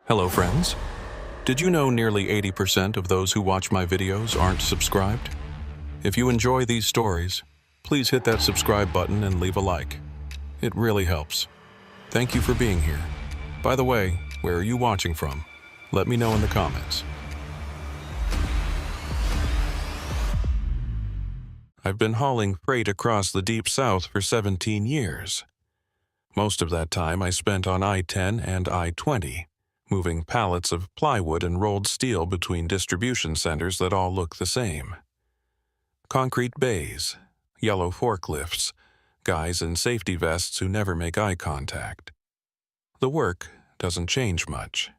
Hello friends. Did you know nearly 80% of those who watch my videos aren't subscribed? If you enjoy these stories, please hit that subscribe button and leave a like. It really helps. Thank you for being here. By the way, where are you watching from? Let me know in the comments. I've been hauling freight across the Deep South for 17 years. Most of that time I spent on I-10 and I-20, moving pallets of plywood and rolled steel between distribution centers that all look the same. Concrete bays, yellow forklifts, guys in safety vests who never make eye contact. The work doesn't change much,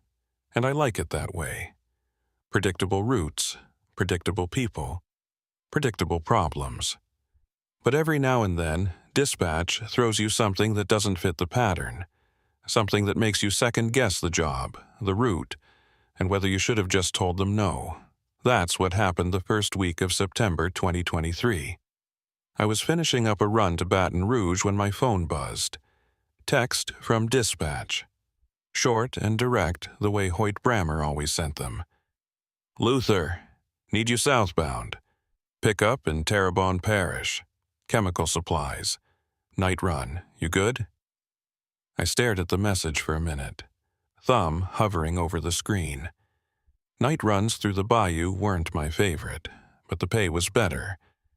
and I like it that way. Predictable routes, predictable people, predictable problems. But every now and then, dispatch throws you something that doesn't fit the pattern, something that makes you second-guess the job, the route, and whether you should have just told them no. That's what happened the first week of September 2023. I was finishing up a run to Baton Rouge when my phone buzzed. Text from dispatch. Short and direct, the way Hoyt Brammer always sent them. Luther, need you southbound. Pick up in Terrebonne Parish. Chemical supplies. Night run. You good? I stared at the message for a minute, thumb hovering over the screen. Night runs through the bayou weren't my favorite, but the pay was better,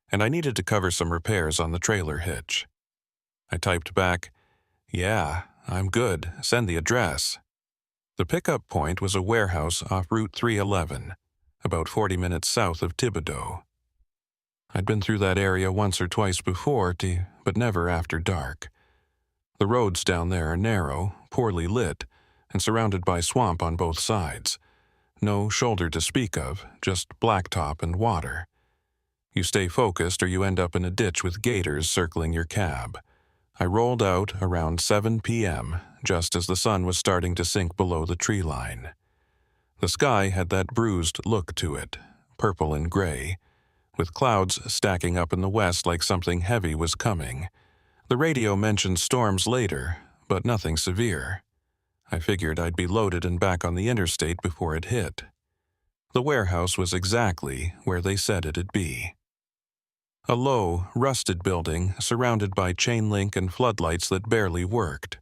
and I needed to cover some repairs on the trailer hitch. I typed back, "Yeah, I'm good. Send the address." The pickup point was a warehouse off Route 311, about 40 minutes south of Thibodaux. I'd been through that area once or twice before, but never after dark. The roads down there are narrow, poorly lit, and surrounded by swamp on both sides. No shoulder to speak of, just blacktop and water. You stay focused or you end up in a ditch with gators circling your cab. I rolled out around 7 p.m., just as the sun was starting to sink below the tree line. The sky had that bruised look to it, purple and gray, with clouds stacking up in the west like something heavy was coming. The radio mentioned storms later, but nothing severe. I figured I'd be loaded and back on the interstate before it hit. The warehouse was exactly where they said it'd be. A low, rusted building surrounded by chain link and floodlights that barely worked.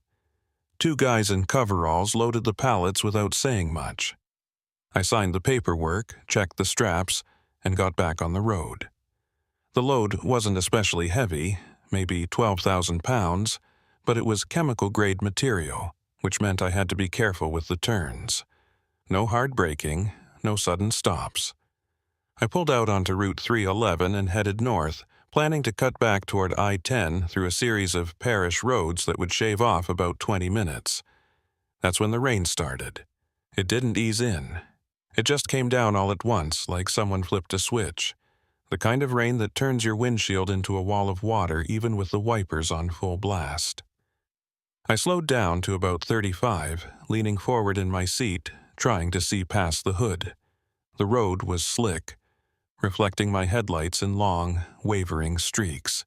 Two guys in coveralls loaded the pallets without saying much. I signed the paperwork, checked the straps, and got back on the road. The load wasn't especially heavy, maybe 12,000 pounds, but it was chemical-grade material, which meant I had to be careful with the turns. No hard braking, no sudden stops. I pulled out onto Route 311 and headed north, planning to cut back toward I-10 through a series of parish roads that would shave off about 20 minutes. That's when the rain started. It didn't ease in. It just came down all at once, like someone flipped a switch. The kind of rain that turns your windshield into a wall of water even with the wipers on full blast. I slowed down to about 35, leaning forward in my seat, trying to see past the hood. The road was slick, reflecting my headlights in long, wavering streaks.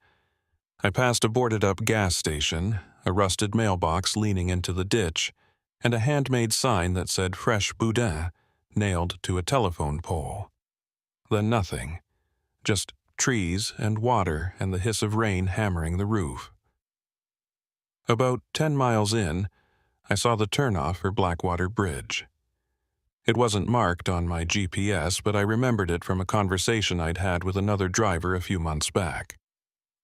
I passed a boarded-up gas station, a rusted mailbox leaning into the ditch, and a handmade sign that said Fresh Boudin, nailed to a telephone pole. Then nothing. Just trees and water and the hiss of rain hammering the roof. About 10 miles in, I saw the turnoff for Blackwater Bridge. It wasn't marked on my GPS, but I remembered it from a conversation I'd had with another driver a few months back.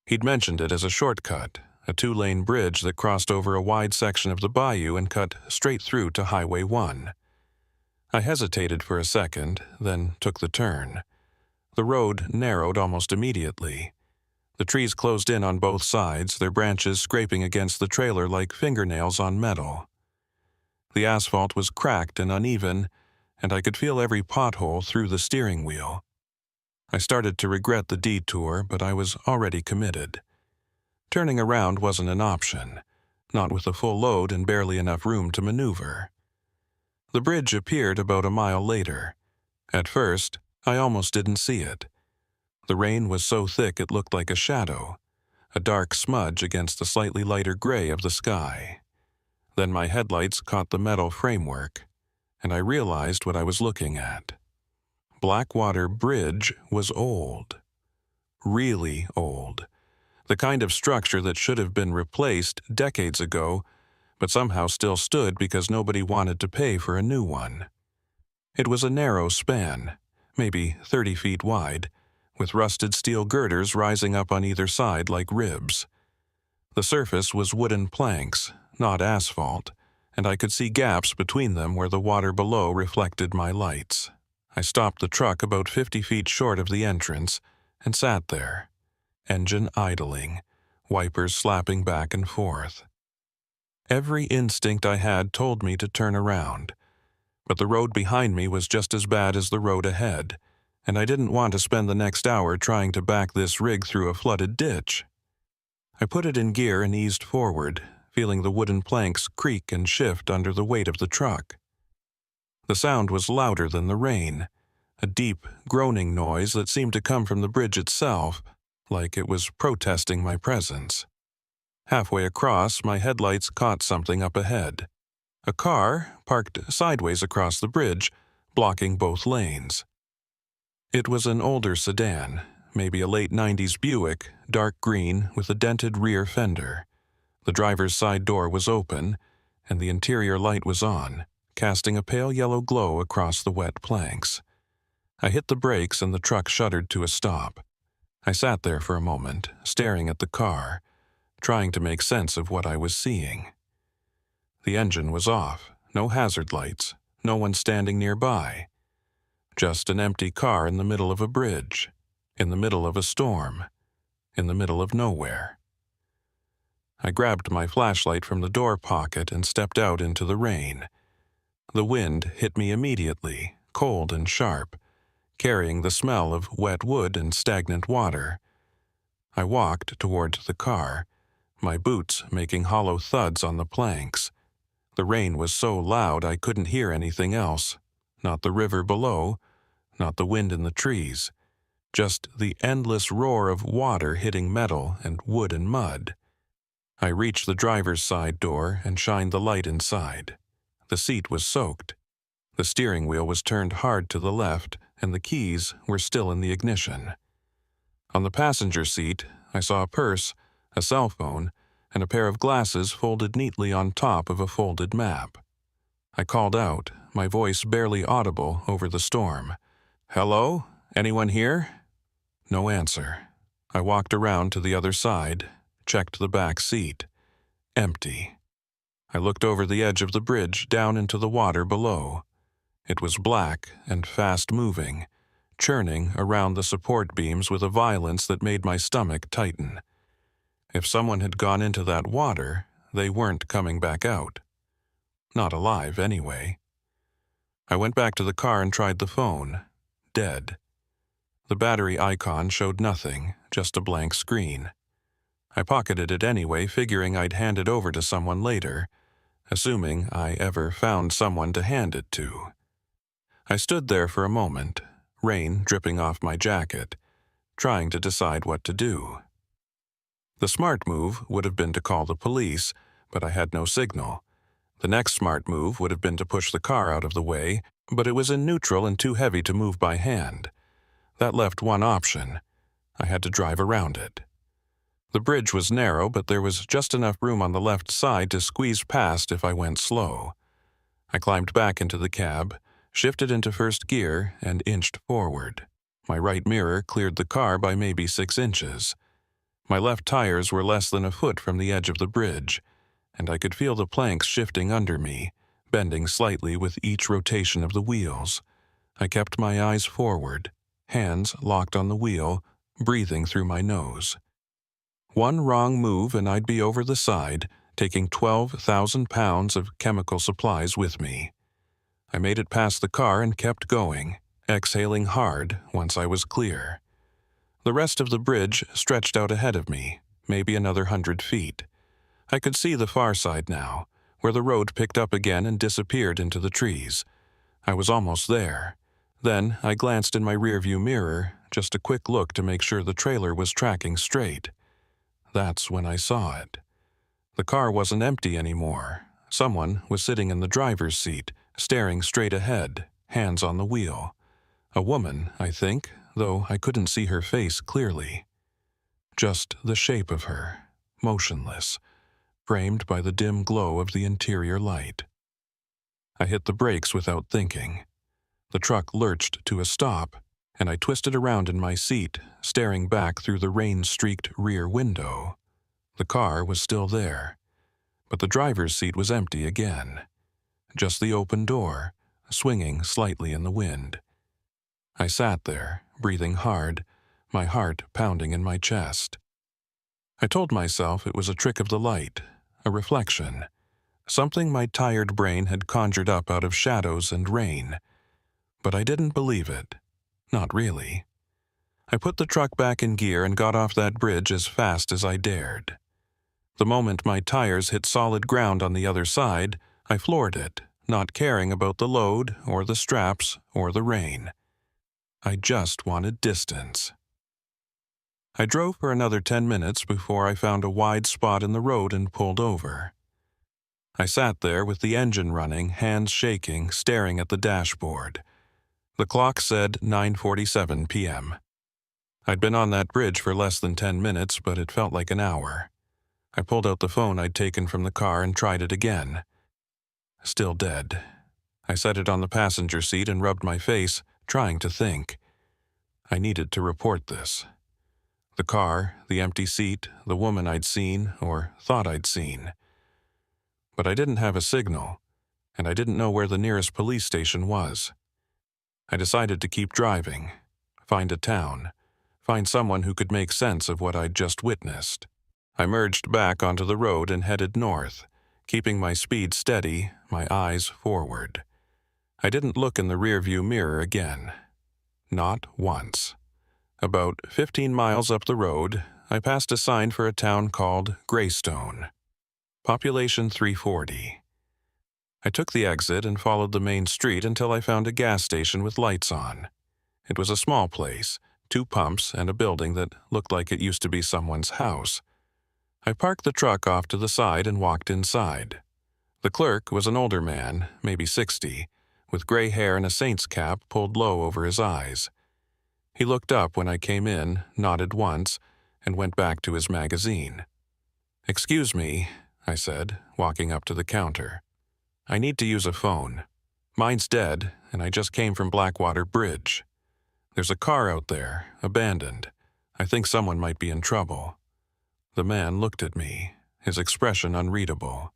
He'd mentioned it as a shortcut, a 2-lane bridge that crossed over a wide section of the bayou and cut straight through to Highway 1. I hesitated for a second, then took the turn. The road narrowed almost immediately. The trees closed in on both sides, their branches scraping against the trailer like fingernails on metal. The asphalt was cracked and uneven, and I could feel every pothole through the steering wheel. I started to regret the detour, but I was already committed. Turning around wasn't an option, not with a full load and barely enough room to maneuver. The bridge appeared about a mile later. At first, I almost didn't see it. The rain was so thick it looked like a shadow, a dark smudge against the slightly lighter gray of the sky. Then my headlights caught the metal framework, and I realized what I was looking at. Blackwater Bridge was old. Really old. The kind of structure that should have been replaced decades ago, but somehow still stood because nobody wanted to pay for a new one. It was a narrow span, maybe 30 feet wide, with rusted steel girders rising up on either side like ribs. The surface was wooden planks, not asphalt, and I could see gaps between them where the water below reflected my lights. I stopped the truck about 50 feet short of the entrance and sat there, engine idling, wipers slapping back and forth. Every instinct I had told me to turn around, but the road behind me was just as bad as the road ahead, and I didn't want to spend the next hour trying to back this rig through a flooded ditch. I put it in gear and eased forward, feeling the wooden planks creak and shift under the weight of the truck. The sound was louder than the rain, a deep, groaning noise that seemed to come from the bridge itself, like it was protesting my presence. Halfway across, my headlights caught something up ahead. A car parked sideways across the bridge, blocking both lanes. It was an older sedan, maybe a late 90s Buick, dark green with a dented rear fender. The driver's side door was open, and the interior light was on, casting a pale yellow glow across the wet planks. I hit the brakes and the truck shuddered to a stop. I sat there for a moment, staring at the car, trying to make sense of what I was seeing. The engine was off, no hazard lights, no one standing nearby. Just an empty car in the middle of a bridge, in the middle of a storm, in the middle of nowhere. I grabbed my flashlight from the door pocket and stepped out into the rain. The wind hit me immediately, cold and sharp, carrying the smell of wet wood and stagnant water. I walked toward the car, my boots making hollow thuds on the planks. The rain was so loud I couldn't hear anything else, not the river below, not the wind in the trees, just the endless roar of water hitting metal and wood and mud. I reached the driver's side door and shined the light inside. The seat was soaked. The steering wheel was turned hard to the left, and the keys were still in the ignition. On the passenger seat, I saw a purse, a cell phone, and a pair of glasses folded neatly on top of a folded map. I called out, my voice barely audible over the storm. "Hello? Anyone here?" No answer. I walked around to the other side, checked the back seat. Empty. I looked over the edge of the bridge down into the water below. It was black and fast-moving, churning around the support beams with a violence that made my stomach tighten. If someone had gone into that water, they weren't coming back out. Not alive, anyway. I went back to the car and tried the phone. Dead. The battery icon showed nothing, just a blank screen. I pocketed it anyway, figuring I'd hand it over to someone later, assuming I ever found someone to hand it to. I stood there for a moment, rain dripping off my jacket, trying to decide what to do. The smart move would have been to call the police, but I had no signal. The next smart move would have been to push the car out of the way, but it was in neutral and too heavy to move by hand. That left one option. I had to drive around it. The bridge was narrow, but there was just enough room on the left side to squeeze past if I went slow. I climbed back into the cab, shifted into first gear, and inched forward. My right mirror cleared the car by maybe 6 inches. My left tires were less than a foot from the edge of the bridge, and I could feel the planks shifting under me, bending slightly with each rotation of the wheels. I kept my eyes forward, hands locked on the wheel, breathing through my nose. One wrong move and I'd be over the side, taking 12,000 pounds of chemical supplies with me. I made it past the car and kept going, exhaling hard once I was clear. The rest of the bridge stretched out ahead of me, maybe another 100 feet. I could see the far side now, where the road picked up again and disappeared into the trees. I was almost there. Then I glanced in my rearview mirror, just a quick look to make sure the trailer was tracking straight. That's when I saw it. The car wasn't empty anymore. Someone was sitting in the driver's seat, staring straight ahead, hands on the wheel. A woman, I think, though I couldn't see her face clearly. Just the shape of her, motionless, framed by the dim glow of the interior light. I hit the brakes without thinking. The truck lurched to a stop, and I twisted around in my seat, staring back through the rain-streaked rear window. The car was still there, but the driver's seat was empty again. Just the open door, swinging slightly in the wind. I sat there, breathing hard, my heart pounding in my chest. I told myself it was a trick of the light, a reflection, something my tired brain had conjured up out of shadows and rain. But I didn't believe it. Not really. I put the truck back in gear and got off that bridge as fast as I dared. The moment my tires hit solid ground on the other side, I floored it, not caring about the load or the straps or the rain. I just wanted distance. I drove for another 10 minutes before I found a wide spot in the road and pulled over. I sat there with the engine running, hands shaking, staring at the dashboard. The clock said 9:47 p.m. I'd been on that bridge for less than 10 minutes, but it felt like an hour. I pulled out the phone I'd taken from the car and tried it again. Still dead. I set it on the passenger seat and rubbed my face, trying to think. I needed to report this. The car, the empty seat, the woman I'd seen, or thought I'd seen. But I didn't have a signal, and I didn't know where the nearest police station was. I decided to keep driving, find a town, find someone who could make sense of what I'd just witnessed. I merged back onto the road and headed north, keeping my speed steady, my eyes forward. I didn't look in the rearview mirror again. Not once. About 15 miles up the road, I passed a sign for a town called Greystone. Population 340. I took the exit and followed the main street until I found a gas station with lights on. It was a small place, 2 pumps and a building that looked like it used to be someone's house. I parked the truck off to the side and walked inside. The clerk was an older man, maybe 60, with gray hair and a saint's cap pulled low over his eyes. He looked up when I came in, nodded once, and went back to his magazine. "Excuse me," I said, walking up to the counter. "I need to use a phone. Mine's dead, and I just came from Blackwater Bridge. There's a car out there, abandoned. I think someone might be in trouble." The man looked at me, his expression unreadable.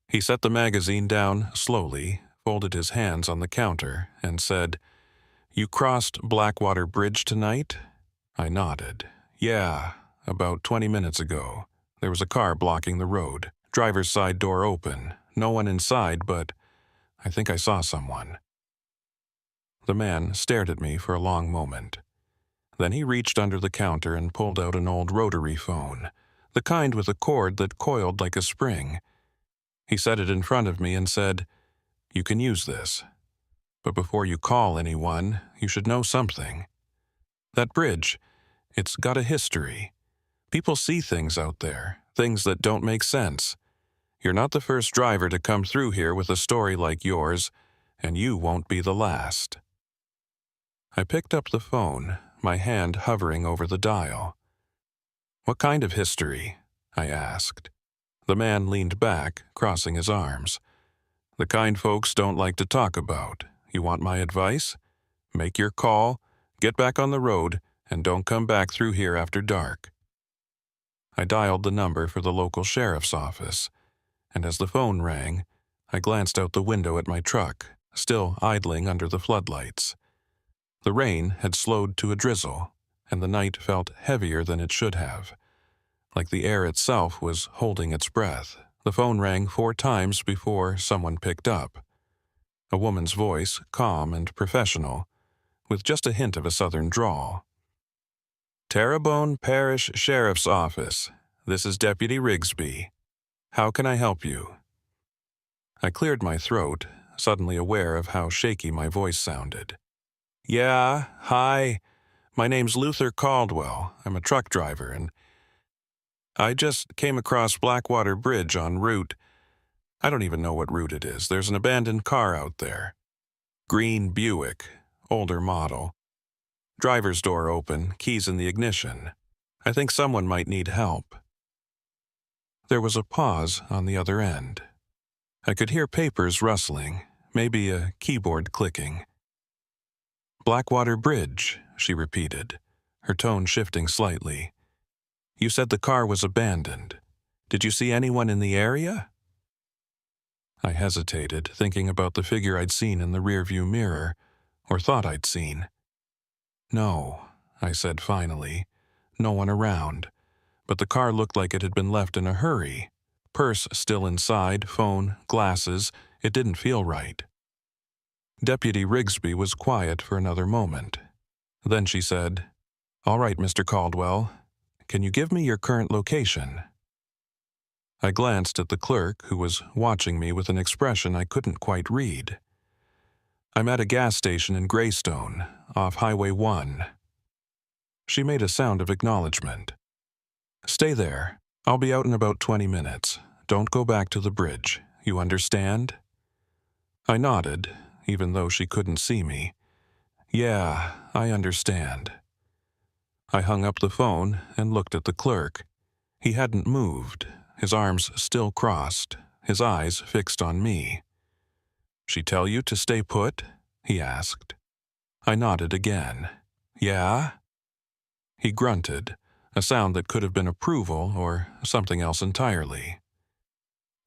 He set the magazine down slowly, folded his hands on the counter, and said, "You crossed Blackwater Bridge tonight?" I nodded. "Yeah, about 20 minutes ago. There was a car blocking the road, driver's side door open. No one inside, but I think I saw someone." The man stared at me for a long moment. Then he reached under the counter and pulled out an old rotary phone, the kind with a cord that coiled like a spring. He set it in front of me and said, "You can use this. But before you call anyone, you should know something. That bridge, it's got a history. People see things out there, things that don't make sense. You're not the first driver to come through here with a story like yours, and you won't be the last." I picked up the phone, my hand hovering over the dial. "What kind of history?" I asked. The man leaned back, crossing his arms. "The kind folks don't like to talk about. You want my advice? Make your call, get back on the road, and don't come back through here after dark." I dialed the number for the local sheriff's office, and as the phone rang, I glanced out the window at my truck, still idling under the floodlights. The rain had slowed to a drizzle, and the night felt heavier than it should have. Like the air itself was holding its breath. The phone rang 4 times before someone picked up. A woman's voice, calm and professional, with just a hint of a southern drawl. "Terrebonne Parish Sheriff's Office. This is Deputy Rigsby. How can I help you?" I cleared my throat, suddenly aware of how shaky my voice sounded. "Yeah, hi. My name's Luther Caldwell. I'm a truck driver, and I just came across Blackwater Bridge en route. I don't even know what route it is. There's an abandoned car out there. Green Buick, older model. Driver's door open, keys in the ignition. I think someone might need help." There was a pause on the other end. I could hear papers rustling, maybe a keyboard clicking. "Blackwater Bridge," she repeated, her tone shifting slightly. "You said the car was abandoned. Did you see anyone in the area?" I hesitated, thinking about the figure I'd seen in the rearview mirror, or thought I'd seen. "No," I said finally. "No one around. But the car looked like it had been left in a hurry. Purse still inside, phone, glasses. It didn't feel right." Deputy Rigsby was quiet for another moment. Then she said, "All right, Mr. Caldwell. Can you give me your current location?" I glanced at the clerk, who was watching me with an expression I couldn't quite read. "I'm at a gas station in Greystone, off Highway 1. She made a sound of acknowledgement. "Stay there. I'll be out in about 20 minutes. Don't go back to the bridge. You understand?" I nodded, even though she couldn't see me. "Yeah, I understand." I hung up the phone and looked at the clerk. He hadn't moved, his arms still crossed, his eyes fixed on me. "She tell you to stay put?" he asked. I nodded again. "Yeah?" He grunted, a sound that could have been approval or something else entirely.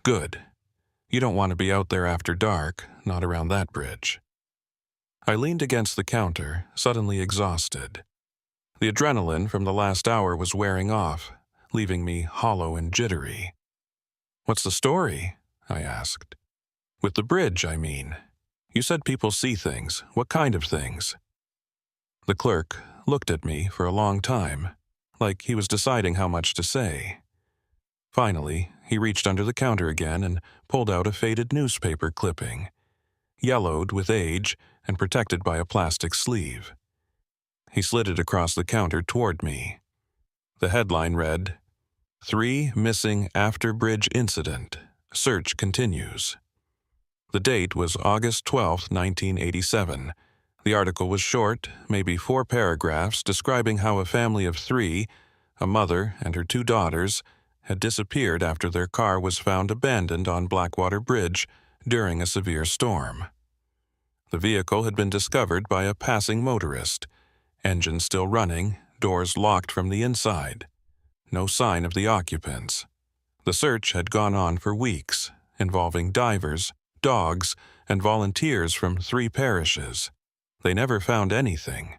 "Good. You don't want to be out there after dark, not around that bridge." I leaned against the counter, suddenly exhausted. The adrenaline from the last hour was wearing off, leaving me hollow and jittery. "What's the story?" I asked. "With the bridge, I mean. You said people see things. What kind of things?" The clerk looked at me for a long time, like he was deciding how much to say. Finally, he reached under the counter again and pulled out a faded newspaper clipping, yellowed with age and protected by a plastic sleeve. He slid it across the counter toward me. The headline read, "3 Missing After Bridge Incident. Search Continues." The date was August 12, 1987. The article was short, maybe 4 paragraphs, describing how a family of 3, a mother and her 2 daughters, had disappeared after their car was found abandoned on Blackwater Bridge during a severe storm. The vehicle had been discovered by a passing motorist, engine still running, doors locked from the inside. No sign of the occupants. The search had gone on for weeks, involving divers, dogs, and volunteers from 3 parishes. They never found anything.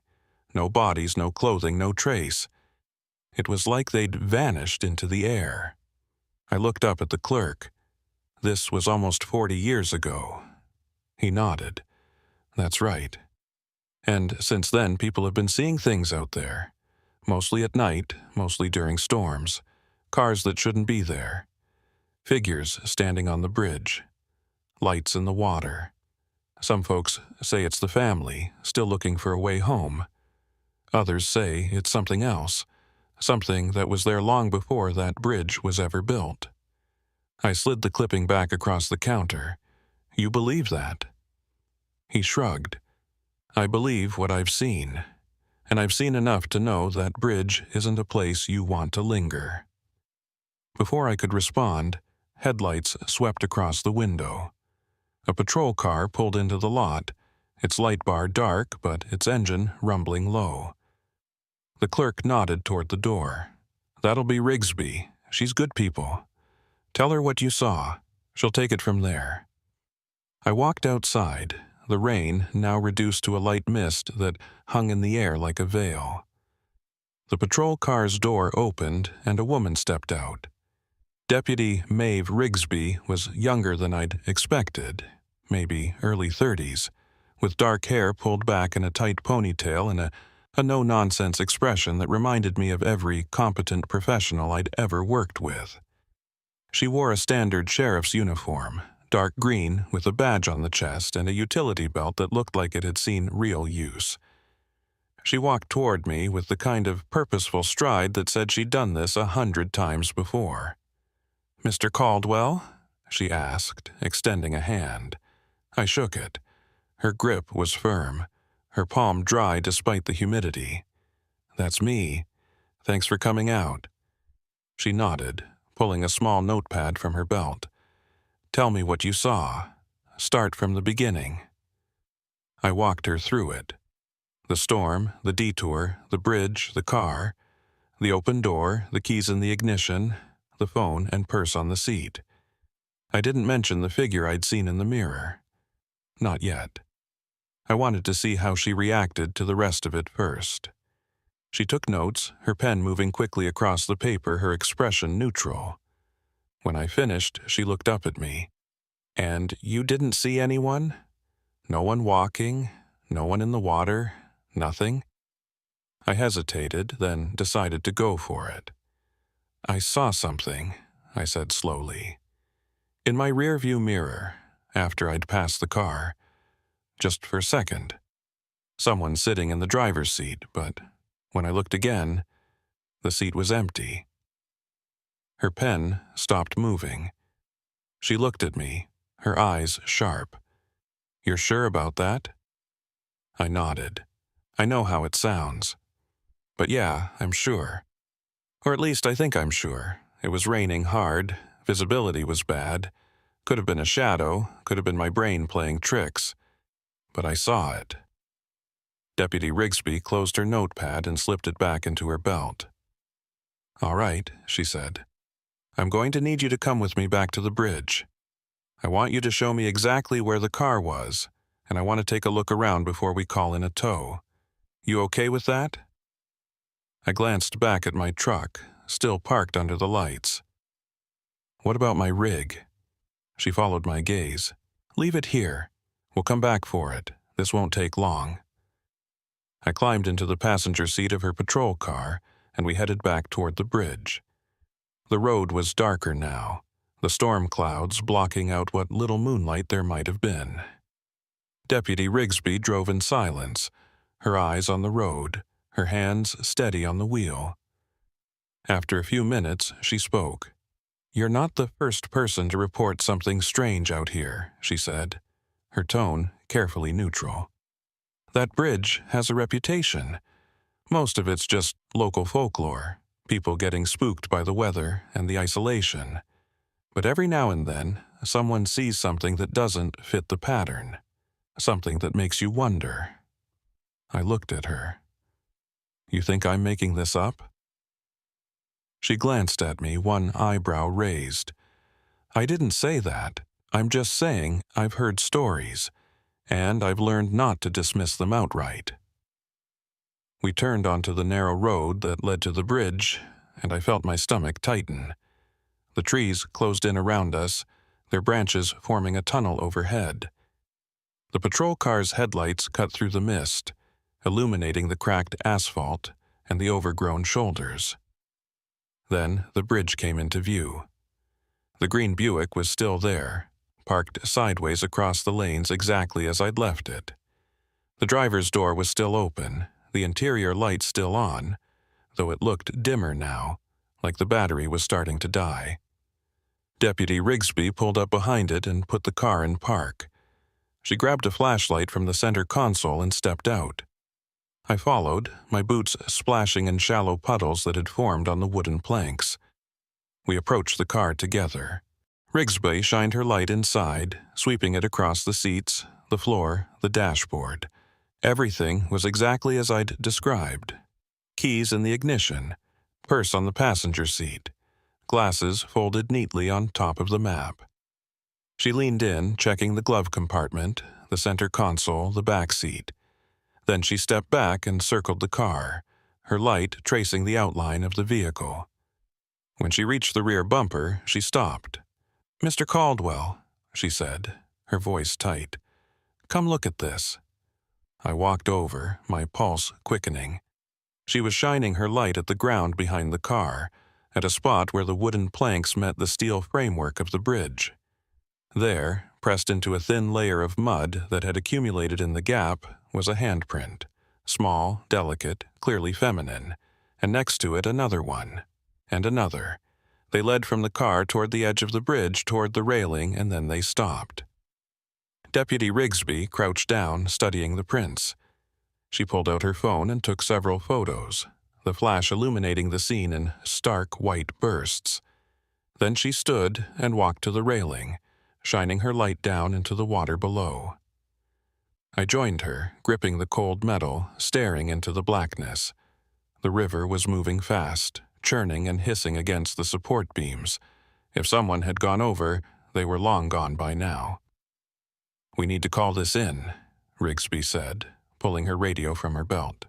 No bodies, no clothing, no trace. It was like they'd vanished into the air. I looked up at the clerk. This was almost 40 years ago. He nodded. "That's right. And since then, people have been seeing things out there. Mostly at night, mostly during storms. Cars that shouldn't be there. Figures standing on the bridge. Lights in the water. Some folks say it's the family, still looking for a way home. Others say it's something else, something that was there long before that bridge was ever built." I slid the clipping back across the counter. "You believe that?" He shrugged. "I believe what I've seen, and I've seen enough to know that bridge isn't a place you want to linger." Before I could respond, headlights swept across the window. A patrol car pulled into the lot, its light bar dark but its engine rumbling low. The clerk nodded toward the door. "That'll be Rigsby. She's good people. Tell her what you saw. She'll take it from there." I walked outside, the rain now reduced to a light mist that hung in the air like a veil. The patrol car's door opened and a woman stepped out. Deputy Maeve Rigsby was younger than I'd expected, maybe early 30s, with dark hair pulled back in a tight ponytail and a no-nonsense expression that reminded me of every competent professional I'd ever worked with. She wore a standard sheriff's uniform, dark green with a badge on the chest and a utility belt that looked like it had seen real use. She walked toward me with the kind of purposeful stride that said she'd done this 100 times before. "Mr. Caldwell?" she asked, extending a hand. I shook it. Her grip was firm, her palm dry despite the humidity. That's me. Thanks for coming out. She nodded, pulling a small notepad from her belt. Tell me what you saw. Start from the beginning. I walked her through it. The storm, the detour, the bridge, the car, the open door, the keys in the ignition, the phone and purse on the seat. I didn't mention the figure I'd seen in the mirror. Not yet. I wanted to see how she reacted to the rest of it first. She took notes, her pen moving quickly across the paper, her expression neutral. When I finished, she looked up at me. And you didn't see anyone? No one walking? No one in the water? Nothing? I hesitated, then decided to go for it. I saw something, I said slowly. In my rearview mirror, after I'd passed the car. Just for a second. Someone sitting in the driver's seat, but when I looked again, the seat was empty. Her pen stopped moving. She looked at me, her eyes sharp. You're sure about that? I nodded. I know how it sounds. But yeah, I'm sure. Or at least I think I'm sure. It was raining hard, visibility was bad. Could have been a shadow, could have been my brain playing tricks. But I saw it. Deputy Rigsby closed her notepad and slipped it back into her belt. All right, she said. I'm going to need you to come with me back to the bridge. I want you to show me exactly where the car was, and I want to take a look around before we call in a tow. You okay with that? I glanced back at my truck, still parked under the lights. What about my rig? She followed my gaze. Leave it here. We'll come back for it. This won't take long. I climbed into the passenger seat of her patrol car, and we headed back toward the bridge. The road was darker now, the storm clouds blocking out what little moonlight there might have been. Deputy Rigsby drove in silence, her eyes on the road, her hands steady on the wheel. After a few minutes, she spoke. You're not the first person to report something strange out here, she said, her tone carefully neutral. That bridge has a reputation. Most of it's just local folklore, people getting spooked by the weather and the isolation. But every now and then, someone sees something that doesn't fit the pattern, something that makes you wonder. I looked at her. You think I'm making this up? She glanced at me, one eyebrow raised. I didn't say that. I'm just saying I've heard stories, and I've learned not to dismiss them outright. We turned onto the narrow road that led to the bridge, and I felt my stomach tighten. The trees closed in around us, their branches forming a tunnel overhead. The patrol car's headlights cut through the mist, illuminating the cracked asphalt and the overgrown shoulders. Then the bridge came into view. The green Buick was still there, parked sideways across the lanes exactly as I'd left it. The driver's door was still open, the interior light still on, though it looked dimmer now, like the battery was starting to die. Deputy Rigsby pulled up behind it and put the car in park. She grabbed a flashlight from the center console and stepped out. I followed, my boots splashing in shallow puddles that had formed on the wooden planks. We approached the car together. Rigsby shined her light inside, sweeping it across the seats, the floor, the dashboard. Everything was exactly as I'd described. Keys in the ignition, purse on the passenger seat, glasses folded neatly on top of the map. She leaned in, checking the glove compartment, the center console, the back seat. Then she stepped back and circled the car, her light tracing the outline of the vehicle. When she reached the rear bumper, she stopped. "Mr. Caldwell," she said, her voice tight. "Come look at this." I walked over, my pulse quickening. She was shining her light at the ground behind the car, at a spot where the wooden planks met the steel framework of the bridge. There, pressed into a thin layer of mud that had accumulated in the gap, was a handprint, small, delicate, clearly feminine, and next to it another one, and another, They led from the car toward the edge of the bridge toward the railing, and then they stopped. Deputy Rigsby crouched down, studying the prints. She pulled out her phone and took several photos, the flash illuminating the scene in stark white bursts. Then she stood and walked to the railing, shining her light down into the water below. I joined her, gripping the cold metal, staring into the blackness. The river was moving fast, churning and hissing against the support beams. If someone had gone over, they were long gone by now. "We need to call this in," Rigsby said, pulling her radio from her belt.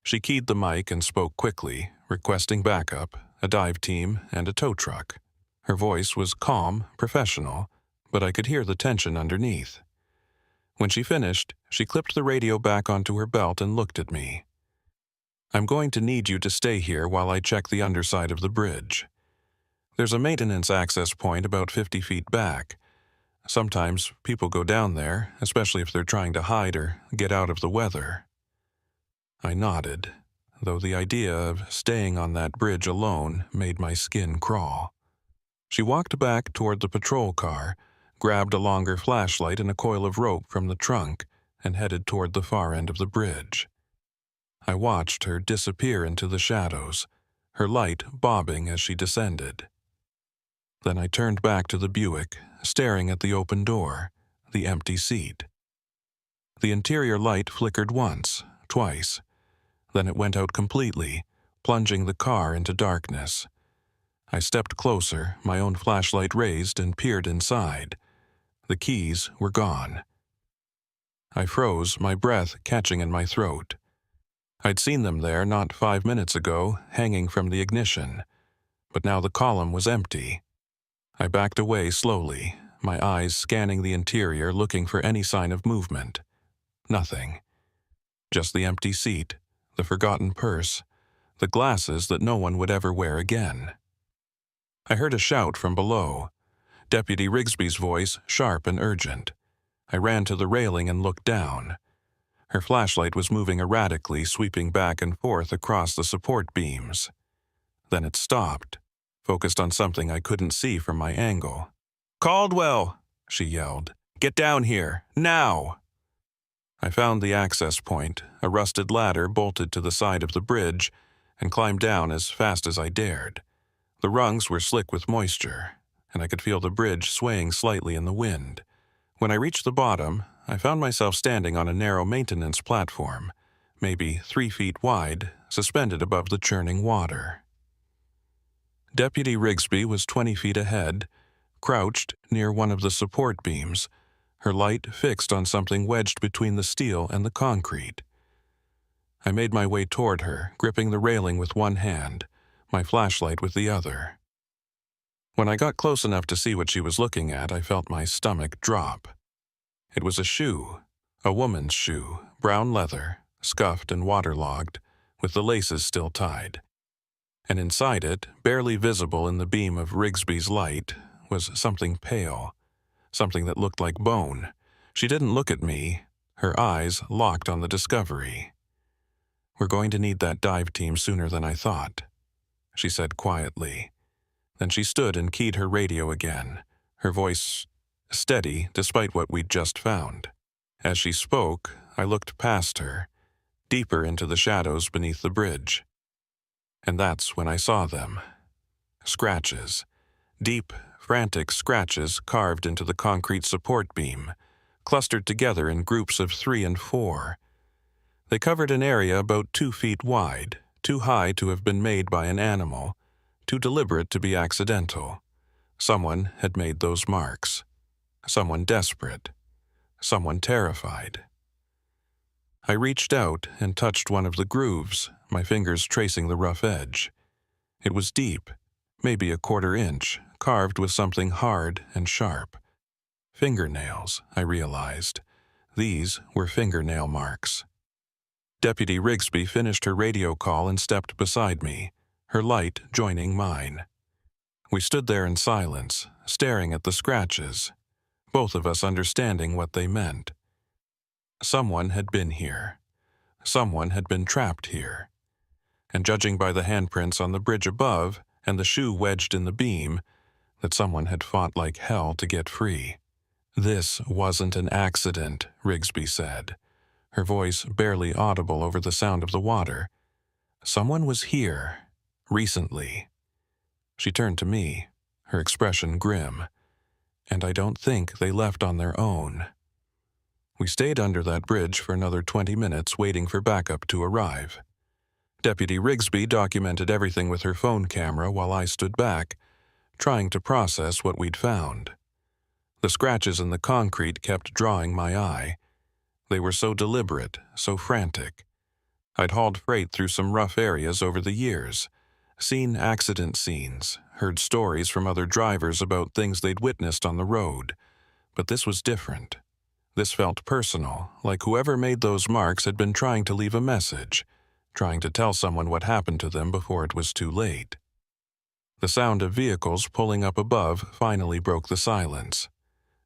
She keyed the mic and spoke quickly, requesting backup, a dive team, and a tow truck. Her voice was calm, professional, but I could hear the tension underneath. When she finished, she clipped the radio back onto her belt and looked at me. "I'm going to need you to stay here while I check the underside of the bridge. There's a maintenance access point about 50 feet back. Sometimes people go down there, especially if they're trying to hide or get out of the weather." I nodded, though the idea of staying on that bridge alone made my skin crawl. She walked back toward the patrol car, grabbed a longer flashlight and a coil of rope from the trunk, and headed toward the far end of the bridge. I watched her disappear into the shadows, her light bobbing as she descended. Then I turned back to the Buick, staring at the open door, the empty seat. The interior light flickered once, twice. Then it went out completely, plunging the car into darkness. I stepped closer, my own flashlight raised, and peered inside. The keys were gone. I froze, my breath catching in my throat. I'd seen them there not 5 minutes ago, hanging from the ignition. But now the column was empty. I backed away slowly, my eyes scanning the interior, looking for any sign of movement. Nothing. Just the empty seat, the forgotten purse, the glasses that no one would ever wear again. I heard a shout from below, Deputy Rigsby's voice, sharp and urgent. I ran to the railing and looked down. Her flashlight was moving erratically, sweeping back and forth across the support beams. Then it stopped, focused on something I couldn't see from my angle. "Caldwell!" she yelled. "Get down here, now!" I found the access point, a rusted ladder bolted to the side of the bridge, and climbed down as fast as I dared. The rungs were slick with moisture, and I could feel the bridge swaying slightly in the wind. When I reached the bottom, I found myself standing on a narrow maintenance platform, maybe 3 feet wide, suspended above the churning water. Deputy Rigsby was 20 feet ahead, crouched near one of the support beams, her light fixed on something wedged between the steel and the concrete. I made my way toward her, gripping the railing with one hand, my flashlight with the other. When I got close enough to see what she was looking at, I felt my stomach drop. It was a shoe, a woman's shoe, brown leather, scuffed and waterlogged, with the laces still tied. And inside it, barely visible in the beam of Rigsby's light, was something pale, something that looked like bone. She didn't look at me, her eyes locked on the discovery. "We're going to need that dive team sooner than I thought," she said quietly. Then she stood and keyed her radio again, her voice steady despite what we'd just found. As she spoke, I looked past her, deeper into the shadows beneath the bridge. And that's when I saw them. Scratches. Deep, frantic scratches carved into the concrete support beam, clustered together in groups of 3 and 4. They covered an area about 2 feet wide, too high to have been made by an animal, too deliberate to be accidental. Someone had made those marks. Someone desperate. Someone terrified. I reached out and touched one of the grooves, my fingers tracing the rough edge. It was deep, maybe a 1/4 inch, carved with something hard and sharp. Fingernails, I realized. These were fingernail marks. Deputy Rigsby finished her radio call and stepped beside me, her light joining mine. We stood there in silence, staring at the scratches, both of us understanding what they meant. Someone had been here. Someone had been trapped here. And judging by the handprints on the bridge above and the shoe wedged in the beam, that someone had fought like hell to get free. "This wasn't an accident," Rigsby said, her voice barely audible over the sound of the water. "Someone was here, recently." She turned to me, her expression grim. "And I don't think they left on their own." We stayed under that bridge for another 20 minutes waiting for backup to arrive. Deputy Rigsby documented everything with her phone camera while I stood back, trying to process what we'd found. The scratches in the concrete kept drawing my eye. They were so deliberate, so frantic. I'd hauled freight through some rough areas over the years, seen accident scenes, heard stories from other drivers about things they'd witnessed on the road. But this was different. This felt personal, like whoever made those marks had been trying to leave a message, trying to tell someone what happened to them before it was too late. The sound of vehicles pulling up above finally broke the silence.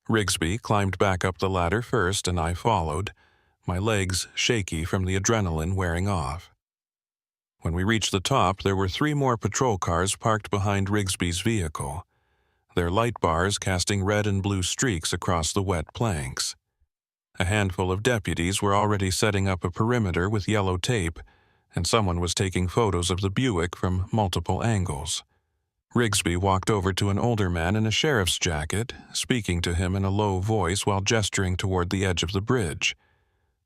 Rigsby climbed back up the ladder first and I followed, my legs shaky from the adrenaline wearing off. When we reached the top, there were 3 more patrol cars parked behind Rigsby's vehicle, their light bars casting red and blue streaks across the wet planks. A handful of deputies were already setting up a perimeter with yellow tape, and someone was taking photos of the Buick from multiple angles. Rigsby walked over to an older man in a sheriff's jacket, speaking to him in a low voice while gesturing toward the edge of the bridge.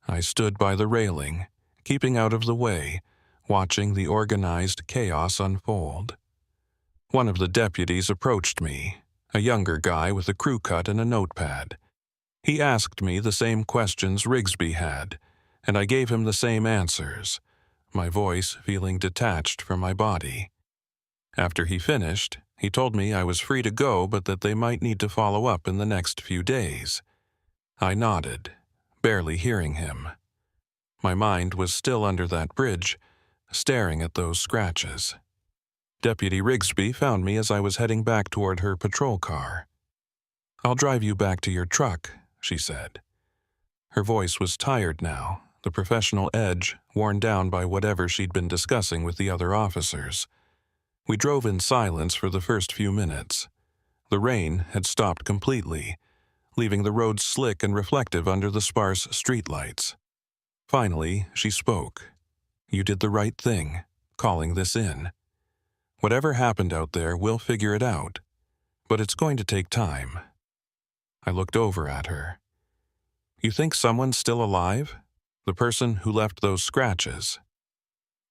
I stood by the railing, keeping out of the way, watching the organized chaos unfold. One of the deputies approached me, a younger guy with a crew cut and a notepad. He asked me the same questions Rigsby had, and I gave him the same answers, my voice feeling detached from my body. After he finished, he told me I was free to go but that they might need to follow up in the next few days. I nodded, barely hearing him. My mind was still under that bridge, staring at those scratches. Deputy Rigsby found me as I was heading back toward her patrol car. "I'll drive you back to your truck," she said. Her voice was tired now, the professional edge worn down by whatever she'd been discussing with the other officers. We drove in silence for the first few minutes. The rain had stopped completely, leaving the road slick and reflective under the sparse streetlights. Finally, she spoke. "You did the right thing, calling this in. Whatever happened out there, we'll figure it out. But it's going to take time." I looked over at her. "You think someone's still alive? The person who left those scratches?"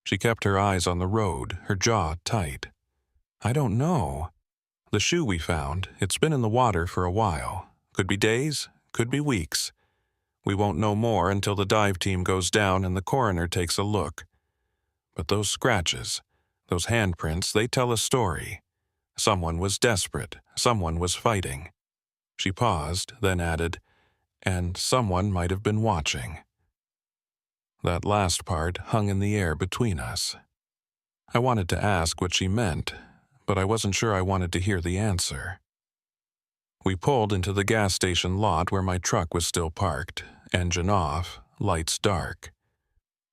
She kept her eyes on the road, her jaw tight. "I don't know. The shoe we found, it's been in the water for a while. Could be days, could be weeks. We won't know more until the dive team goes down and the coroner takes a look. But those scratches, those handprints, they tell a story. Someone was desperate, someone was fighting." She paused, then added, "And someone might have been watching." That last part hung in the air between us. I wanted to ask what she meant, but I wasn't sure I wanted to hear the answer. We pulled into the gas station lot where my truck was still parked, engine off, lights dark.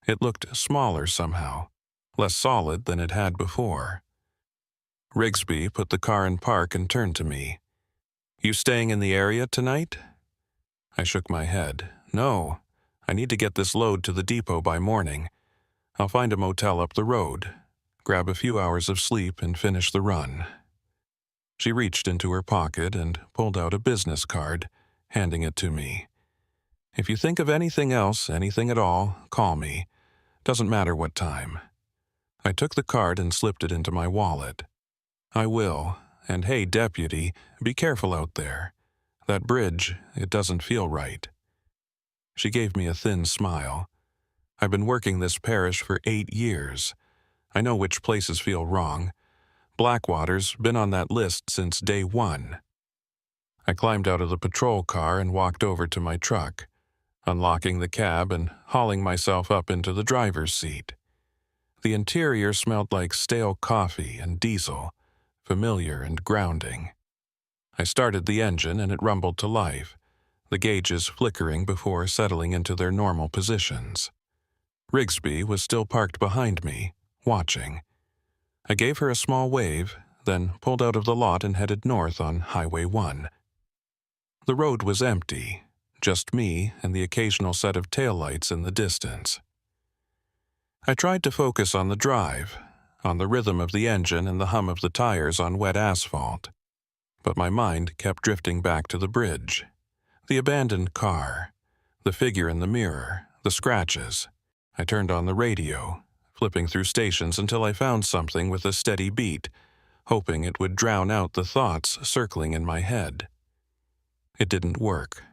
It looked smaller somehow, less solid than it had before. Rigsby put the car in park and turned to me. "You staying in the area tonight?" I shook my head. "No. I need to get this load to the depot by morning. I'll find a motel up the road, grab a few hours of sleep, and finish the run." She reached into her pocket and pulled out a business card, handing it to me. "If you think of anything else, anything at all, call me. Doesn't matter what time." I took the card and slipped it into my wallet. "I will. And hey, deputy, be careful out there. That bridge, it doesn't feel right." She gave me a thin smile. "I've been working this parish for 8 years. I know which places feel wrong. Blackwater's been on that list since day 1. I climbed out of the patrol car and walked over to my truck, unlocking the cab and hauling myself up into the driver's seat. The interior smelled like stale coffee and diesel, familiar and grounding. I started the engine and it rumbled to life, the gauges flickering before settling into their normal positions. Rigsby was still parked behind me, watching. I gave her a small wave, then pulled out of the lot and headed north on Highway 1. The road was empty, just me and the occasional set of taillights in the distance. I tried to focus on the drive, on the rhythm of the engine and the hum of the tires on wet asphalt, but my mind kept drifting back to the bridge, the abandoned car, the figure in the mirror, the scratches. I turned on the radio, flipping through stations until I found something with a steady beat, hoping it would drown out the thoughts circling in my head. It didn't work.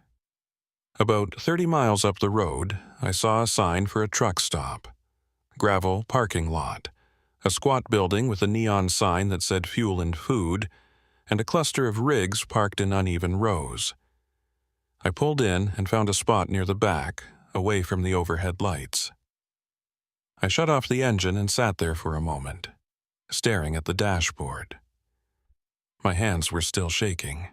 About 30 miles up the road, I saw a sign for a truck stop. Gravel parking lot, a squat building with a neon sign that said fuel and food, and a cluster of rigs parked in uneven rows. I pulled in and found a spot near the back, away from the overhead lights. I shut off the engine and sat there for a moment, staring at the dashboard. My hands were still shaking.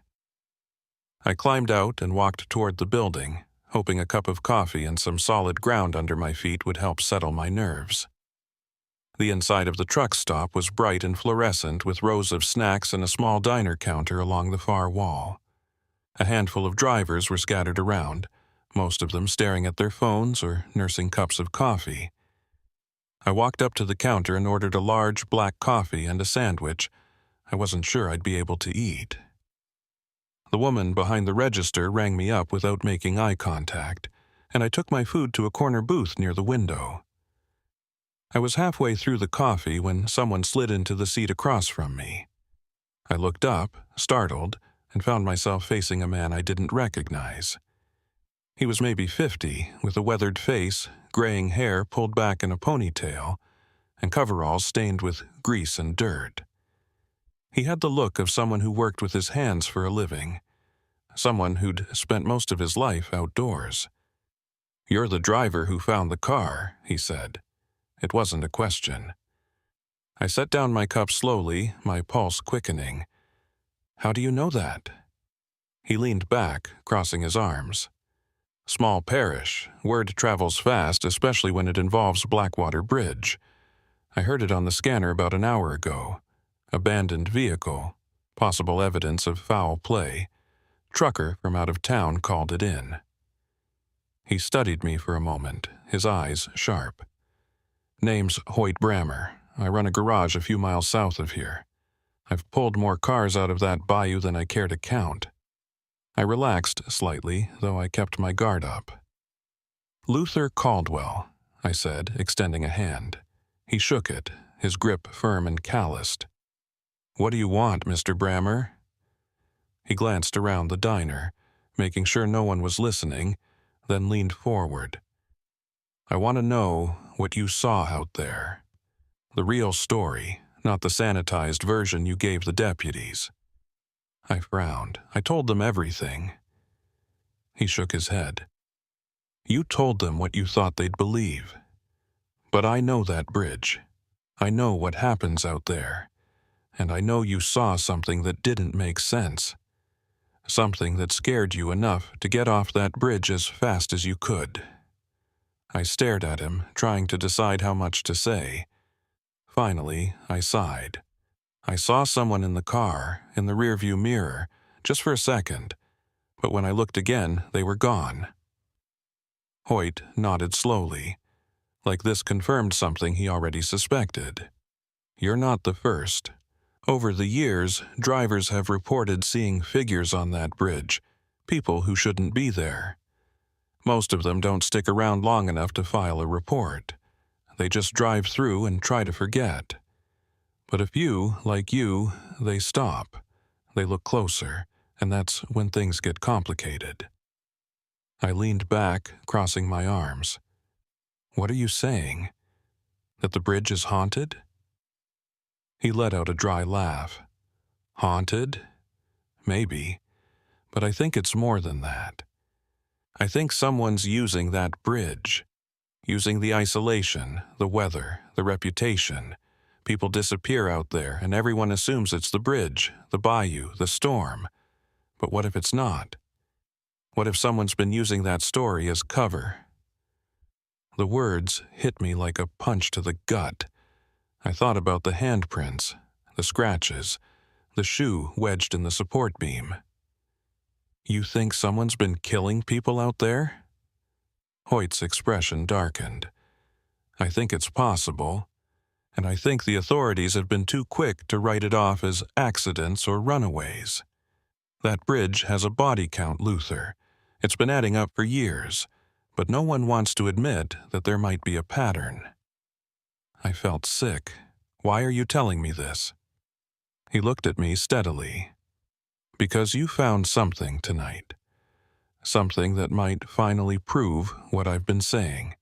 I climbed out and walked toward the building, hoping a cup of coffee and some solid ground under my feet would help settle my nerves. The inside of the truck stop was bright and fluorescent with rows of snacks and a small diner counter along the far wall. A handful of drivers were scattered around, most of them staring at their phones or nursing cups of coffee. I walked up to the counter and ordered a large black coffee and a sandwich. I wasn't sure I'd be able to eat. The woman behind the register rang me up without making eye contact, and I took my food to a corner booth near the window. I was halfway through the coffee when someone slid into the seat across from me. I looked up, startled, and found myself facing a man I didn't recognize. He was maybe 50, with a weathered face, graying hair pulled back in a ponytail, and coveralls stained with grease and dirt. He had the look of someone who worked with his hands for a living, someone who'd spent most of his life outdoors. "You're the driver who found the car," he said. It wasn't a question. I set down my cup slowly, my pulse quickening. "How do you know that?" He leaned back, crossing his arms. "Small parish. Word travels fast, especially when it involves Blackwater Bridge. I heard it on the scanner about an hour ago. Abandoned vehicle. Possible evidence of foul play. Trucker from out of town called it in." He studied me for a moment, his eyes sharp. "Name's Hoyt Brammer. I run a garage a few miles south of here. I've pulled more cars out of that bayou than I care to count." I relaxed slightly, though I kept my guard up. "Luther Caldwell," I said, extending a hand. He shook it, his grip firm and calloused. "What do you want, Mr. Brammer?" He glanced around the diner, making sure no one was listening, then leaned forward. "I want to know what you saw out there. The real story, not the sanitized version you gave the deputies." I frowned. I told them everything. He shook his head. "You told them what you thought they'd believe. But I know that bridge. I know what happens out there. And I know you saw something that didn't make sense. Something that scared you enough to get off that bridge as fast as you could." I stared at him, trying to decide how much to say. Finally, I sighed. "I saw someone in the car, in the rearview mirror, just for a second, but when I looked again, they were gone." Hoyt nodded slowly, like this confirmed something he already suspected. "You're not the first. Over the years, drivers have reported seeing figures on that bridge, people who shouldn't be there. Most of them don't stick around long enough to file a report. They just drive through and try to forget. But a few, like you, they stop. They look closer, and that's when things get complicated." I leaned back, crossing my arms. "What are you saying? That the bridge is haunted?" He let out a dry laugh. "Haunted? Maybe. But I think it's more than that. I think someone's using that bridge. Using the isolation, the weather, the reputation. People disappear out there, and everyone assumes it's the bridge, the bayou, the storm. But what if it's not? What if someone's been using that story as cover?" The words hit me like a punch to the gut. I thought about the handprints, the scratches, the shoe wedged in the support beam. You think someone's been killing people out there? Hoyt's expression darkened. I think it's possible, and I think the authorities have been too quick to write it off as accidents or runaways. That bridge has a body count, Luther. It's been adding up for years, but no one wants to admit that there might be a pattern. I felt sick. Why are you telling me this? He looked at me steadily. Because you found something tonight. Something that might finally prove what I've been saying.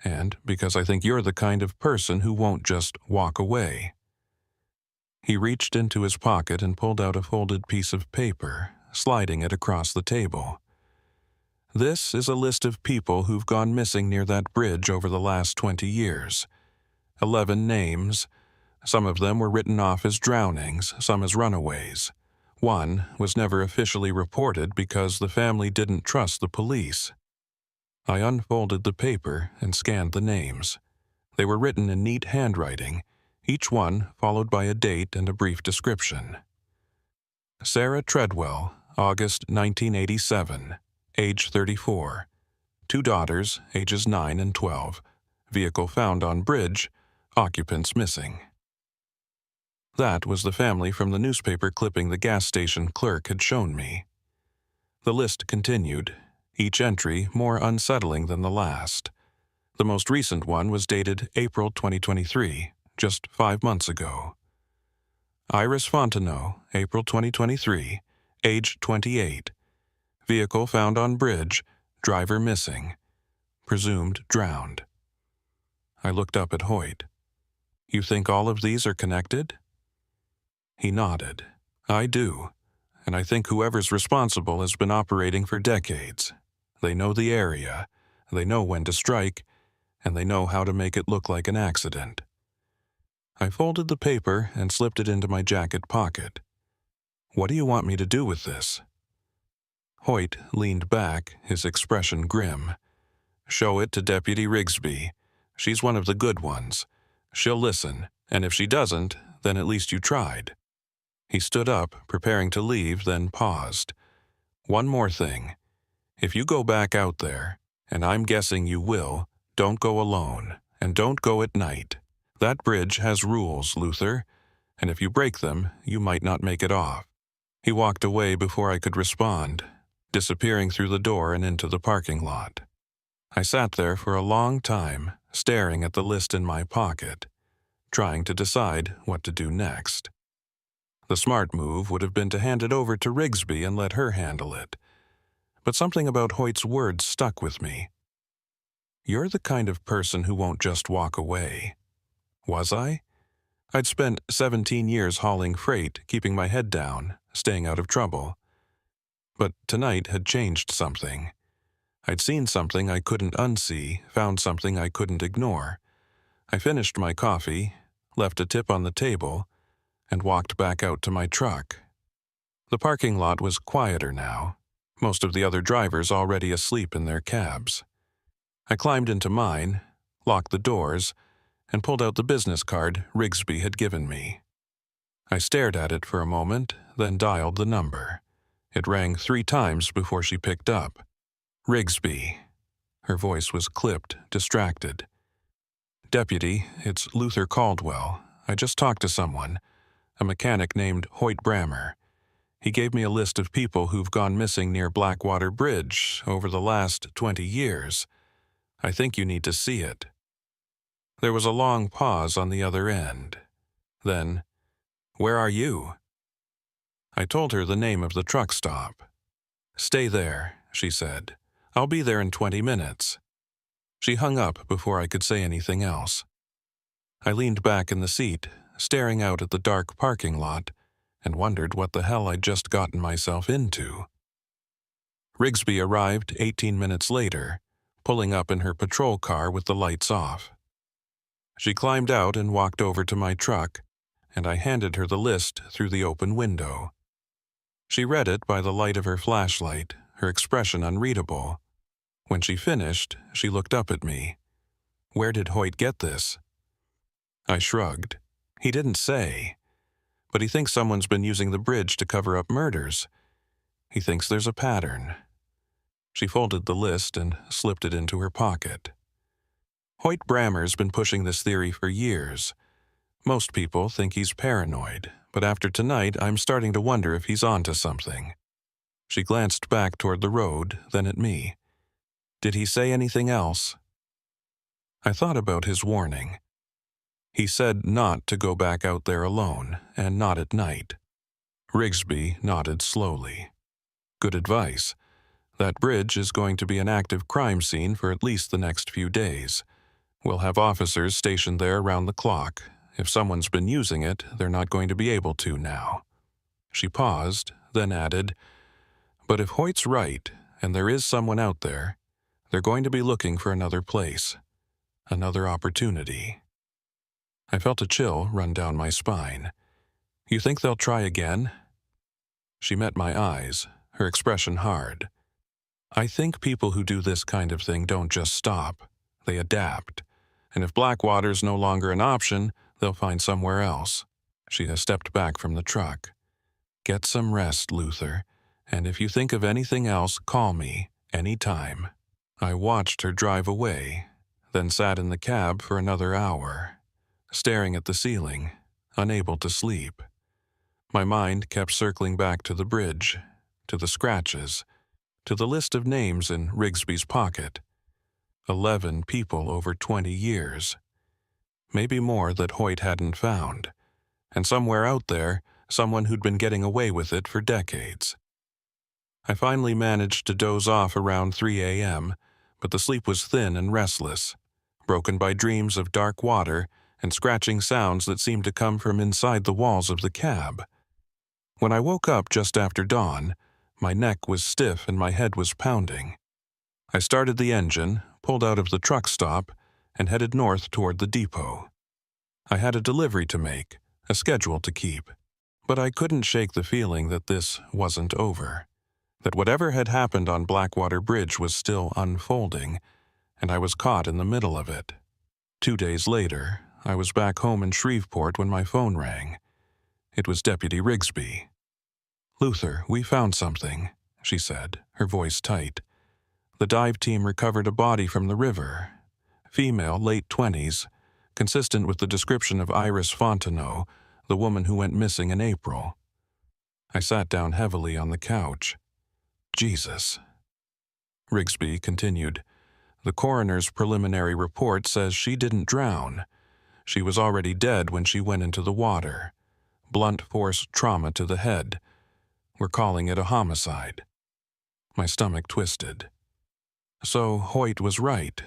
And because I think you're the kind of person who won't just walk away. He reached into his pocket and pulled out a folded piece of paper, sliding it across the table. This is a list of people who've gone missing near that bridge over the last 20 years. 11 names. Some of them were written off as drownings, some as runaways. One was never officially reported because the family didn't trust the police. I unfolded the paper and scanned the names. They were written in neat handwriting, each one followed by a date and a brief description. Sarah Treadwell, August 1987, age 34. 2 daughters, ages 9 and 12. Vehicle found on bridge, occupants missing. That was the family from the newspaper clipping the gas station clerk had shown me. The list continued, each entry more unsettling than the last. The most recent one was dated April 2023, just 5 months ago. Iris Fontenot, April 2023, age 28. Vehicle found on bridge, driver missing. Presumed drowned. I looked up at Hoyt. You think all of these are connected? He nodded. I do, and I think whoever's responsible has been operating for decades. They know the area, they know when to strike, and they know how to make it look like an accident. I folded the paper and slipped it into my jacket pocket. What do you want me to do with this? Hoyt leaned back, his expression grim. Show it to Deputy Rigsby. She's one of the good ones. She'll listen, and if she doesn't, then at least you tried. He stood up, preparing to leave, then paused. One more thing. If you go back out there, and I'm guessing you will, don't go alone, and don't go at night. That bridge has rules, Luther, and if you break them, you might not make it off. He walked away before I could respond, disappearing through the door and into the parking lot. I sat there for a long time, staring at the list in my pocket, trying to decide what to do next. The smart move would have been to hand it over to Rigsby and let her handle it. But something about Hoyt's words stuck with me. You're the kind of person who won't just walk away. Was I? I'd spent 17 years hauling freight, keeping my head down, staying out of trouble. But tonight had changed something. I'd seen something I couldn't unsee, found something I couldn't ignore. I finished my coffee, left a tip on the table, and walked back out to my truck. The parking lot was quieter now, most of the other drivers already asleep in their cabs. I climbed into mine, locked the doors, and pulled out the business card Rigsby had given me. I stared at it for a moment, then dialed the number. It rang 3 times before she picked up. Rigsby. Her voice was clipped, distracted. Deputy, it's Luther Caldwell. I just talked to someone. A mechanic named Hoyt Brammer. He gave me a list of people who've gone missing near Blackwater Bridge over the last 20 years. I think you need to see it. There was a long pause on the other end. Then, where are you? I told her the name of the truck stop. Stay there, she said. I'll be there in 20 minutes. She hung up before I could say anything else. I leaned back in the seat, staring out at the dark parking lot, and wondered what the hell I'd just gotten myself into. Rigsby arrived 18 minutes later, pulling up in her patrol car with the lights off. She climbed out and walked over to my truck, and I handed her the list through the open window. She read it by the light of her flashlight, her expression unreadable. When she finished, she looked up at me. Where did Hoyt get this? I shrugged. He didn't say, but he thinks someone's been using the bridge to cover up murders. He thinks there's a pattern. She folded the list and slipped it into her pocket. Hoyt Brammer's been pushing this theory for years. Most people think he's paranoid, but after tonight, I'm starting to wonder if he's onto something. She glanced back toward the road, then at me. Did he say anything else? I thought about his warning. He said not to go back out there alone, and not at night. Rigsby nodded slowly. Good advice. That bridge is going to be an active crime scene for at least the next few days. We'll have officers stationed there around the clock. If someone's been using it, they're not going to be able to now. She paused, then added, but if Hoyt's right, and there is someone out there, they're going to be looking for another place, another opportunity. I felt a chill run down my spine. You think they'll try again? She met my eyes, her expression hard. I think people who do this kind of thing don't just stop. They adapt. And if Blackwater's no longer an option, they'll find somewhere else. She has stepped back from the truck. Get some rest, Luther. And if you think of anything else, call me, any time. I watched her drive away, then sat in the cab for another hour, staring at the ceiling, unable to sleep. My mind kept circling back to the bridge, to the scratches, to the list of names in Rigsby's pocket. 11 people over 20 years. Maybe more that Hoyt hadn't found. And somewhere out there, someone who'd been getting away with it for decades. I finally managed to doze off around 3 a.m., but the sleep was thin and restless, broken by dreams of dark water and scratching sounds that seemed to come from inside the walls of the cab. When I woke up just after dawn, my neck was stiff and my head was pounding. I started the engine, pulled out of the truck stop, and headed north toward the depot. I had a delivery to make, a schedule to keep, but I couldn't shake the feeling that this wasn't over, that whatever had happened on Blackwater Bridge was still unfolding, and I was caught in the middle of it. 2 days later, I was back home in Shreveport when my phone rang. It was Deputy Rigsby. "Luther, we found something," she said, her voice tight. The dive team recovered a body from the river. Female, late 20s, consistent with the description of Iris Fontenot, the woman who went missing in April. I sat down heavily on the couch. Jesus. Rigsby continued. The coroner's preliminary report says she didn't drown. She was already dead when she went into the water. Blunt force trauma to the head. We're calling it a homicide. My stomach twisted. So Hoyt was right.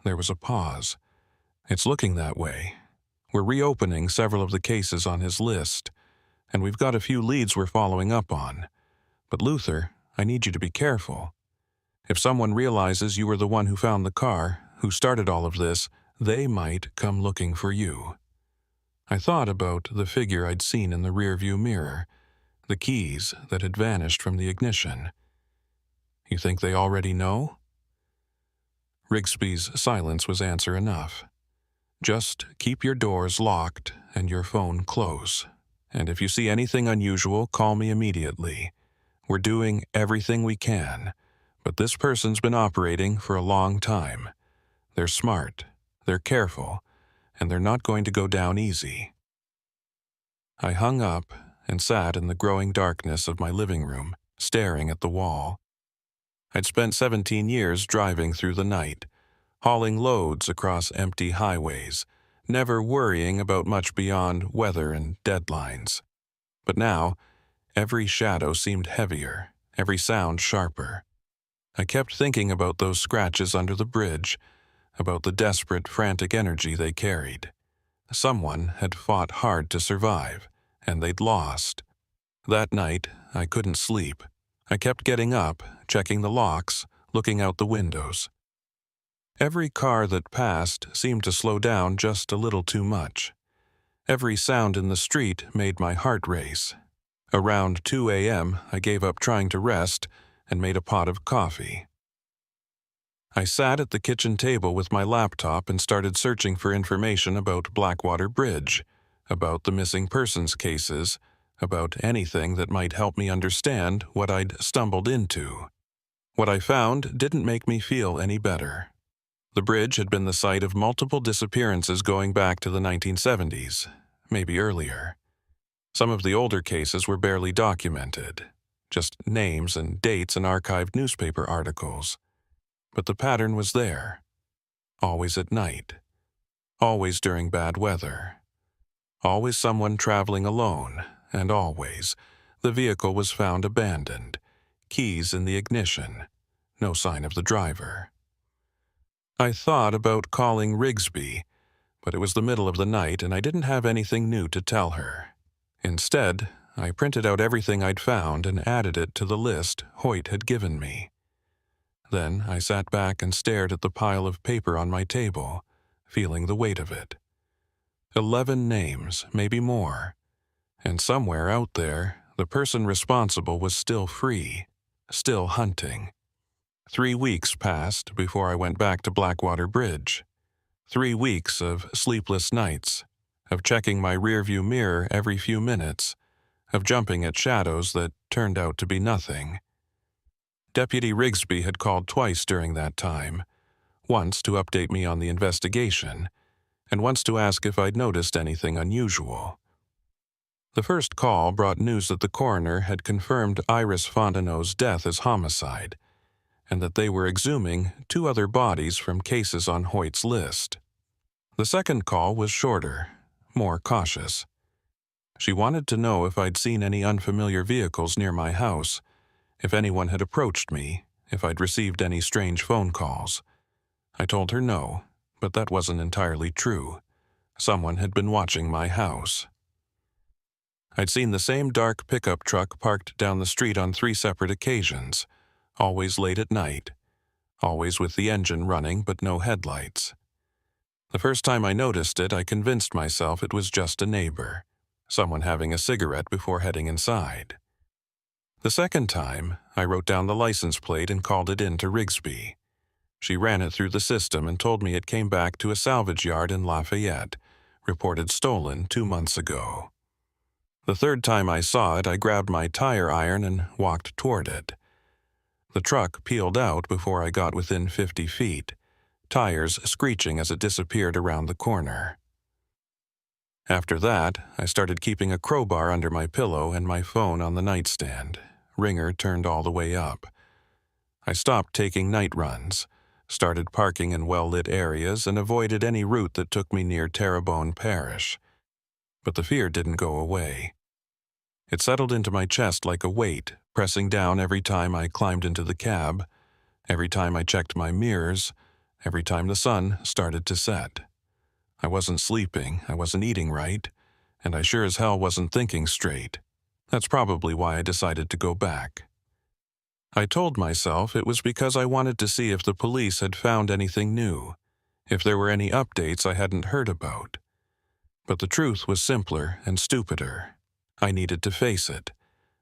There was a pause. It's looking that way. We're reopening several of the cases on his list, and we've got a few leads we're following up on. But Luther, I need you to be careful. If someone realizes you were the one who found the car, who started all of this, they might come looking for you. I thought about the figure I'd seen in the rearview mirror, the keys that had vanished from the ignition. You think they already know? Rigsby's silence was answer enough. Just keep your doors locked and your phone close. And if you see anything unusual, call me immediately. We're doing everything we can, but this person's been operating for a long time. They're smart, they're careful, and they're not going to go down easy. I hung up and sat in the growing darkness of my living room, staring at the wall. I'd spent 17 years driving through the night, hauling loads across empty highways, never worrying about much beyond weather and deadlines. But now, every shadow seemed heavier, every sound sharper. I kept thinking about those scratches under the bridge, about the desperate, frantic energy they carried. Someone had fought hard to survive, and they'd lost. That night, I couldn't sleep. I kept getting up, checking the locks, looking out the windows. Every car that passed seemed to slow down just a little too much. Every sound in the street made my heart race. Around 2 a.m., I gave up trying to rest and made a pot of coffee. I sat at the kitchen table with my laptop and started searching for information about Blackwater Bridge, about the missing persons cases, about anything that might help me understand what I'd stumbled into. What I found didn't make me feel any better. The bridge had been the site of multiple disappearances going back to the 1970s, maybe earlier. Some of the older cases were barely documented, just names and dates in archived newspaper articles. But the pattern was there. Always at night. Always during bad weather. Always someone traveling alone, and always the vehicle was found abandoned, keys in the ignition, no sign of the driver. I thought about calling Rigsby, but it was the middle of the night and I didn't have anything new to tell her. Instead, I printed out everything I'd found and added it to the list Hoyt had given me. Then I sat back and stared at the pile of paper on my table, feeling the weight of it. 11 names, maybe more. And somewhere out there, the person responsible was still free, still hunting. 3 weeks passed before I went back to Blackwater Bridge. 3 weeks of sleepless nights, of checking my rearview mirror every few minutes, of jumping at shadows that turned out to be nothing. Deputy Rigsby had called twice during that time, once to update me on the investigation, and once to ask if I'd noticed anything unusual. The first call brought news that the coroner had confirmed Iris Fontenot's death as homicide, and that they were exhuming 2 other bodies from cases on Hoyt's list. The second call was shorter, more cautious. She wanted to know if I'd seen any unfamiliar vehicles near my house, if anyone had approached me, if I'd received any strange phone calls. I told her no, but that wasn't entirely true. Someone had been watching my house. I'd seen the same dark pickup truck parked down the street on 3 separate occasions, always late at night, always with the engine running but no headlights. The first time I noticed it, I convinced myself it was just a neighbor, someone having a cigarette before heading inside. The second time, I wrote down the license plate and called it in to Rigsby. She ran it through the system and told me it came back to a salvage yard in Lafayette, reported stolen 2 months ago. The third time I saw it, I grabbed my tire iron and walked toward it. The truck peeled out before I got within 50 feet, tires screeching as it disappeared around the corner. After that, I started keeping a crowbar under my pillow and my phone on the nightstand, ringer turned all the way up. I stopped taking night runs, started parking in well-lit areas, and avoided any route that took me near Terrebonne Parish. But the fear didn't go away. It settled into my chest like a weight, pressing down every time I climbed into the cab, every time I checked my mirrors, every time the sun started to set. I wasn't sleeping, I wasn't eating right, and I sure as hell wasn't thinking straight. That's probably why I decided to go back. I told myself it was because I wanted to see if the police had found anything new, if there were any updates I hadn't heard about. But the truth was simpler and stupider. I needed to face it.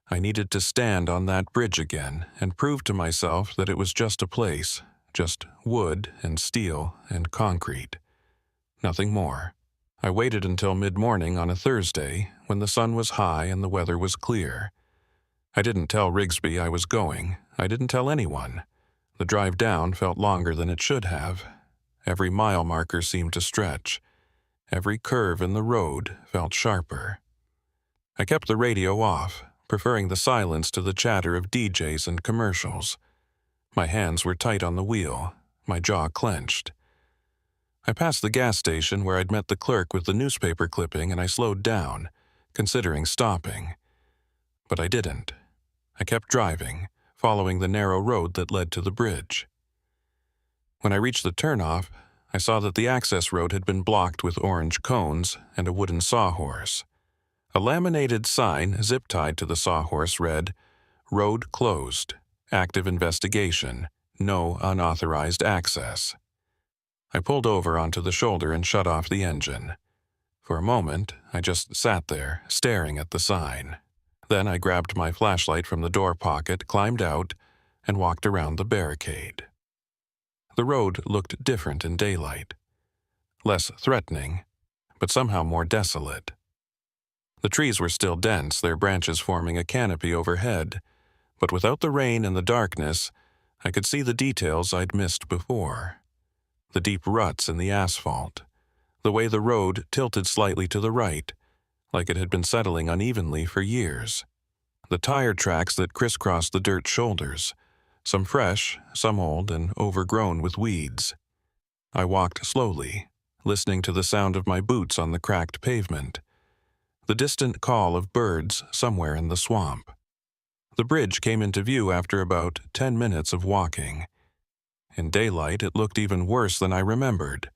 I needed to stand on that bridge again and prove to myself that it was just a place, just wood and steel and concrete. Nothing more. I waited until mid-morning on a Thursday, when the sun was high and the weather was clear. I didn't tell Rigsby I was going. I didn't tell anyone. The drive down felt longer than it should have. Every mile marker seemed to stretch. Every curve in the road felt sharper. I kept the radio off, preferring the silence to the chatter of DJs and commercials. My hands were tight on the wheel, my jaw clenched. I passed the gas station where I'd met the clerk with the newspaper clipping and I slowed down, considering stopping. But I didn't. I kept driving, following the narrow road that led to the bridge. When I reached the turnoff, I saw that the access road had been blocked with orange cones and a wooden sawhorse. A laminated sign zip-tied to the sawhorse read, "Road closed. Active investigation. No unauthorized access." I pulled over onto the shoulder and shut off the engine. For a moment, I just sat there, staring at the sign. Then I grabbed my flashlight from the door pocket, climbed out, and walked around the barricade. The road looked different in daylight. Less threatening, but somehow more desolate. The trees were still dense, their branches forming a canopy overhead, but without the rain and the darkness, I could see the details I'd missed before. The deep ruts in the asphalt, the way the road tilted slightly to the right, like it had been settling unevenly for years. The tire tracks that crisscrossed the dirt shoulders, some fresh, some old and overgrown with weeds. I walked slowly, listening to the sound of my boots on the cracked pavement, the distant call of birds somewhere in the swamp. The bridge came into view after about 10 minutes of walking. In daylight, it looked even worse than I remembered.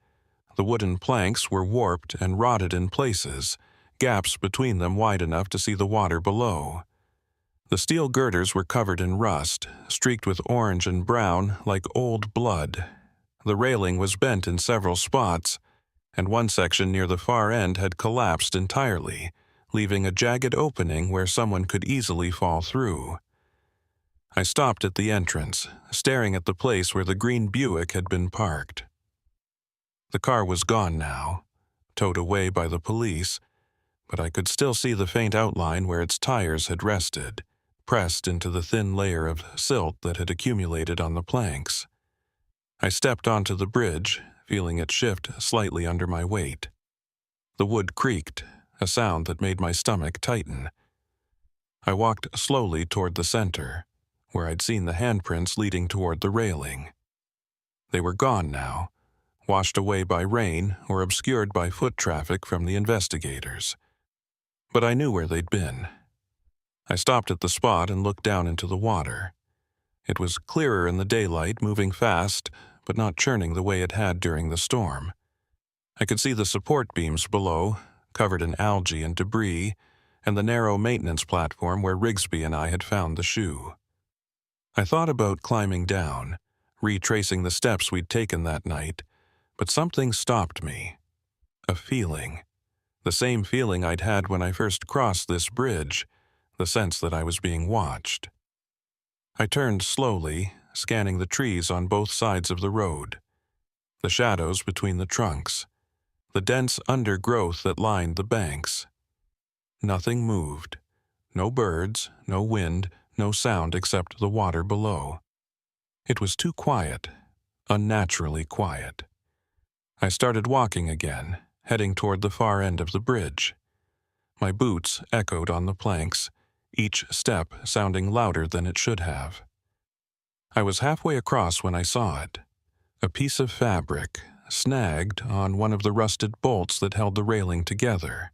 The wooden planks were warped and rotted in places, gaps between them wide enough to see the water below. The steel girders were covered in rust, streaked with orange and brown like old blood. The railing was bent in several spots, and one section near the far end had collapsed entirely, leaving a jagged opening where someone could easily fall through. I stopped at the entrance, staring at the place where the green Buick had been parked. The car was gone now, towed away by the police, but I could still see the faint outline where its tires had rested, pressed into the thin layer of silt that had accumulated on the planks. I stepped onto the bridge, feeling it shift slightly under my weight. The wood creaked, a sound that made my stomach tighten. I walked slowly toward the center, where I'd seen the handprints leading toward the railing. They were gone now, washed away by rain or obscured by foot traffic from the investigators. But I knew where they'd been. I stopped at the spot and looked down into the water. It was clearer in the daylight, moving fast, but not churning the way it had during the storm. I could see the support beams below, covered in algae and debris, and the narrow maintenance platform where Rigsby and I had found the shoe. I thought about climbing down, retracing the steps we'd taken that night, but something stopped me. A feeling. The same feeling I'd had when I first crossed this bridge, the sense that I was being watched. I turned slowly, scanning the trees on both sides of the road, the shadows between the trunks, the dense undergrowth that lined the banks. Nothing moved. No birds, no wind, no sound except the water below. It was too quiet, unnaturally quiet. I started walking again, heading toward the far end of the bridge. My boots echoed on the planks, each step sounding louder than it should have. I was halfway across when I saw it. A piece of fabric, snagged on one of the rusted bolts that held the railing together.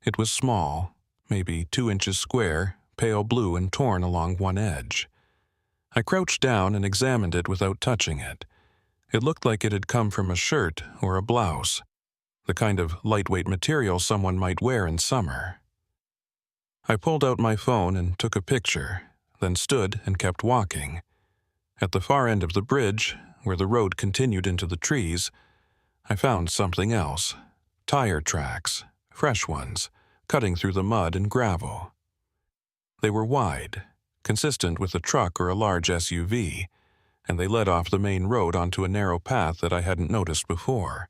It was small, maybe 2 inches square, pale blue and torn along one edge. I crouched down and examined it without touching it. It looked like it had come from a shirt or a blouse, the kind of lightweight material someone might wear in summer. I pulled out my phone and took a picture, then stood and kept walking. At the far end of the bridge, where the road continued into the trees, I found something else. Tire tracks, fresh ones, cutting through the mud and gravel. They were wide, consistent with a truck or a large SUV, and they led off the main road onto a narrow path that I hadn't noticed before.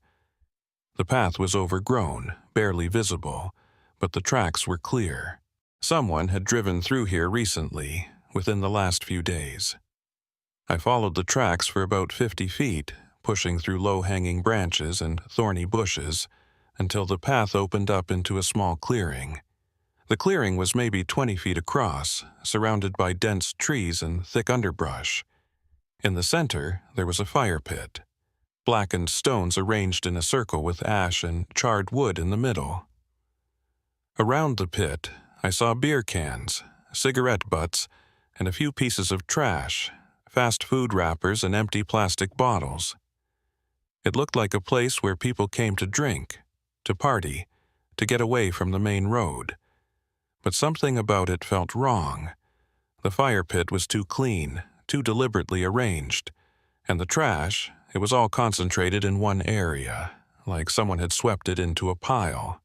The path was overgrown, barely visible, but the tracks were clear. Someone had driven through here recently, within the last few days. I followed the tracks for about 50 feet, pushing through low-hanging branches and thorny bushes, until the path opened up into a small clearing. The clearing was maybe 20 feet across, surrounded by dense trees and thick underbrush. In the center, there was a fire pit, blackened stones arranged in a circle with ash and charred wood in the middle. Around the pit, I saw beer cans, cigarette butts, and a few pieces of trash, fast food wrappers and empty plastic bottles. It looked like a place where people came to drink, to party, to get away from the main road. But something about it felt wrong. The fire pit was too clean, too deliberately arranged, and the trash, it was all concentrated in one area, like someone had swept it into a pile.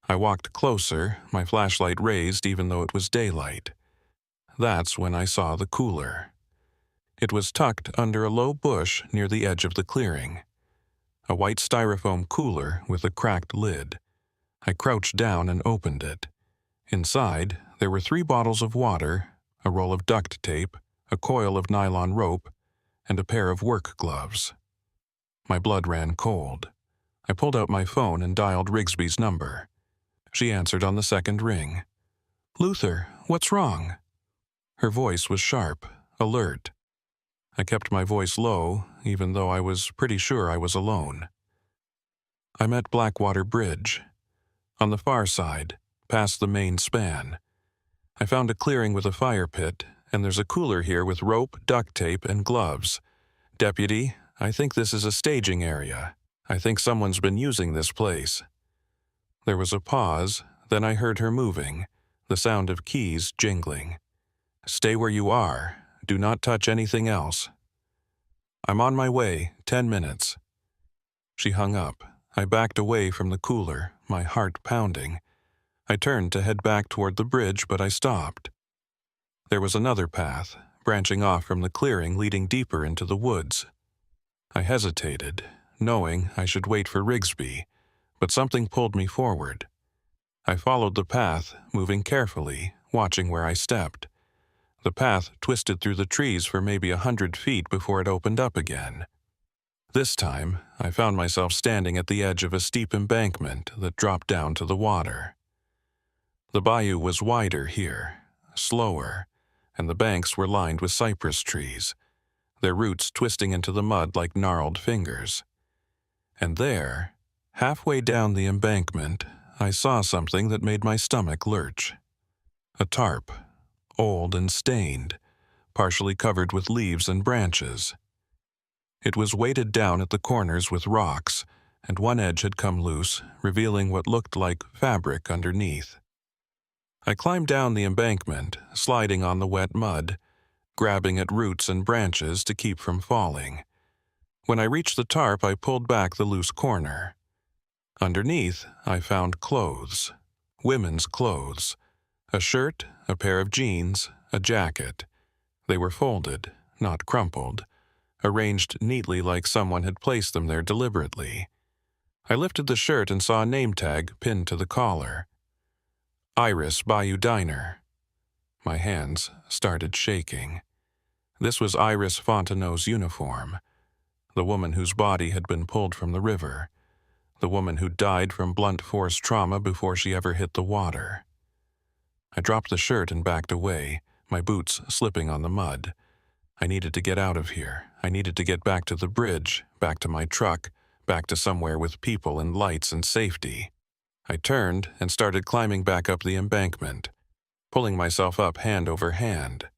I walked closer, my flashlight raised even though it was daylight. That's when I saw the cooler. It was tucked under a low bush near the edge of the clearing. A white styrofoam cooler with a cracked lid. I crouched down and opened it. Inside, there were 3 bottles of water, a roll of duct tape, a coil of nylon rope, and a pair of work gloves. My blood ran cold. I pulled out my phone and dialed Rigsby's number. She answered on the second ring. "Luther, what's wrong?" Her voice was sharp, alert. I kept my voice low, even though I was pretty sure I was alone. I'm at Blackwater Bridge. On the far side, past the main span. I found a clearing with a fire pit, and there's a cooler here with rope, duct tape, and gloves. Deputy, I think this is a staging area. I think someone's been using this place. There was a pause, then I heard her moving, the sound of keys jingling. "Stay where you are. Do not touch anything else." "I'm on my way, 10 minutes. She hung up. I backed away from the cooler, my heart pounding. I turned to head back toward the bridge, but I stopped. There was another path, branching off from the clearing leading deeper into the woods. I hesitated, knowing I should wait for Rigsby, but something pulled me forward. I followed the path, moving carefully, watching where I stepped. The path twisted through the trees for maybe 100 feet before it opened up again. This time, I found myself standing at the edge of a steep embankment that dropped down to the water. The bayou was wider here, slower, and the banks were lined with cypress trees, their roots twisting into the mud like gnarled fingers. And there, halfway down the embankment, I saw something that made my stomach lurch. A tarp, old and stained, partially covered with leaves and branches. It was weighted down at the corners with rocks, and one edge had come loose, revealing what looked like fabric underneath. I climbed down the embankment, sliding on the wet mud, grabbing at roots and branches to keep from falling. When I reached the tarp, I pulled back the loose corner. Underneath, I found clothes, women's clothes, a shirt, a pair of jeans, a jacket. They were folded, not crumpled, arranged neatly like someone had placed them there deliberately. I lifted the shirt and saw a name tag pinned to the collar. Iris Bayou Diner. My hands started shaking. This was Iris Fontenot's uniform, the woman whose body had been pulled from the river, the woman who died from blunt force trauma before she ever hit the water. I dropped the shirt and backed away, my boots slipping on the mud. I needed to get out of here. I needed to get back to the bridge, back to my truck, back to somewhere with people and lights and safety. I turned and started climbing back up the embankment, pulling myself up hand over hand.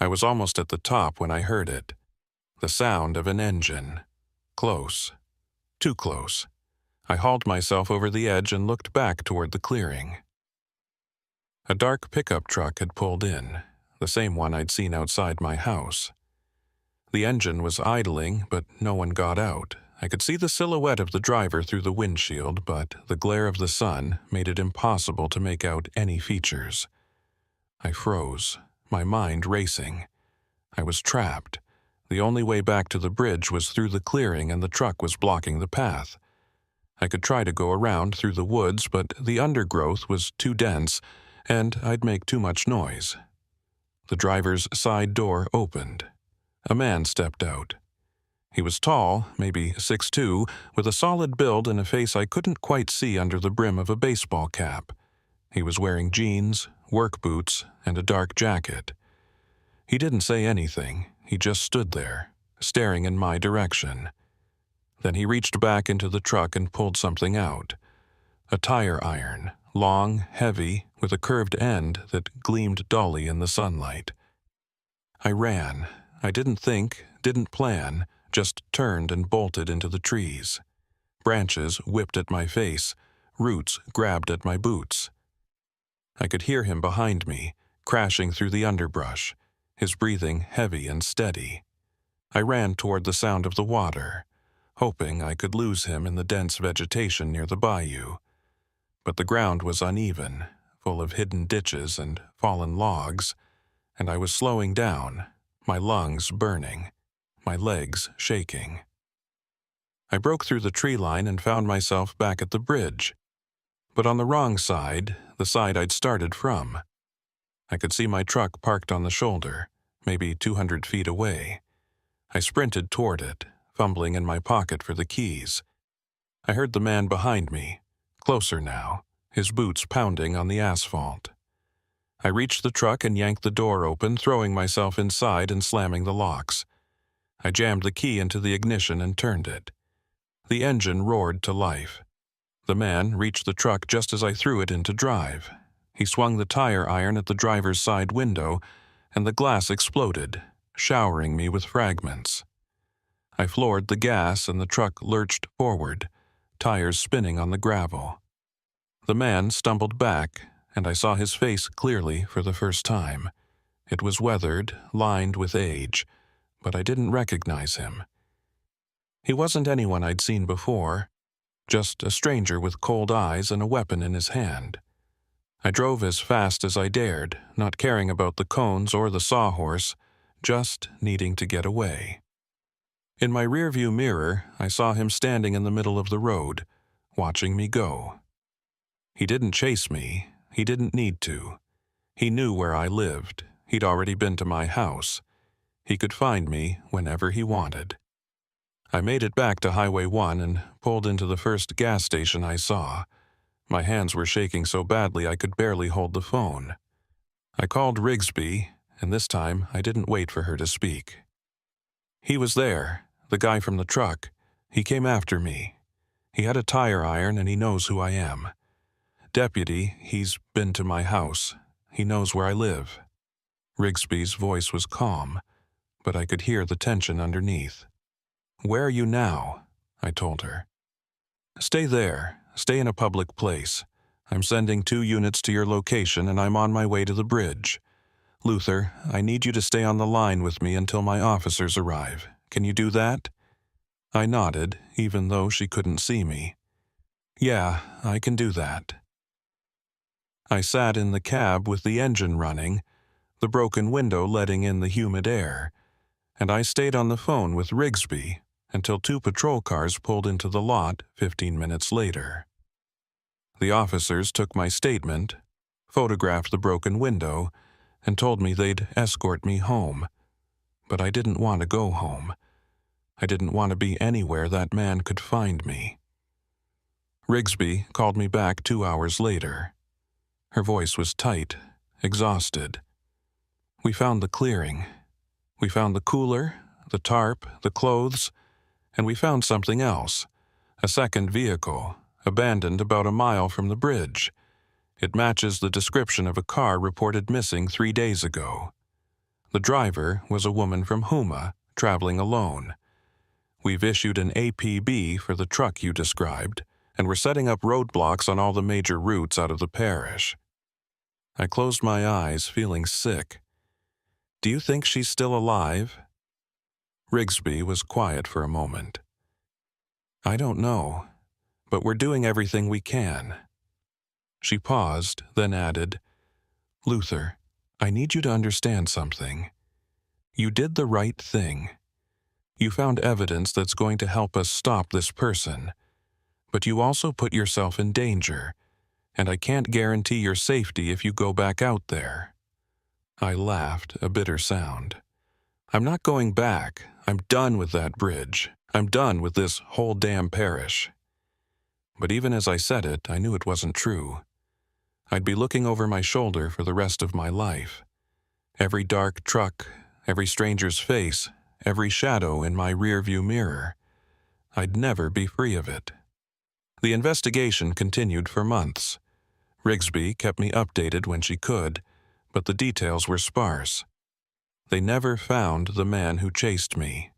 I was almost at the top when I heard it. The sound of an engine. Close. Too close. I hauled myself over the edge and looked back toward the clearing. A dark pickup truck had pulled in, the same one I'd seen outside my house. The engine was idling, but no one got out. I could see the silhouette of the driver through the windshield, but the glare of the sun made it impossible to make out any features. I froze, my mind racing. I was trapped. The only way back to the bridge was through the clearing, and the truck was blocking the path. I could try to go around through the woods, but the undergrowth was too dense, and I'd make too much noise. The driver's side door opened. A man stepped out. He was tall, maybe 6'2", with a solid build and a face I couldn't quite see under the brim of a baseball cap. He was wearing jeans, work boots, and a dark jacket. He didn't say anything. He just stood there, staring in my direction. Then he reached back into the truck and pulled something out. A tire iron, long, heavy, with a curved end that gleamed dully in the sunlight. I ran. I didn't think, didn't plan, just turned and bolted into the trees. Branches whipped at my face, roots grabbed at my boots. I could hear him behind me, crashing through the underbrush, his breathing heavy and steady. I ran toward the sound of the water, hoping I could lose him in the dense vegetation near the bayou. But the ground was uneven, full of hidden ditches and fallen logs, and I was slowing down, my lungs burning, my legs shaking. I broke through the tree line and found myself back at the bridge, but on the wrong side, the side I'd started from. I could see my truck parked on the shoulder, maybe 200 feet away. I sprinted toward it, fumbling in my pocket for the keys. I heard the man behind me, closer now, his boots pounding on the asphalt. I reached the truck and yanked the door open, throwing myself inside and slamming the locks. I jammed the key into the ignition and turned it. The engine roared to life. The man reached the truck just as I threw it into drive. He swung the tire iron at the driver's side window, and the glass exploded, showering me with fragments. I floored the gas and the truck lurched forward, tires spinning on the gravel. The man stumbled back, and I saw his face clearly for the first time. It was weathered, lined with age, but I didn't recognize him. He wasn't anyone I'd seen before, just a stranger with cold eyes and a weapon in his hand. I drove as fast as I dared, not caring about the cones or the sawhorse, just needing to get away. In my rearview mirror, I saw him standing in the middle of the road, watching me go. He didn't chase me. He didn't need to. He knew where I lived. He'd already been to my house. He could find me whenever he wanted. I made it back to Highway 1 and pulled into the first gas station I saw. My hands were shaking so badly I could barely hold the phone. I called Rigsby, and this time I didn't wait for her to speak. He was there, the guy from the truck. He came after me. He had a tire iron and he knows who I am. Deputy, he's been to my house. He knows where I live. Rigsby's voice was calm, but I could hear the tension underneath. Where are you now? I told her. Stay there. Stay in a public place. I'm sending 2 units to your location and I'm on my way to the bridge. Luther, I need you to stay on the line with me until my officers arrive. Can you do that? I nodded, even though she couldn't see me. Yeah, I can do that. I sat in the cab with the engine running, the broken window letting in the humid air, and I stayed on the phone with Rigsby until 2 patrol cars pulled into the lot 15 minutes later. The officers took my statement, photographed the broken window, and told me they'd escort me home. But I didn't want to go home. I didn't want to be anywhere that man could find me. Rigsby called me back 2 hours later. Her voice was tight, exhausted. We found the clearing. We found the cooler, the tarp, the clothes, and we found something else, a second vehicle, abandoned about a mile from the bridge. It matches the description of a car reported missing 3 days ago. The driver was a woman from Houma, traveling alone. We've issued an APB for the truck you described, and we're setting up roadblocks on all the major routes out of the parish. I closed my eyes, feeling sick. Do you think she's still alive? Rigsby was quiet for a moment. I don't know, but we're doing everything we can. She paused, then added, Luther, I need you to understand something. You did the right thing. You found evidence that's going to help us stop this person, but you also put yourself in danger, and I can't guarantee your safety if you go back out there. I laughed, a bitter sound. I'm not going back. I'm done with that bridge. I'm done with this whole damn parish. But even as I said it, I knew it wasn't true. I'd be looking over my shoulder for the rest of my life. Every dark truck, every stranger's face, every shadow in my rearview mirror. I'd never be free of it. The investigation continued for months. Rigsby kept me updated when she could, but the details were sparse. They never found the man who chased me.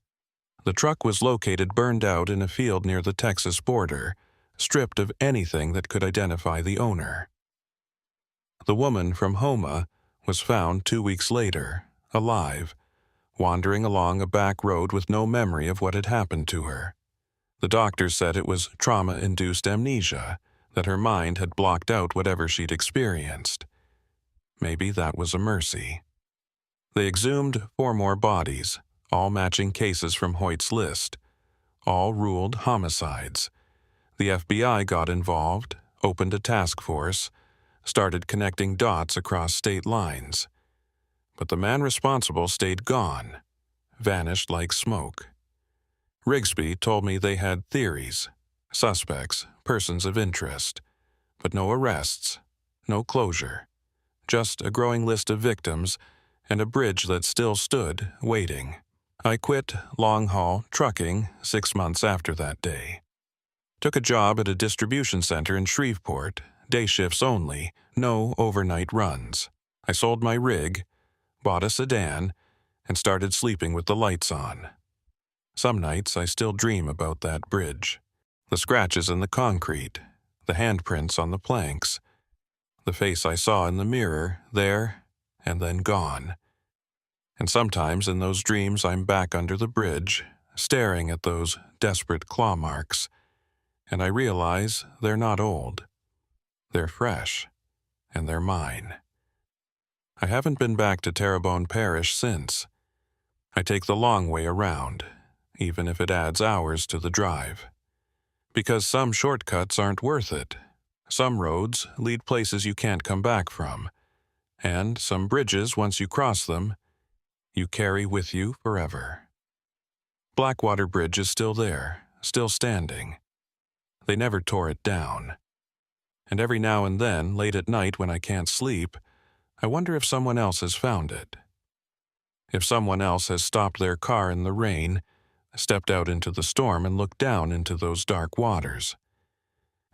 The truck was located burned out in a field near the Texas border, stripped of anything that could identify the owner. The woman from Houma was found 2 weeks later, alive, wandering along a back road with no memory of what had happened to her. The doctor said it was trauma-induced amnesia, that her mind had blocked out whatever she'd experienced. Maybe that was a mercy. They exhumed 4 more bodies, all matching cases from Hoyt's list. All ruled homicides. The FBI got involved, opened a task force, started connecting dots across state lines. But the man responsible stayed gone, vanished like smoke. Rigsby told me they had theories, suspects, persons of interest, but no arrests, no closure, just a growing list of victims and a bridge that still stood, waiting. I quit long-haul trucking 6 months after that day. Took a job at a distribution center in Shreveport, day shifts only, no overnight runs. I sold my rig, bought a sedan, and started sleeping with the lights on. Some nights I still dream about that bridge. The scratches in the concrete, the handprints on the planks, the face I saw in the mirror, there and then gone. And sometimes in those dreams I'm back under the bridge, staring at those desperate claw marks, and I realize they're not old. They're fresh, and they're mine. I haven't been back to Terrebonne Parish since. I take the long way around, even if it adds hours to the drive. Because some shortcuts aren't worth it. Some roads lead places you can't come back from, and some bridges, once you cross them, you carry with you forever. Blackwater Bridge is still there, still standing. They never tore it down. And every now and then, late at night when I can't sleep, I wonder if someone else has found it. If someone else has stopped their car in the rain, stepped out into the storm and looked down into those dark waters.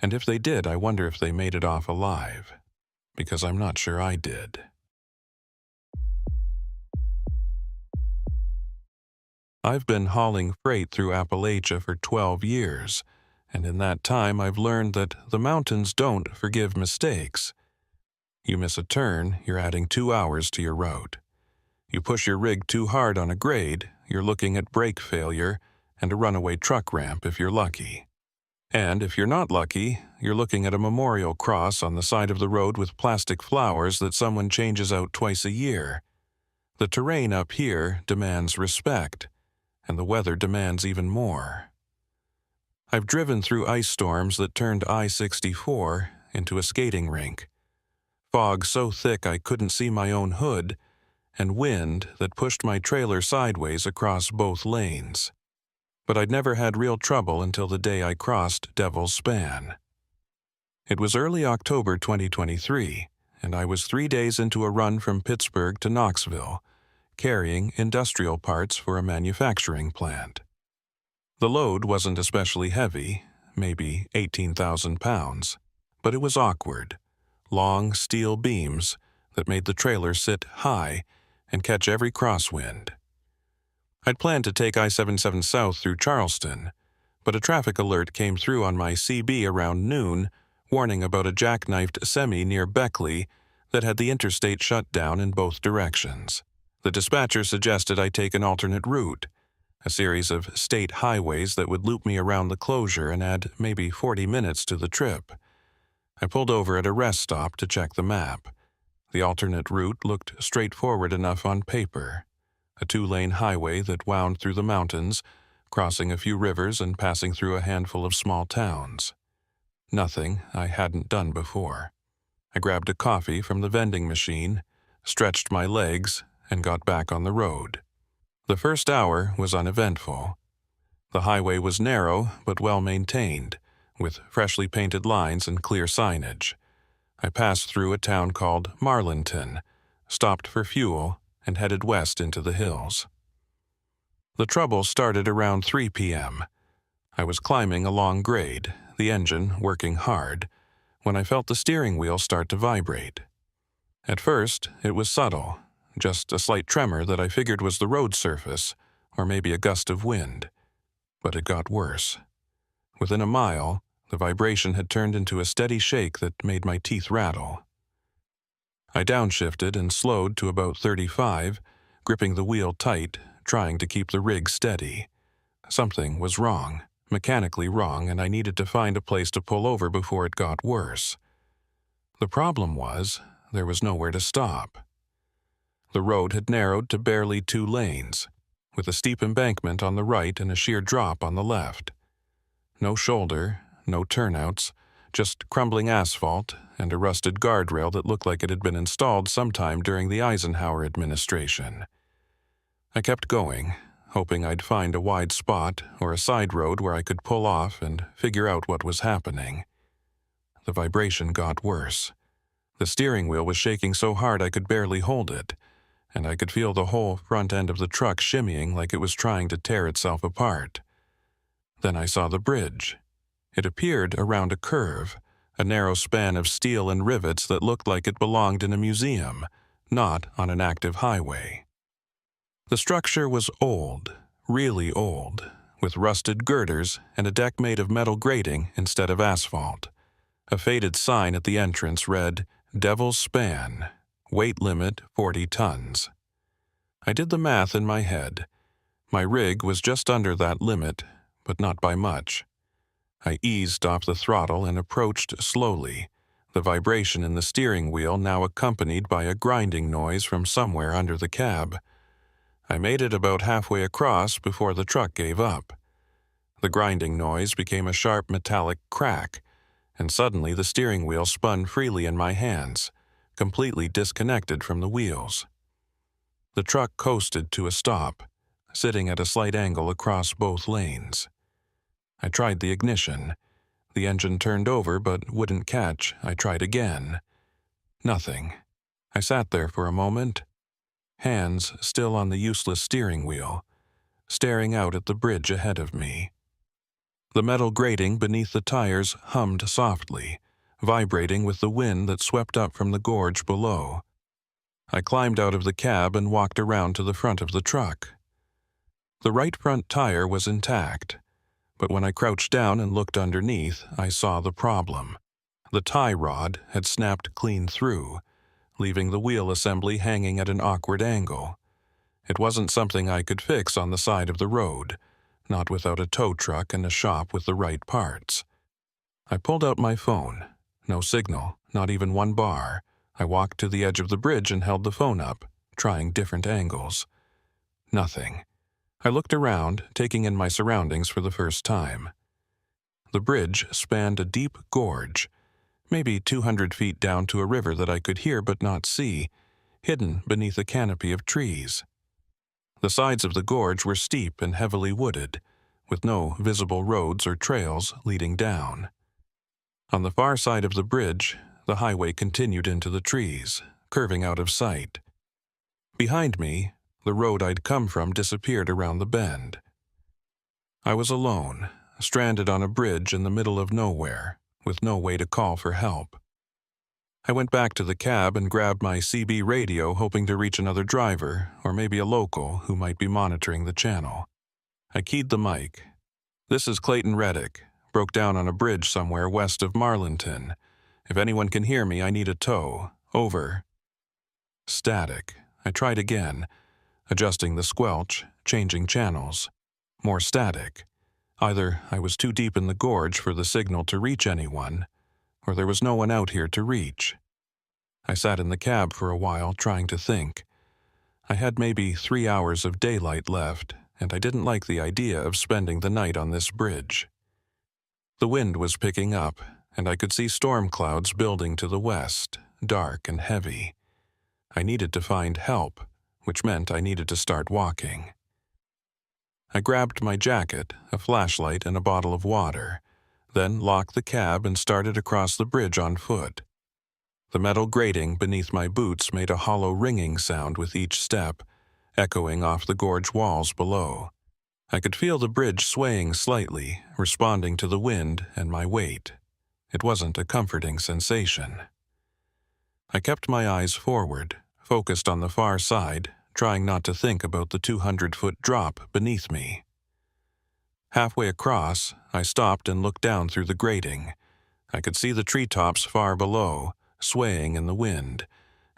And if they did, I wonder if they made it off alive, because I'm not sure I did. I've been hauling freight through Appalachia for 12 years, and in that time I've learned that the mountains don't forgive mistakes. You miss a turn, you're adding 2 hours to your route. You push your rig too hard on a grade, you're looking at brake failure and a runaway truck ramp if you're lucky. And if you're not lucky, you're looking at a memorial cross on the side of the road with plastic flowers that someone changes out twice a year. The terrain up here demands respect, and the weather demands even more. I've driven through ice storms that turned I-64 into a skating rink. Fog so thick I couldn't see my own hood, and wind that pushed my trailer sideways across both lanes. But I'd never had real trouble until the day I crossed Devil's Span. It was early October 2023, and I was 3 days into a run from Pittsburgh to Knoxville, carrying industrial parts for a manufacturing plant. The load wasn't especially heavy, maybe 18,000 pounds, but it was awkward. Long steel beams that made the trailer sit high and catch every crosswind. I'd planned to take I-77 south through Charleston, but a traffic alert came through on my CB around noon, warning about a jackknifed semi near Beckley that had the interstate shut down in both directions. The dispatcher suggested I take an alternate route, a series of state highways that would loop me around the closure and add maybe 40 minutes to the trip. I pulled over at a rest stop to check the map. The alternate route looked straightforward enough on paper. A 2-lane highway that wound through the mountains, crossing a few rivers and passing through a handful of small towns. Nothing I hadn't done before. I grabbed a coffee from the vending machine, stretched my legs, and got back on the road. The first hour was uneventful. The highway was narrow but well maintained, with freshly painted lines and clear signage. I passed through a town called Marlinton, stopped for fuel, and headed west into the hills. The trouble started around 3 p.m. I was climbing a long grade, the engine working hard, when I felt the steering wheel start to vibrate. At first, it was subtle, just a slight tremor that I figured was the road surface, or maybe a gust of wind. But it got worse. Within a mile, the vibration had turned into a steady shake that made my teeth rattle. I downshifted and slowed to about 35, gripping the wheel tight, trying to keep the rig steady. Something was wrong, mechanically wrong, and I needed to find a place to pull over before it got worse. The problem was, there was nowhere to stop. The road had narrowed to barely 2 lanes, with a steep embankment on the right and a sheer drop on the left. No shoulder, no turnouts, just crumbling asphalt and a rusted guardrail that looked like it had been installed sometime during the Eisenhower administration. I kept going, hoping I'd find a wide spot or a side road where I could pull off and figure out what was happening. The vibration got worse. The steering wheel was shaking so hard I could barely hold it, and I could feel the whole front end of the truck shimmying like it was trying to tear itself apart. Then I saw the bridge. It appeared around a curve, a narrow span of steel and rivets that looked like it belonged in a museum, not on an active highway. The structure was old, really old, with rusted girders and a deck made of metal grating instead of asphalt. A faded sign at the entrance read, "Devil's Span, weight limit 40 tons. I did the math in my head. My rig was just under that limit, but not by much. I eased off the throttle and approached slowly, the vibration in the steering wheel now accompanied by a grinding noise from somewhere under the cab. I made it about halfway across before the truck gave up. The grinding noise became a sharp metallic crack, and suddenly the steering wheel spun freely in my hands, completely disconnected from the wheels. The truck coasted to a stop, sitting at a slight angle across both lanes. I tried the ignition. The engine turned over but wouldn't catch. I tried again. Nothing. I sat there for a moment, hands still on the useless steering wheel, staring out at the bridge ahead of me. The metal grating beneath the tires hummed softly, vibrating with the wind that swept up from the gorge below. I climbed out of the cab and walked around to the front of the truck. The right front tire was intact, but when I crouched down and looked underneath, I saw the problem. The tie rod had snapped clean through, leaving the wheel assembly hanging at an awkward angle. It wasn't something I could fix on the side of the road, not without a tow truck and a shop with the right parts. I pulled out my phone. No signal, not even one bar. I walked to the edge of the bridge and held the phone up, trying different angles. Nothing. I looked around, taking in my surroundings for the first time. The bridge spanned a deep gorge, maybe 200 feet down to a river that I could hear but not see, hidden beneath a canopy of trees. The sides of the gorge were steep and heavily wooded, with no visible roads or trails leading down. On the far side of the bridge, the highway continued into the trees, curving out of sight. Behind me, the road I'd come from disappeared around the bend. I was alone, stranded on a bridge in the middle of nowhere, with no way to call for help. I went back to the cab and grabbed my CB radio, hoping to reach another driver, or maybe a local who might be monitoring the channel. I keyed the mic. "This is Clayton Reddick. Broke down on a bridge somewhere west of Marlinton. If anyone can hear me, I need a tow. Over." Static. I tried again, adjusting the squelch, changing channels. More static. Either I was too deep in the gorge for the signal to reach anyone, or there was no one out here to reach. I sat in the cab for a while, trying to think. I had maybe 3 hours of daylight left, and I didn't like the idea of spending the night on this bridge. The wind was picking up, and I could see storm clouds building to the west, dark and heavy. I needed to find help, which meant I needed to start walking. I grabbed my jacket, a flashlight, and a bottle of water, then locked the cab and started across the bridge on foot. The metal grating beneath my boots made a hollow ringing sound with each step, echoing off the gorge walls below. I could feel the bridge swaying slightly, responding to the wind and my weight. It wasn't a comforting sensation. I kept my eyes forward, focused on the far side, trying not to think about the 200-foot drop beneath me. Halfway across, I stopped and looked down through the grating. I could see the treetops far below, swaying in the wind,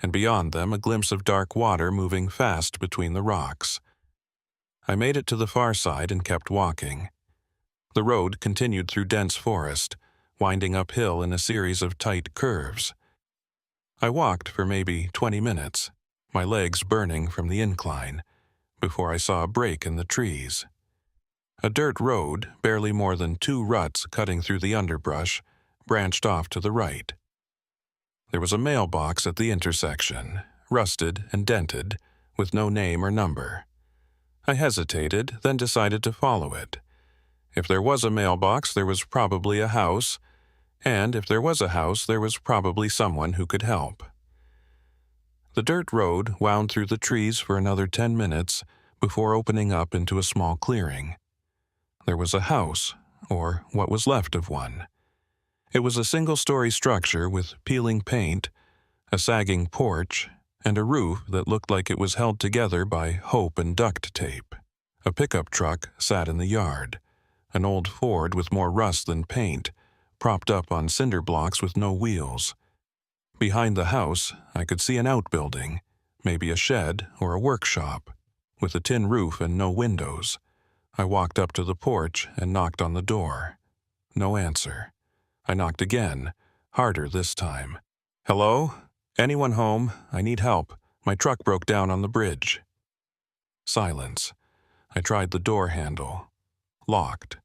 and beyond them a glimpse of dark water moving fast between the rocks. I made it to the far side and kept walking. The road continued through dense forest, winding uphill in a series of tight curves. I walked for maybe 20 minutes. my legs burning from the incline, before I saw a break in the trees. A dirt road, barely more than 2 ruts cutting through the underbrush, branched off to the right. There was a mailbox at the intersection, rusted and dented, with no name or number. I hesitated, then decided to follow it. If there was a mailbox, there was probably a house, and if there was a house, there was probably someone who could help. The dirt road wound through the trees for another 10 minutes before opening up into a small clearing. There was a house, or what was left of one. It was a single-story structure with peeling paint, a sagging porch, and a roof that looked like it was held together by hope and duct tape. A pickup truck sat in the yard, an old Ford with more rust than paint, propped up on cinder blocks with no wheels. Behind the house, I could see an outbuilding, maybe a shed or a workshop, with a tin roof and no windows. I walked up to the porch and knocked on the door. No answer. I knocked again, harder this time. "Hello? Anyone home? I need help. My truck broke down on the bridge." Silence. I tried the door handle. Locked.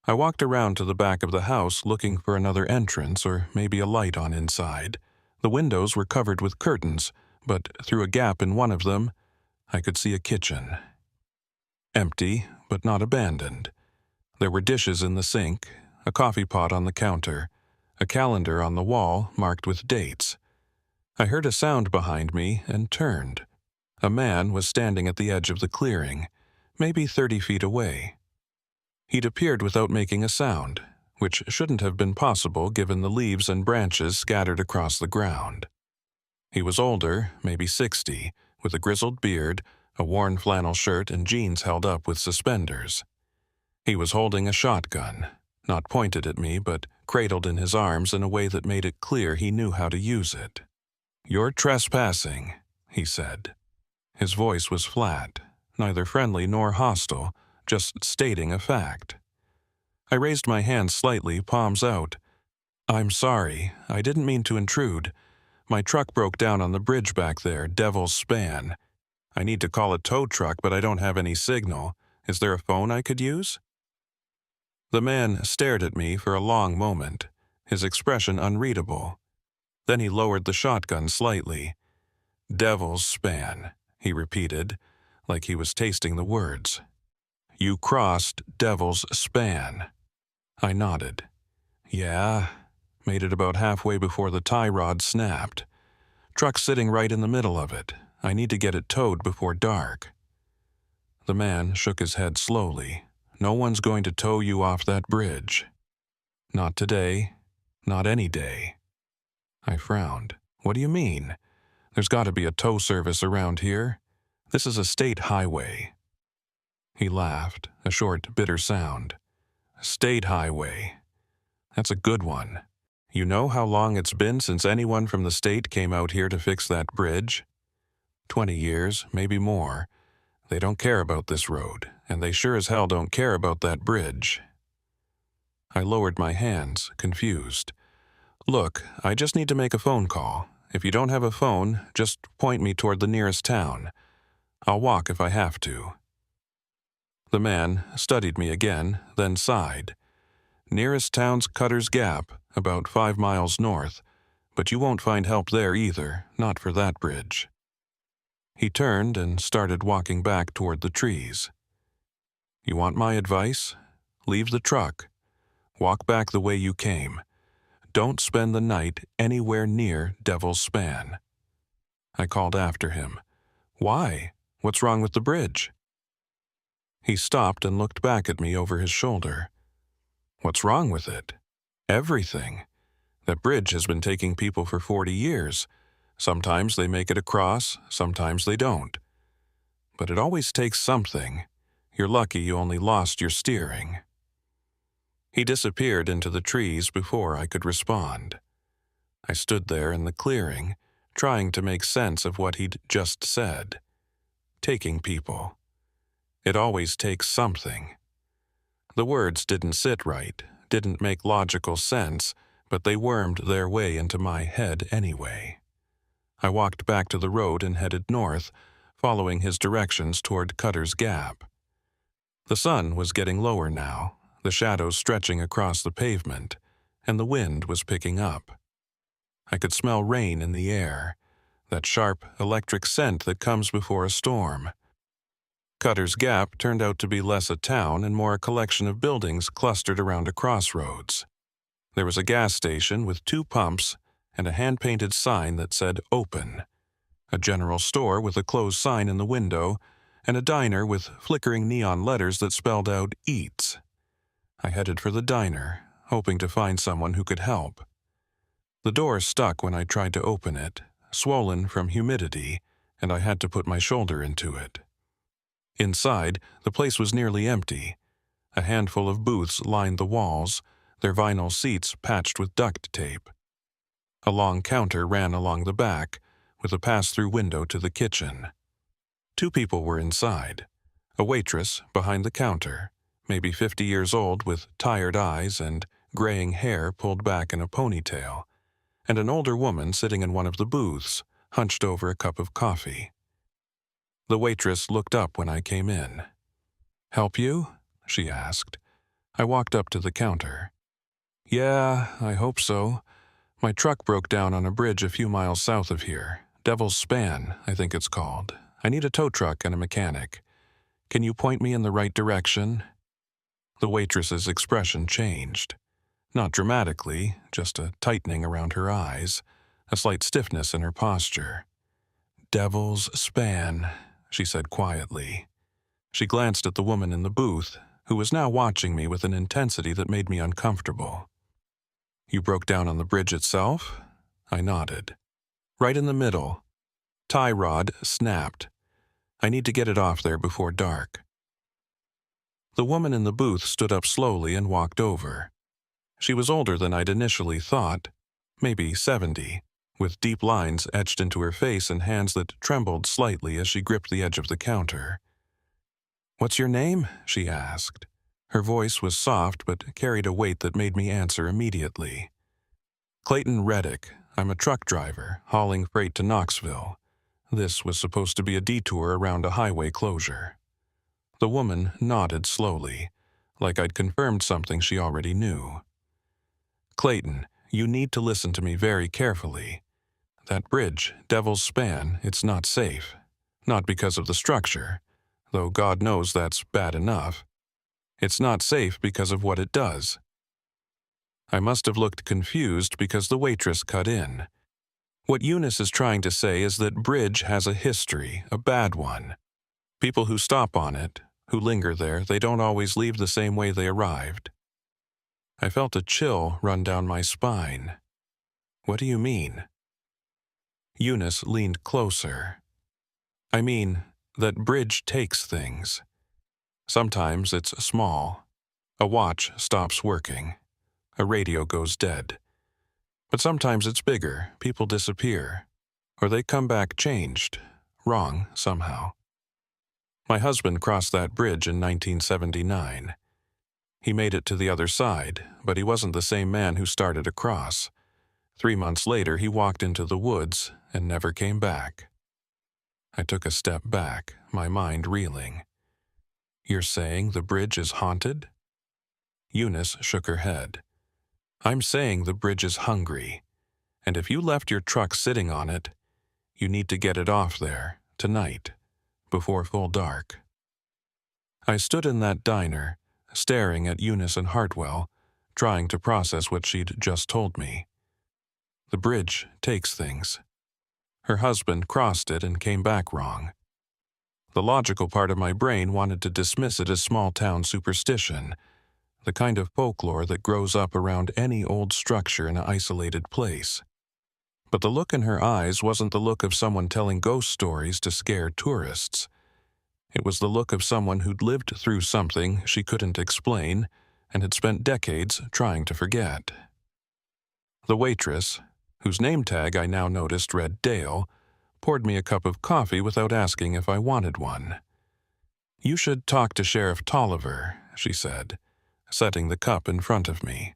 I walked around to the back of the house looking for another entrance or maybe a light on inside. The windows were covered with curtains, but through a gap in one of them, I could see a kitchen. Empty, but not abandoned. There were dishes in the sink, a coffee pot on the counter, a calendar on the wall marked with dates. I heard a sound behind me and turned. A man was standing at the edge of the clearing, maybe 30 feet away. He'd appeared without making a sound, which shouldn't have been possible given the leaves and branches scattered across the ground. He was older, maybe 60, with a grizzled beard, a worn flannel shirt, and jeans held up with suspenders. He was holding a shotgun, not pointed at me, but cradled in his arms in a way that made it clear he knew how to use it. "You're trespassing," he said. His voice was flat, neither friendly nor hostile, just stating a fact. I raised my hand slightly, palms out. "I'm sorry, I didn't mean to intrude. My truck broke down on the bridge back there, Devil's Span. I need to call a tow truck, but I don't have any signal. Is there a phone I could use?" The man stared at me for a long moment, his expression unreadable. Then he lowered the shotgun slightly. "Devil's Span," he repeated, like he was tasting the words. "You crossed Devil's Span." I nodded. "Yeah, made it about halfway before the tie rod snapped. Truck's sitting right in the middle of it. I need to get it towed before dark." The man shook his head slowly. "No one's going to tow you off that bridge. Not today, not any day." I frowned. "What do you mean? There's got to be a tow service around here. This is a state highway." He laughed, a short, bitter sound. "State highway. That's a good one. You know how long it's been since anyone from the state came out here to fix that bridge? 20 years, maybe more. They don't care about this road, and they sure as hell don't care about that bridge." I lowered my hands, confused. "Look, I just need to make a phone call. If you don't have a phone, just point me toward the nearest town. I'll walk if I have to." The man studied me again, then sighed. "Nearest town's Cutter's Gap, about 5 miles north, but you won't find help there either, not for that bridge." He turned and started walking back toward the trees. "You want my advice? Leave the truck. Walk back the way you came. Don't spend the night anywhere near Devil's Span." I called after him. "Why? What's wrong with the bridge?" He stopped and looked back at me over his shoulder. "What's wrong with it? Everything. That bridge has been taking people for 40 years. Sometimes they make it across, sometimes they don't. But it always takes something. You're lucky you only lost your steering." He disappeared into the trees before I could respond. I stood there in the clearing, trying to make sense of what he'd just said. Taking people. It always takes something. The words didn't sit right, didn't make logical sense, but they wormed their way into my head anyway. I walked back to the road and headed north, following his directions toward Cutter's Gap. The sun was getting lower now, the shadows stretching across the pavement, and the wind was picking up. I could smell rain in the air, that sharp electric scent that comes before a storm. Cutter's Gap turned out to be less a town and more a collection of buildings clustered around a crossroads. There was a gas station with 2 pumps and a hand-painted sign that said "Open," a general store with a closed sign in the window, and a diner with flickering neon letters that spelled out "Eats." I headed for the diner, hoping to find someone who could help. The door stuck when I tried to open it, swollen from humidity, and I had to put my shoulder into it. Inside, the place was nearly empty. A handful of booths lined the walls, their vinyl seats patched with duct tape. A long counter ran along the back, with a pass-through window to the kitchen. 2 people were inside. A waitress behind the counter, maybe 50 years old with tired eyes and graying hair pulled back in a ponytail, and an older woman sitting in one of the booths, hunched over a cup of coffee. The waitress looked up when I came in. "Help you?" she asked. I walked up to the counter. "Yeah, I hope so. My truck broke down on a bridge a few miles south of here. Devil's Span, I think it's called. I need a tow truck and a mechanic. Can you point me in the right direction?" The waitress's expression changed. Not dramatically, just a tightening around her eyes, a slight stiffness in her posture. "Devil's Span," she said quietly. She glanced at the woman in the booth, who was now watching me with an intensity that made me uncomfortable. "You broke down on the bridge itself?" I nodded. "Right in the middle. Tie rod snapped. I need to get it off there before dark." The woman in the booth stood up slowly and walked over. She was older than I'd initially thought, maybe 70, with deep lines etched into her face and hands that trembled slightly as she gripped the edge of the counter. "What's your name?" she asked. Her voice was soft but carried a weight that made me answer immediately. "Clayton Reddick. I'm a truck driver, hauling freight to Knoxville. This was supposed to be a detour around a highway closure." The woman nodded slowly, like I'd confirmed something she already knew. "Clayton, you need to listen to me very carefully. That bridge, Devil's Span, it's not safe. Not because of the structure, though God knows that's bad enough. It's not safe because of what it does." I must have looked confused because the waitress cut in. "What Eunice is trying to say is that bridge has a history, a bad one. People who stop on it, who linger there, they don't always leave the same way they arrived." I felt a chill run down my spine. "What do you mean?" Eunice leaned closer. "I mean, that bridge takes things. Sometimes it's small. A watch stops working. A radio goes dead. But sometimes it's bigger. People disappear. Or they come back changed. Wrong, somehow. My husband crossed that bridge in 1979. He made it to the other side, but he wasn't the same man who started across. 3 months later, he walked into the woods and never came back." I took a step back, my mind reeling. "You're saying the bridge is haunted?" Eunice shook her head. "I'm saying the bridge is hungry, and if you left your truck sitting on it, you need to get it off there, tonight, before full dark." I stood in that diner, staring at Eunice and Hartwell, trying to process what she'd just told me. The bridge takes things. Her husband crossed it and came back wrong. The logical part of my brain wanted to dismiss it as small-town superstition, the kind of folklore that grows up around any old structure in an isolated place. But the look in her eyes wasn't the look of someone telling ghost stories to scare tourists. It was the look of someone who'd lived through something she couldn't explain and had spent decades trying to forget. The waitress, whose name tag I now noticed read Dale, poured me a cup of coffee without asking if I wanted one. "You should talk to Sheriff Tolliver," she said, setting the cup in front of me.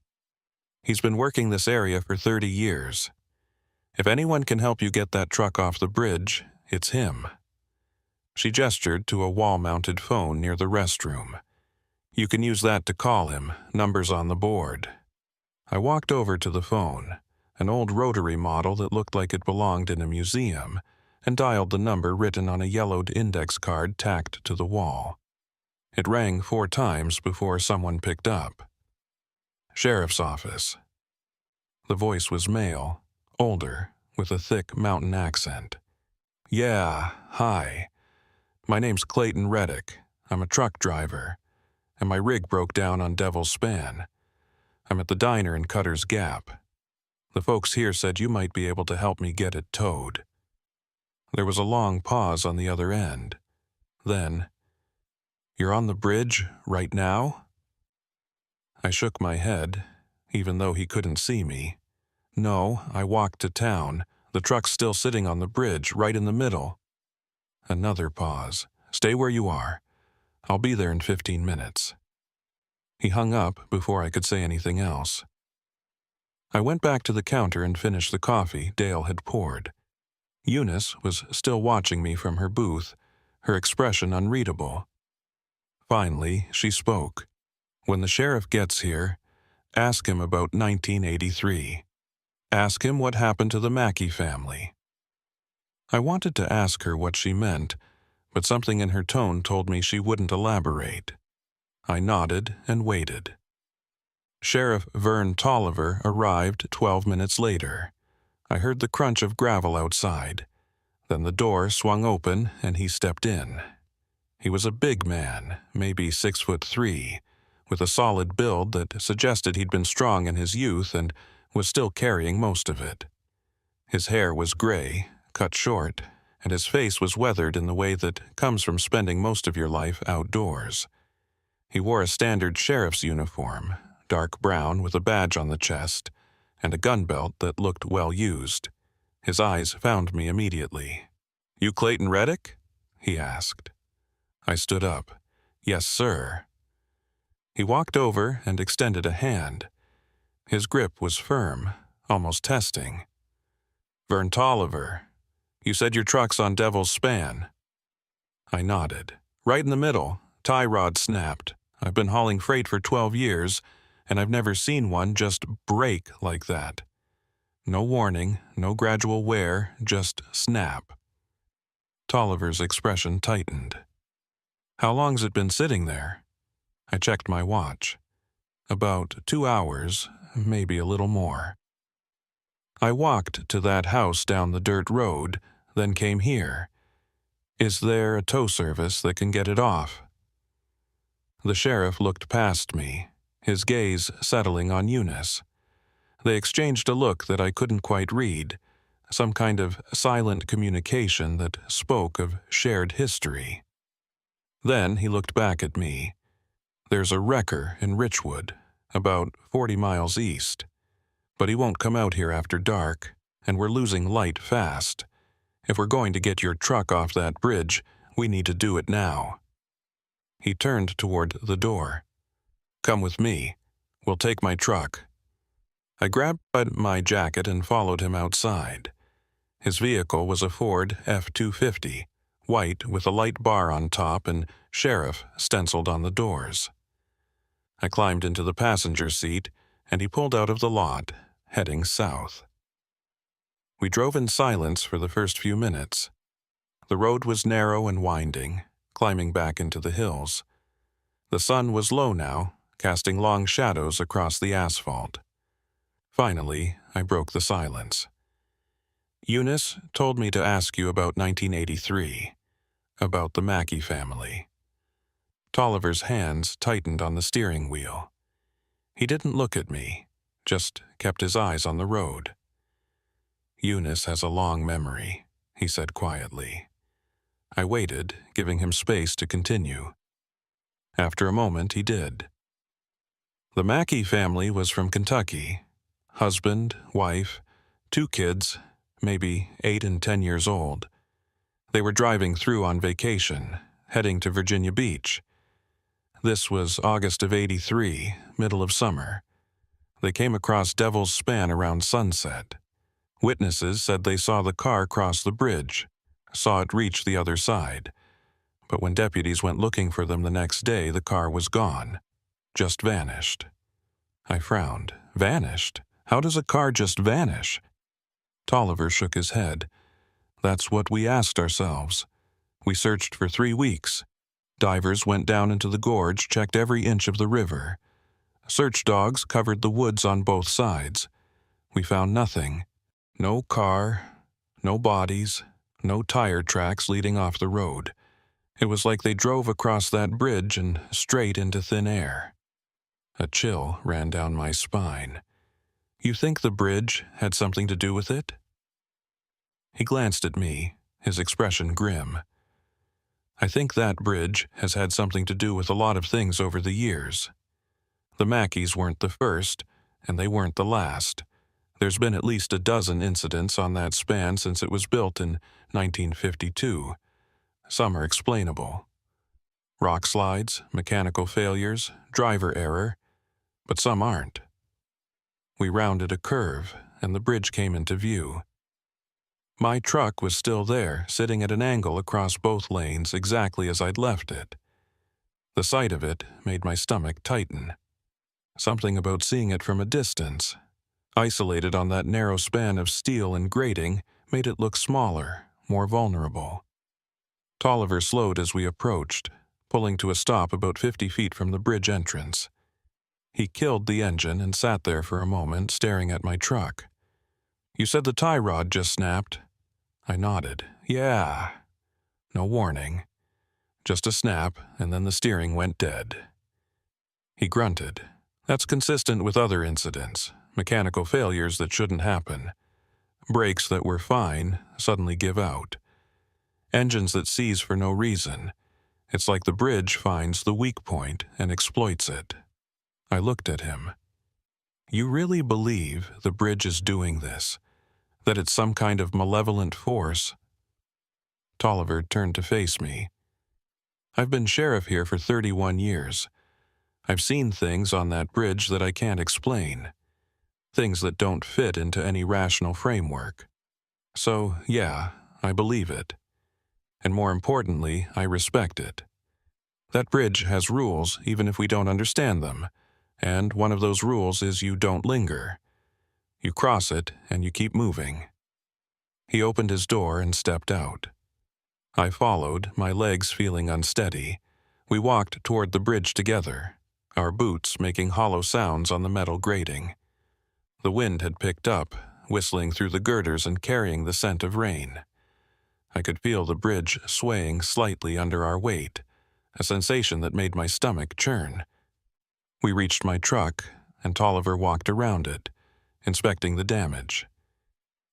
"He's been working this area for 30 years. If anyone can help you get that truck off the bridge, it's him." She gestured to a wall-mounted phone near the restroom. "You can use that to call him, numbers on the board." I walked over to the phone, an old rotary model that looked like it belonged in a museum, and dialed the number written on a yellowed index card tacked to the wall. It rang 4 times before someone picked up. "Sheriff's office." The voice was male, older, with a thick mountain accent. "Yeah, hi. My name's Clayton Reddick. I'm a truck driver, and my rig broke down on Devil's Span. I'm at the diner in Cutter's Gap. The folks here said you might be able to help me get it towed." There was a long pause on the other end. Then, "You're on the bridge right now?" I shook my head, even though he couldn't see me. "No, I walked to town. The truck's still sitting on the bridge, right in the middle." Another pause. "Stay where you are. I'll be there in 15 minutes. He hung up before I could say anything else. I went back to the counter and finished the coffee Dale had poured. Eunice was still watching me from her booth, her expression unreadable. Finally, she spoke. "When the sheriff gets here, ask him about 1983. Ask him what happened to the Mackey family." I wanted to ask her what she meant, but something in her tone told me she wouldn't elaborate. I nodded and waited. Sheriff Vern Tolliver arrived 12 minutes later. I heard the crunch of gravel outside. Then the door swung open and he stepped in. He was a big man, maybe 6'3", with a solid build that suggested he'd been strong in his youth and was still carrying most of it. His hair was gray, cut short, and his face was weathered in the way that comes from spending most of your life outdoors. He wore a standard sheriff's uniform, dark brown with a badge on the chest, and a gun belt that looked well used. His eyes found me immediately. "You Clayton Reddick?" he asked. I stood up. "Yes, sir." He walked over and extended a hand. His grip was firm, almost testing. "Vern Tolliver, you said your truck's on Devil's Span." I nodded. "Right in the middle. Tie rod snapped. I've been hauling freight for 12 years, and I've never seen one just break like that. No warning, no gradual wear, just snap." Tolliver's expression tightened. "How long's it been sitting there?" I checked my watch. "About 2 hours, maybe a little more." "I walked to that house down the dirt road, then came here. Is there a tow service that can get it off?" The sheriff looked past me, his gaze settling on Eunice. They exchanged a look that I couldn't quite read, some kind of silent communication that spoke of shared history. Then he looked back at me. "There's a wrecker in Richwood, about 40 miles east. But he won't come out here after dark, and we're losing light fast. If we're going to get your truck off that bridge, we need to do it now." He turned toward the door. "Come with me. We'll take my truck." I grabbed my jacket and followed him outside. His vehicle was a Ford F-250, white with a light bar on top and Sheriff stenciled on the doors. I climbed into the passenger seat, and he pulled out of the lot, heading south. We drove in silence for the first few minutes. The road was narrow and winding, climbing back into the hills. The sun was low now, casting long shadows across the asphalt. Finally, I broke the silence. "Eunice told me to ask you about 1983, about the Mackey family." Tolliver's hands tightened on the steering wheel. He didn't look at me, just kept his eyes on the road. "Eunice has a long memory," he said quietly. I waited, giving him space to continue. After a moment, he did. "The Mackey family was from Kentucky. Husband, wife, 2 kids, maybe 8 and 10 years old. They were driving through on vacation, heading to Virginia Beach. This was August of '83, middle of summer. They came across Devil's Span around sunset. Witnesses said they saw the car cross the bridge, saw it reach the other side. But when deputies went looking for them the next day, the car was gone. Just vanished. I frowned. Vanished? How does a car just vanish? Tolliver shook his head. That's what we asked ourselves. We searched for 3 weeks. Divers went down into the gorge, checked every inch of the river. Search dogs covered the woods on both sides. We found nothing. No car, no bodies, no tire tracks leading off the road. It was like they drove across that bridge and straight into thin air. A chill ran down my spine. You think the bridge had something to do with it? He glanced at me, his expression grim. I think that bridge has had something to do with a lot of things over the years. The Mackeys weren't the first, and they weren't the last. There's been at least a dozen incidents on that span since it was built in 1952. Some are explainable. Rock slides, mechanical failures, driver error, but some aren't. We rounded a curve, and the bridge came into view. My truck was still there, sitting at an angle across both lanes exactly as I'd left it. The sight of it made my stomach tighten. Something about seeing it from a distance, isolated on that narrow span of steel and grating, made it look smaller, more vulnerable. Tolliver slowed as we approached, pulling to a stop about 50 feet from the bridge entrance. He killed the engine and sat there for a moment, staring at my truck. You said the tie rod just snapped? I nodded. Yeah. No warning. Just a snap, and then the steering went dead. He grunted. That's consistent with other incidents, mechanical failures that shouldn't happen. Brakes that were fine suddenly give out. Engines that seize for no reason. It's like the bridge finds the weak point and exploits it. I looked at him. You really believe the bridge is doing this? That it's some kind of malevolent force? Tolliver turned to face me. I've been sheriff here for 31 years. I've seen things on that bridge that I can't explain. Things that don't fit into any rational framework. So, yeah, I believe it. And more importantly, I respect it. That bridge has rules even if we don't understand them, and one of those rules is you don't linger. You cross it and you keep moving. He opened his door and stepped out. I followed, my legs feeling unsteady. We walked toward the bridge together, our boots making hollow sounds on the metal grating. The wind had picked up, whistling through the girders and carrying the scent of rain. I could feel the bridge swaying slightly under our weight, a sensation that made my stomach churn. We reached my truck, and Tolliver walked around it, inspecting the damage.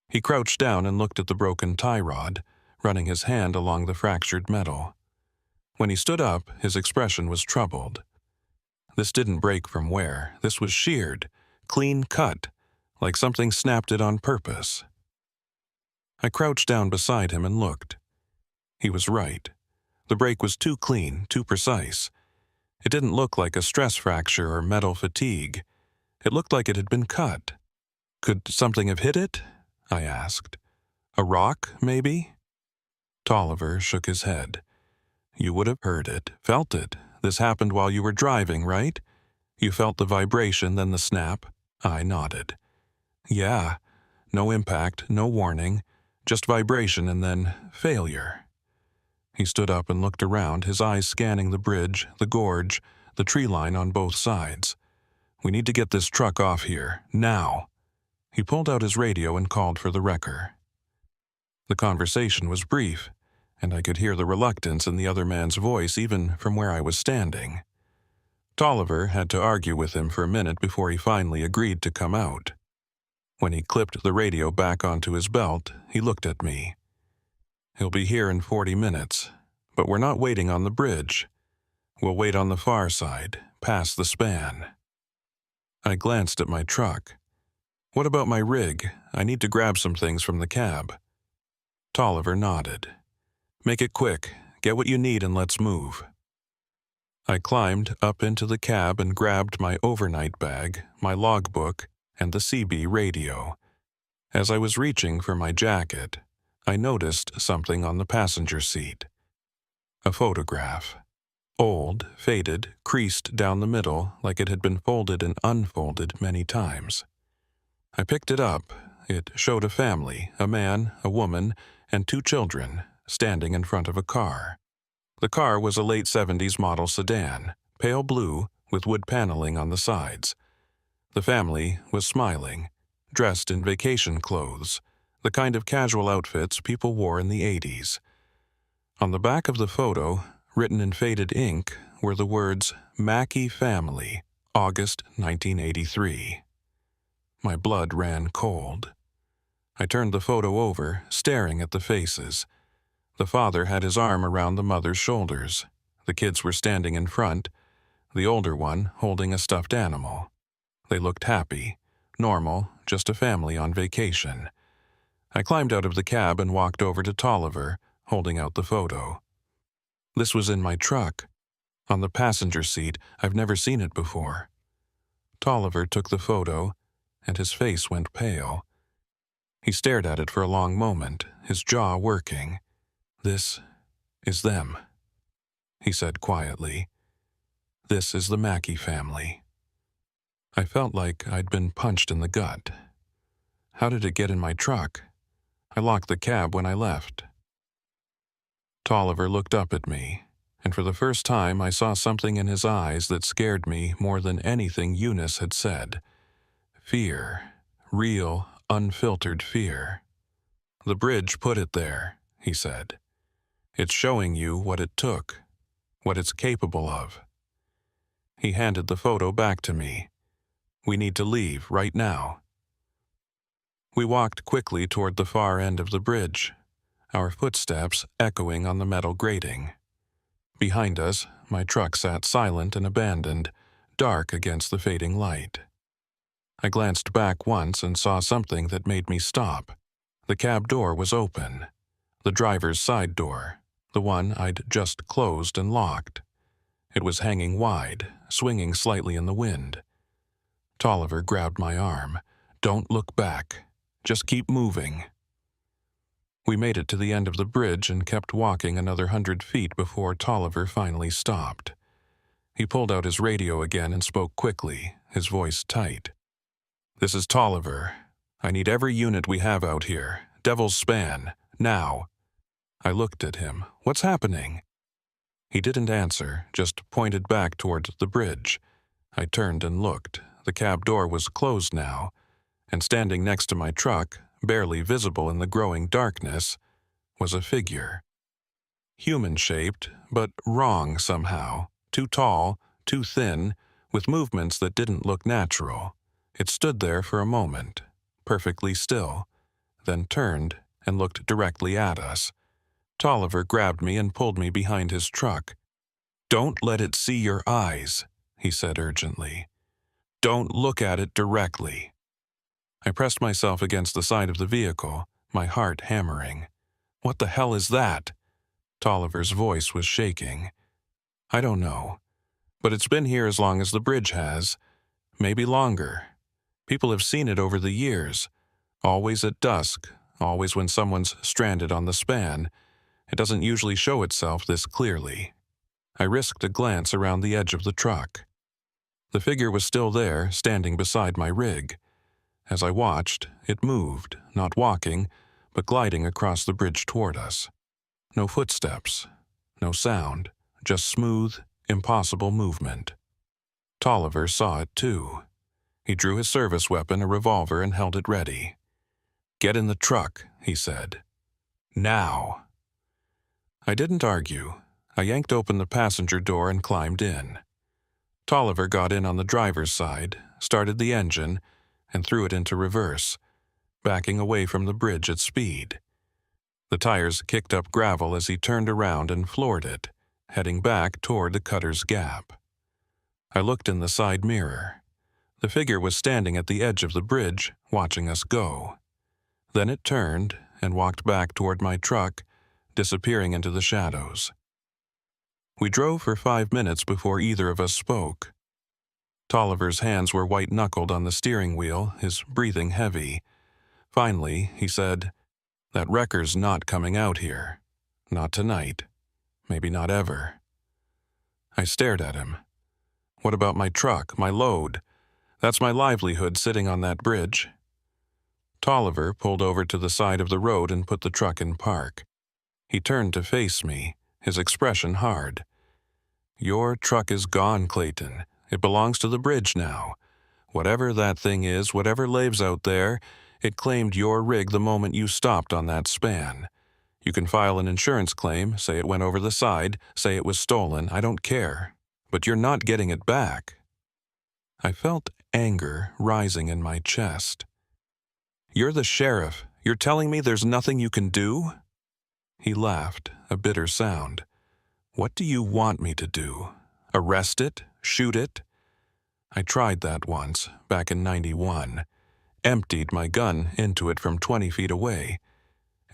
He crouched down and looked at the broken tie rod, running his hand along the fractured metal. When he stood up, his expression was troubled. This didn't break from wear. This was sheared, clean cut, like something snapped it on purpose. I crouched down beside him and looked. He was right. The break was too clean, too precise. It didn't look like a stress fracture or metal fatigue. It looked like it had been cut. Could something have hit it? I asked. A rock, maybe? Tolliver shook his head. You would have heard it, felt it. This happened while you were driving, right? You felt the vibration, then the snap? I nodded. Yeah. No impact, no warning. Just vibration and then failure. He stood up and looked around, his eyes scanning the bridge, the gorge, the tree line on both sides. We need to get this truck off here, now. He pulled out his radio and called for the wrecker. The conversation was brief, and I could hear the reluctance in the other man's voice even from where I was standing. Tolliver had to argue with him for a minute before he finally agreed to come out. When he clipped the radio back onto his belt, he looked at me. He'll be here in 40 minutes, but we're not waiting on the bridge. We'll wait on the far side, past the span. I glanced at my truck. What about my rig? I need to grab some things from the cab. Tolliver nodded. Make it quick. Get what you need and let's move. I climbed up into the cab and grabbed my overnight bag, my logbook, and the CB radio. As I was reaching for my jacket, I noticed something on the passenger seat. A photograph. Old, faded, creased down the middle like it had been folded and unfolded many times. I picked it up. It showed a family, a man, a woman, and 2 children, standing in front of a car. The car was a late 70s model sedan, pale blue, with wood paneling on the sides. The family was smiling, dressed in vacation clothes, the kind of casual outfits people wore in the 80s. On the back of the photo, written in faded ink, were the words, "Mackey Family, August 1983. My blood ran cold. I turned the photo over, staring at the faces. The father had his arm around the mother's shoulders. The kids were standing in front, the older one holding a stuffed animal. They looked happy, normal, just a family on vacation. I climbed out of the cab and walked over to Tolliver, holding out the photo. This was in my truck. On the passenger seat, I've never seen it before. Tolliver took the photo, and his face went pale. He stared at it for a long moment, his jaw working. "This is them," he said quietly. "This is the Mackey family." I felt like I'd been punched in the gut. How did it get in my truck? I locked the cab when I left. Tolliver looked up at me, and for the first time I saw something in his eyes that scared me more than anything Eunice had said. Fear. Real, unfiltered fear. "The bridge put it there," he said. "It's showing you what it took, what it's capable of." He handed the photo back to me. "We need to leave right now." We walked quickly toward the far end of the bridge, our footsteps echoing on the metal grating. Behind us, my truck sat silent and abandoned, dark against the fading light. I glanced back once and saw something that made me stop. The cab door was open, the driver's side door, the one I'd just closed and locked. It was hanging wide, swinging slightly in the wind. Tolliver grabbed my arm. "Don't look back. Just keep moving." We made it to the end of the bridge and kept walking another 100 feet before Tolliver finally stopped. He pulled out his radio again and spoke quickly, his voice tight. "This is Tolliver. I need every unit we have out here. Devil's Span. Now." I looked at him. "What's happening?" He didn't answer, just pointed back toward the bridge. I turned and looked. The cab door was closed now, and standing next to my truck, barely visible in the growing darkness, was a figure. Human-shaped, but wrong somehow. Too tall, too thin, with movements that didn't look natural. It stood there for a moment, perfectly still, then turned and looked directly at us. Tolliver grabbed me and pulled me behind his truck. "Don't let it see your eyes," he said urgently. "Don't look at it directly." I pressed myself against the side of the vehicle, my heart hammering. "What the hell is that?" Tolliver's voice was shaking. "I don't know, but it's been here as long as the bridge has, maybe longer. People have seen it over the years, always at dusk, always when someone's stranded on the span. It doesn't usually show itself this clearly." I risked a glance around the edge of the truck. The figure was still there, standing beside my rig. As I watched, it moved, not walking, but gliding across the bridge toward us. No footsteps, no sound, just smooth, impossible movement. Tolliver saw it too. He drew his service weapon, a revolver, and held it ready. "Get in the truck," he said. "Now." I didn't argue. I yanked open the passenger door and climbed in. Tolliver got in on the driver's side, started the engine, and threw it into reverse, backing away from the bridge at speed. The tires kicked up gravel as he turned around and floored it, heading back toward the cutter's gap. I looked in the side mirror. The figure was standing at the edge of the bridge, watching us go. Then it turned and walked back toward my truck, disappearing into the shadows. We drove for 5 minutes before either of us spoke. Tolliver's hands were white-knuckled on the steering wheel, his breathing heavy. Finally, he said, "That wrecker's not coming out here. Not tonight. Maybe not ever." I stared at him. "What about my truck, my load? That's my livelihood sitting on that bridge." Tolliver pulled over to the side of the road and put the truck in park. He turned to face me, his expression hard. "Your truck is gone, Clayton. It belongs to the bridge now. Whatever that thing is, whatever lives out there, it claimed your rig the moment you stopped on that span. You can file an insurance claim, say it went over the side, say it was stolen, I don't care. But you're not getting it back." I felt anger rising in my chest. "You're the sheriff. You're telling me there's nothing you can do?" He laughed, a bitter sound. "What do you want me to do? Arrest it? Shoot it?" I tried that once, back in '91. Emptied my gun into it from 20 feet away.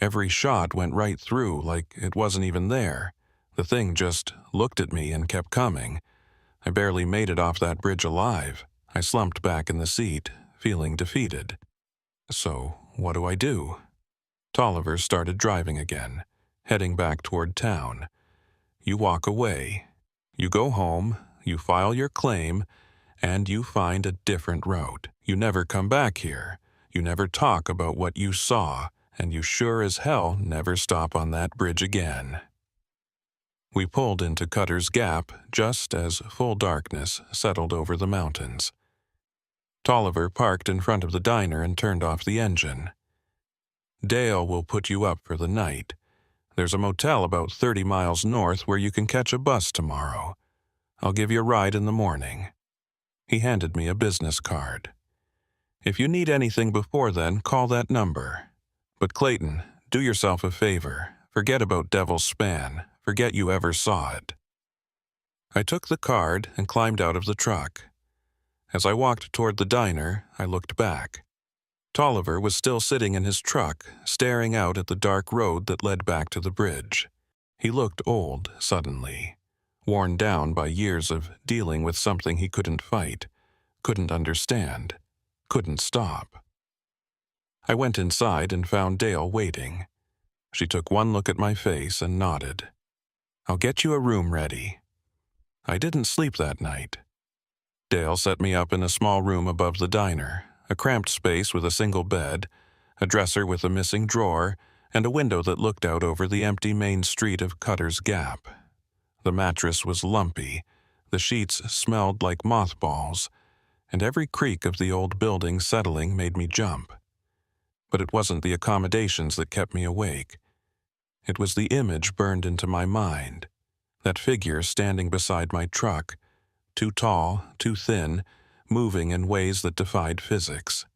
Every shot went right through, like it wasn't even there. The thing just looked at me and kept coming. I barely made it off that bridge alive. I slumped back in the seat, feeling defeated. So, what do I do? Tolliver started driving again, heading back toward town. You walk away. You go home, you file your claim, and you find a different route. You never come back here. You never talk about what you saw, and you sure as hell never stop on that bridge again. We pulled into Cutter's Gap just as full darkness settled over the mountains. Tolliver parked in front of the diner and turned off the engine. "Dale will put you up for the night. There's a motel about 30 miles north where you can catch a bus tomorrow. I'll give you a ride in the morning." He handed me a business card. "If you need anything before then, call that number. But Clayton, do yourself a favor. Forget about Devil's Span. Forget you ever saw it." I took the card and climbed out of the truck. As I walked toward the diner, I looked back. Tolliver was still sitting in his truck, staring out at the dark road that led back to the bridge. He looked old, suddenly, worn down by years of dealing with something he couldn't fight, couldn't understand, couldn't stop. I went inside and found Dale waiting. She took one look at my face and nodded. "I'll get you a room ready." I didn't sleep that night. Dale set me up in a small room above the diner, a cramped space with a single bed, a dresser with a missing drawer, and a window that looked out over the empty main street of Cutter's Gap. The mattress was lumpy, the sheets smelled like mothballs, and every creak of the old building settling made me jump. But it wasn't the accommodations that kept me awake. It was the image burned into my mind, that figure standing beside my truck, too tall, too thin, moving in ways that defied physics.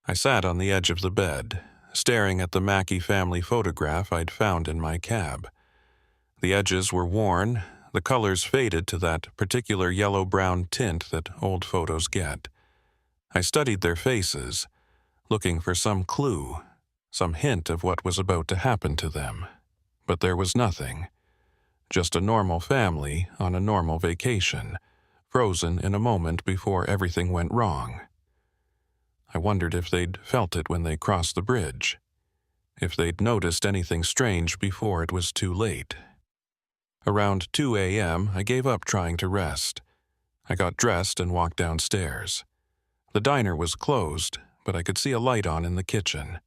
I sat on the edge of the bed, staring at the Mackey family photograph I'd found in my cab. The edges were worn, the colors faded to that particular yellow-brown tint that old photos get. I studied their faces, looking for some clue, some hint of what was about to happen to them. But there was nothing. Just a normal family on a normal vacation, frozen in a moment before everything went wrong. I wondered if they'd felt it when they crossed the bridge, if they'd noticed anything strange before it was too late. Around 2 a.m., I gave up trying to rest. I got dressed and walked downstairs. The diner was closed, but I could see a light on in the kitchen.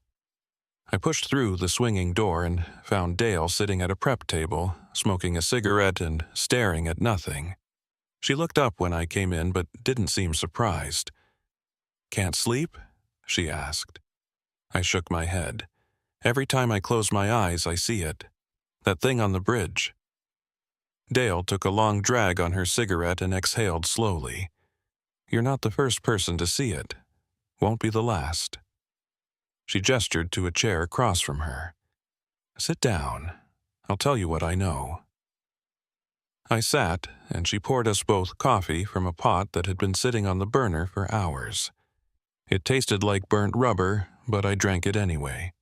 I pushed through the swinging door and found Dale sitting at a prep table, smoking a cigarette and staring at nothing. She looked up when I came in but didn't seem surprised. "Can't sleep?" she asked. I shook my head. "Every time I close my eyes, I see it. That thing on the bridge." Dale took a long drag on her cigarette and exhaled slowly. "You're not the first person to see it. Won't be the last." She gestured to a chair across from her. "Sit down. I'll tell you what I know." I sat, and she poured us both coffee from a pot that had been sitting on the burner for hours. It tasted like burnt rubber, but I drank it anyway.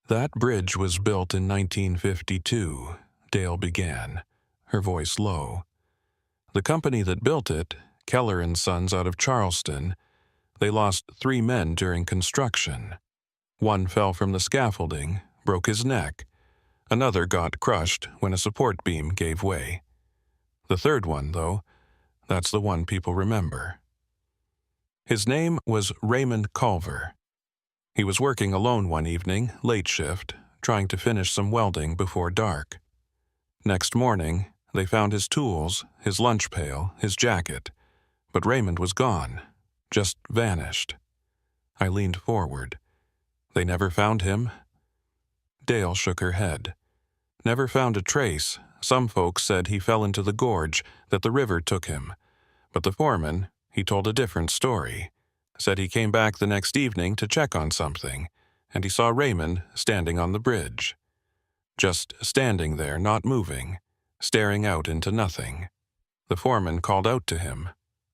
"That bridge was built in 1952, Dale began, her voice low. "The company that built it, Keller and Sons out of Charleston, They lost 3 men during construction. One fell from the scaffolding, broke his neck. Another got crushed when a support beam gave way. The third one, though, that's the one people remember. His name was Raymond Culver. He was working alone one evening, late shift, trying to finish some welding before dark. Next morning, they found his tools, his lunch pail, his jacket, but Raymond was gone, just vanished. I leaned forward. They never found him? Dale shook her head. Never found a trace. Some folks said he fell into the gorge, that the river took him. But the foreman, he told a different story. Said he came back the next evening to check on something, and he saw Raymond standing on the bridge. Just standing there, not moving, staring out into nothing. The foreman called out to him,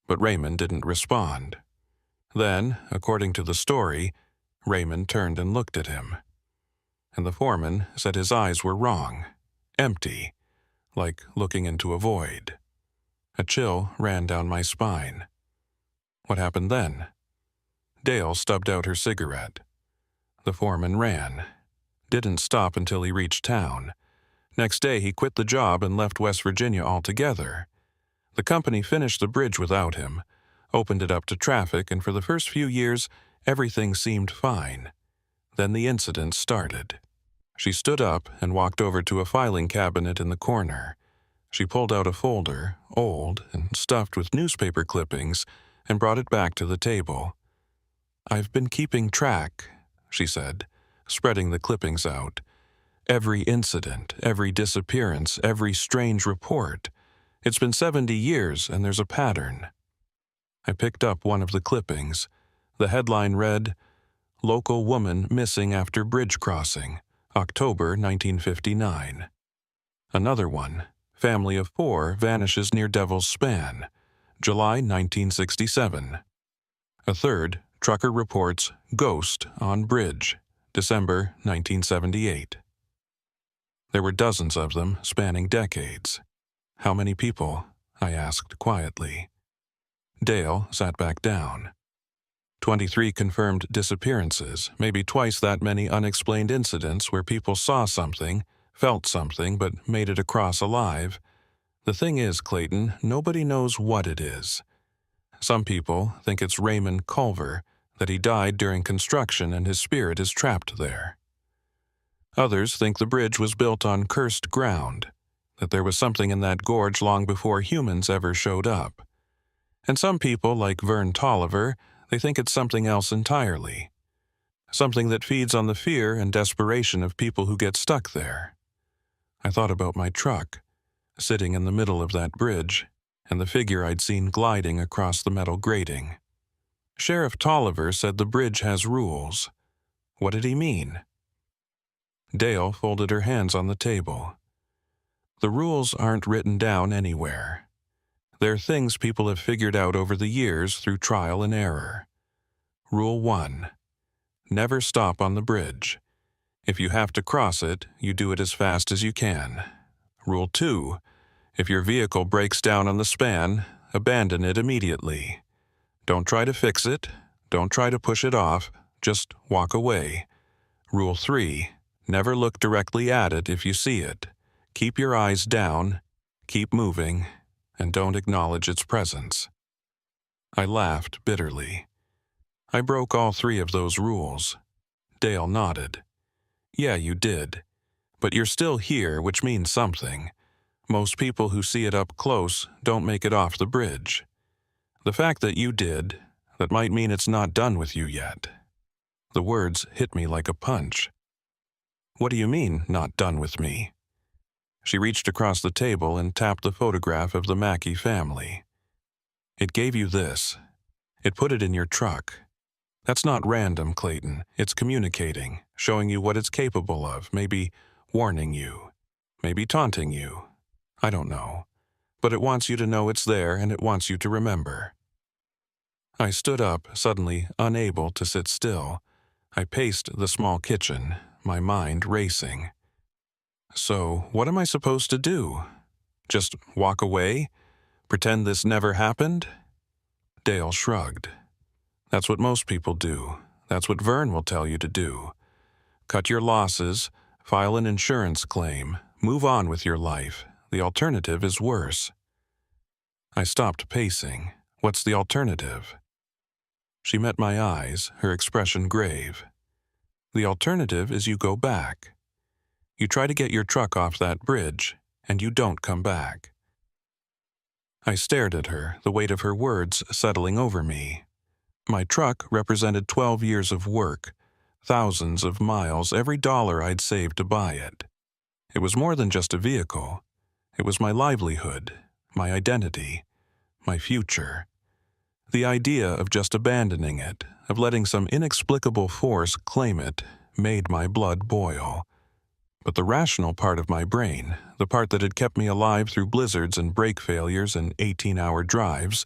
but Raymond didn't respond. Then, according to the story, Raymond turned and looked at him. And the foreman said his eyes were wrong, empty, like looking into a void. A chill ran down my spine. What happened then? Dale stubbed out her cigarette. The foreman ran. Didn't stop until he reached town. Next day he quit the job and left West Virginia altogether. The company finished the bridge without him, opened it up to traffic, and for the first few years, everything seemed fine. Then the incident started. She stood up and walked over to a filing cabinet in the corner. She pulled out a folder, old and stuffed with newspaper clippings, and brought it back to the table. "I've been keeping track," she said, spreading the clippings out. "Every incident, every disappearance, every strange report. It's been 70 years, and there's a pattern." I picked up one of the clippings. The headline read, "Local woman missing after bridge crossing, October 1959. Another one, family of 4 vanishes near Devil's Span, July 1967. A third, trucker reports ghost on bridge, December 1978. There were dozens of them, spanning decades. "How many people?" I asked quietly. Dale sat back down. 23 confirmed disappearances, maybe twice that many unexplained incidents where people saw something, felt something, but made it across alive. The thing is, Clayton, nobody knows what it is. Some people think it's Raymond Culver, that he died during construction and his spirit is trapped there. Others think the bridge was built on cursed ground, that there was something in that gorge long before humans ever showed up. And some people, like Vern Tolliver, they think it's something else entirely. Something that feeds on the fear and desperation of people who get stuck there. I thought about my truck, sitting in the middle of that bridge, and the figure I'd seen gliding across the metal grating. Sheriff Tolliver said the bridge has rules. What did he mean? Dale folded her hands on the table. The rules aren't written down anywhere. They're things people have figured out over the years through trial and error. Rule 1. Never stop on the bridge. If you have to cross it, you do it as fast as you can. Rule 2. If your vehicle breaks down on the span, abandon it immediately. Don't try to fix it. Don't try to push it off. Just walk away. Rule 3. Never look directly at it if you see it. Keep your eyes down, keep moving, and don't acknowledge its presence. I laughed bitterly. I broke all 3 of those rules. Dale nodded. Yeah, you did. But you're still here, which means something. Most people who see it up close don't make it off the bridge. The fact that you did, that might mean it's not done with you yet. The words hit me like a punch. What do you mean, not done with me? She reached across the table and tapped the photograph of the Mackey family. It gave you this. It put it in your truck. That's not random, Clayton. It's communicating, showing you what it's capable of, maybe warning you, maybe taunting you. I don't know. But it wants you to know it's there and it wants you to remember. I stood up, suddenly unable to sit still. I paced the small kitchen, my mind racing. So, what am I supposed to do? Just walk away? Pretend this never happened? Dale shrugged. That's what most people do. That's what Vern will tell you to do. Cut your losses, file an insurance claim, move on with your life. The alternative is worse. I stopped pacing. What's the alternative? She met my eyes, her expression grave. The alternative is you go back. You try to get your truck off that bridge, and you don't come back. I stared at her, the weight of her words settling over me. My truck represented 12 years of work, thousands of miles, every dollar I'd saved to buy it. It was more than just a vehicle. It was my livelihood, my identity, my future. The idea of just abandoning it, of letting some inexplicable force claim it, made my blood boil. But the rational part of my brain, the part that had kept me alive through blizzards and brake failures and 18-hour drives,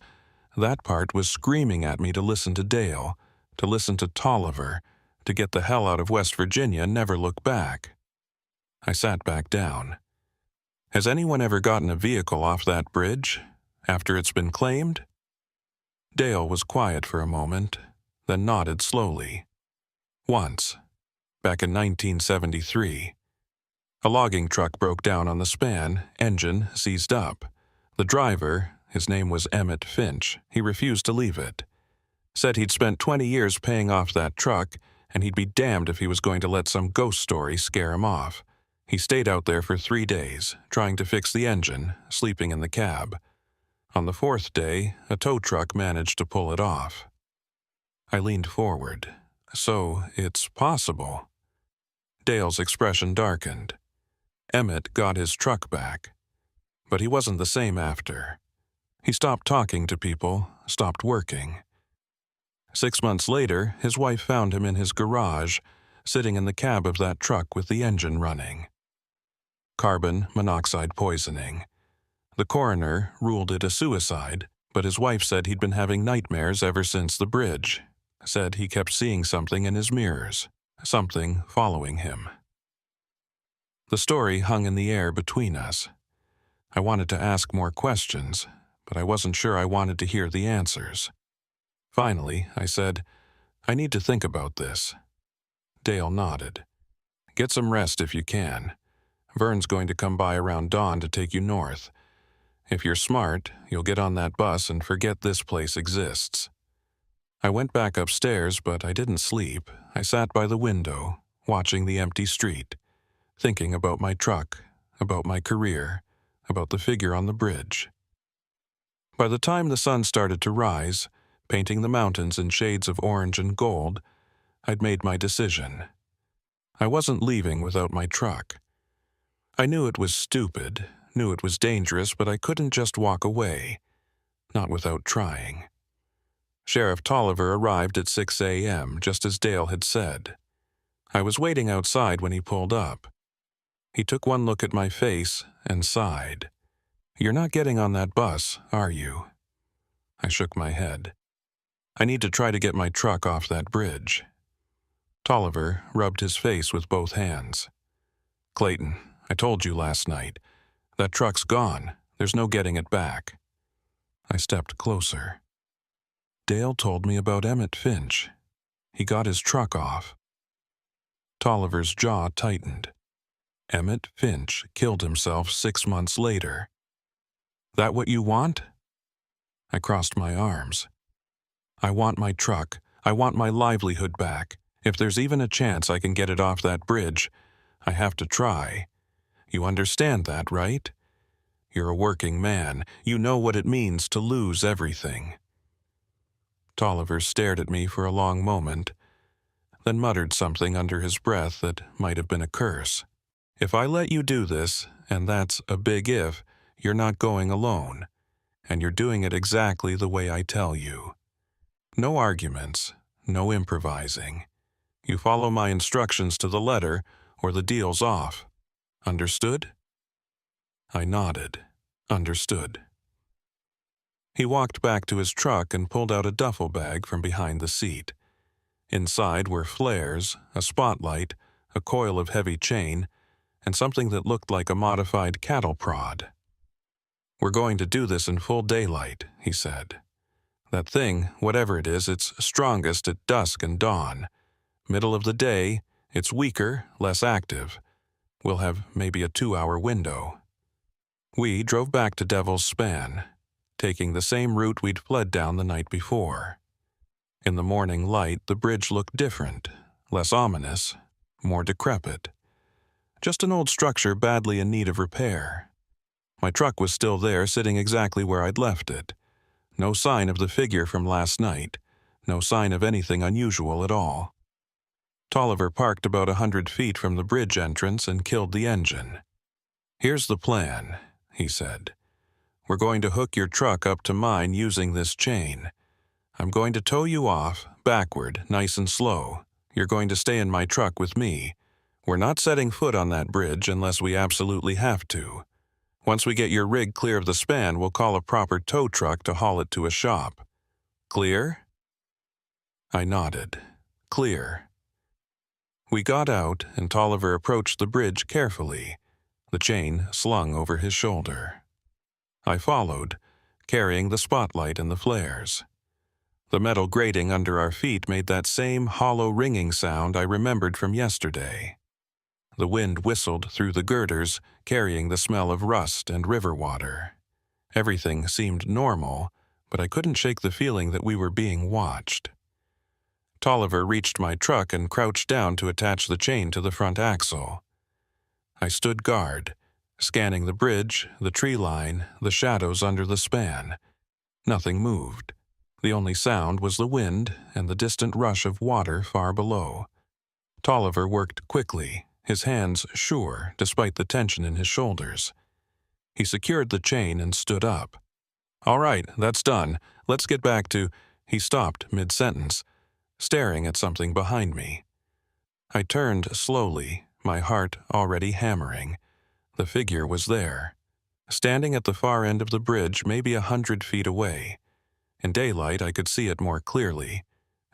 that part was screaming at me to listen to Dale, to listen to Tolliver, to get the hell out of West Virginia and never look back. I sat back down. Has anyone ever gotten a vehicle off that bridge, after it's been claimed? Dale was quiet for a moment, then nodded slowly. Once, back in 1973. A logging truck broke down on the span, engine seized up. The driver, his name was Emmett Finch, he refused to leave it. Said he'd spent 20 years paying off that truck, and he'd be damned if he was going to let some ghost story scare him off. He stayed out there for 3 days, trying to fix the engine, sleeping in the cab. On the 4th day, a tow truck managed to pull it off. I leaned forward. So, it's possible. Dale's expression darkened. Emmett got his truck back. But he wasn't the same after. He stopped talking to people, stopped working. 6 months later, his wife found him in his garage, sitting in the cab of that truck with the engine running. Carbon monoxide poisoning. The coroner ruled it a suicide, but his wife said he'd been having nightmares ever since the bridge. Said he kept seeing something in his mirrors, something following him. The story hung in the air between us. I wanted to ask more questions, but I wasn't sure I wanted to hear the answers. Finally, I said, I need to think about this. Dale nodded. Get some rest if you can. Vern's going to come by around dawn to take you north. If you're smart, you'll get on that bus and forget this place exists. I went back upstairs, but I didn't sleep. I sat by the window, watching the empty street, thinking about my truck, about my career, about the figure on the bridge. By the time the sun started to rise, painting the mountains in shades of orange and gold, I'd made my decision. I wasn't leaving without my truck. I knew it was stupid, knew it was dangerous, but I couldn't just walk away, not without trying. Sheriff Tolliver arrived at 6 a.m., just as Dale had said. I was waiting outside when he pulled up. He took one look at my face and sighed. You're not getting on that bus, are you? I shook my head. I need to try to get my truck off that bridge. Tolliver rubbed his face with both hands. Clayton, I told you last night. That truck's gone. There's no getting it back. I stepped closer. Dale told me about Emmett Finch. He got his truck off. Tolliver's jaw tightened. Emmett Finch killed himself 6 months later. That what you want? I crossed my arms. I want my truck. I want my livelihood back. If there's even a chance I can get it off that bridge, I have to try. You understand that, right? You're a working man. You know what it means to lose everything. Tolliver stared at me for a long moment, then muttered something under his breath that might have been a curse. If I let you do this, and that's a big if, you're not going alone, and you're doing it exactly the way I tell you. No arguments, no improvising. You follow my instructions to the letter, or the deal's off. Understood? I nodded. Understood. He walked back to his truck and pulled out a duffel bag from behind the seat. Inside were flares, a spotlight, a coil of heavy chain, and something that looked like a modified cattle prod. We're going to do this in full daylight, he said. That thing, whatever it is, it's strongest at dusk and dawn. Middle of the day, it's weaker, less active. We'll have maybe a 2-hour window. We drove back to Devil's Span, taking the same route we'd fled down the night before. In the morning light, the bridge looked different, less ominous, more decrepit. Just an old structure badly in need of repair. My truck was still there, sitting exactly where I'd left it. No sign of the figure from last night, no sign of anything unusual at all. Tolliver parked about 100 feet from the bridge entrance and killed the engine. "Here's the plan," he said. "We're going to hook your truck up to mine using this chain. I'm going to tow you off, backward, nice and slow. You're going to stay in my truck with me. We're not setting foot on that bridge unless we absolutely have to. Once we get your rig clear of the span, we'll call a proper tow truck to haul it to a shop. Clear?" I nodded. Clear. We got out, and Tolliver approached the bridge carefully, the chain slung over his shoulder. I followed, carrying the spotlight and the flares. The metal grating under our feet made that same hollow ringing sound I remembered from yesterday. The wind whistled through the girders, carrying the smell of rust and river water. Everything seemed normal, but I couldn't shake the feeling that we were being watched. Tolliver reached my truck and crouched down to attach the chain to the front axle. I stood guard, scanning the bridge, the tree line, the shadows under the span. Nothing moved. The only sound was the wind and the distant rush of water far below. Tolliver worked quickly, his hands sure despite the tension in his shoulders. He secured the chain and stood up. "All right, that's done. Let's get back to—" He stopped mid-sentence, staring at something behind me. I turned slowly, my heart already hammering. The figure was there, standing at the far end of the bridge, maybe 100 feet away. In daylight, I could see it more clearly,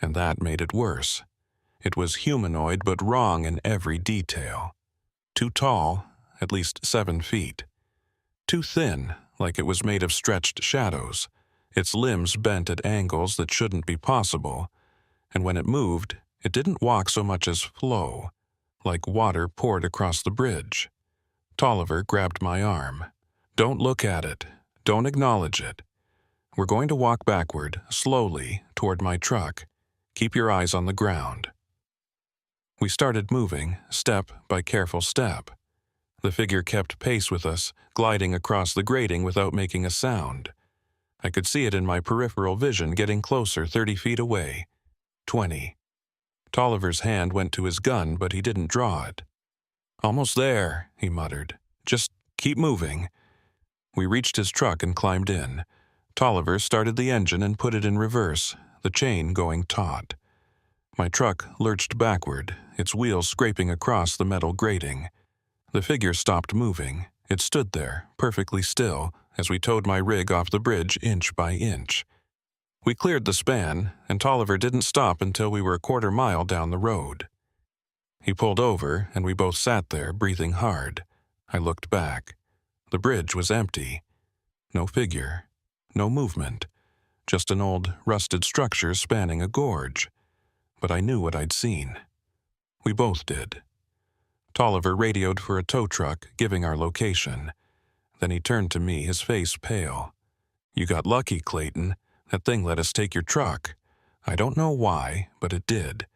and that made it worse. It was humanoid but wrong in every detail. Too tall, at least 7 feet. Too thin, like it was made of stretched shadows, its limbs bent at angles that shouldn't be possible, and when it moved, it didn't walk so much as flow, like water poured across the bridge. Tolliver grabbed my arm. "Don't look at it. Don't acknowledge it. We're going to walk backward, slowly, toward my truck. Keep your eyes on the ground." We started moving, step by careful step. The figure kept pace with us, gliding across the grating without making a sound. I could see it in my peripheral vision, getting closer, 30 feet away. 20. Tolliver's hand went to his gun, but he didn't draw it. "Almost there," he muttered. "Just keep moving." We reached his truck and climbed in. Tolliver started the engine and put it in reverse, the chain going taut. My truck lurched backward, its wheels scraping across the metal grating. The figure stopped moving. It stood there, perfectly still, as we towed my rig off the bridge inch by inch. We cleared the span, and Tolliver didn't stop until we were a quarter mile down the road. He pulled over, and we both sat there, breathing hard. I looked back. The bridge was empty. No figure. No movement. Just an old, rusted structure spanning a gorge. But I knew what I'd seen. We both did. Tolliver radioed for a tow truck, giving our location. Then he turned to me, his face pale. "You got lucky, Clayton. That thing let us take your truck. I don't know why, but it did.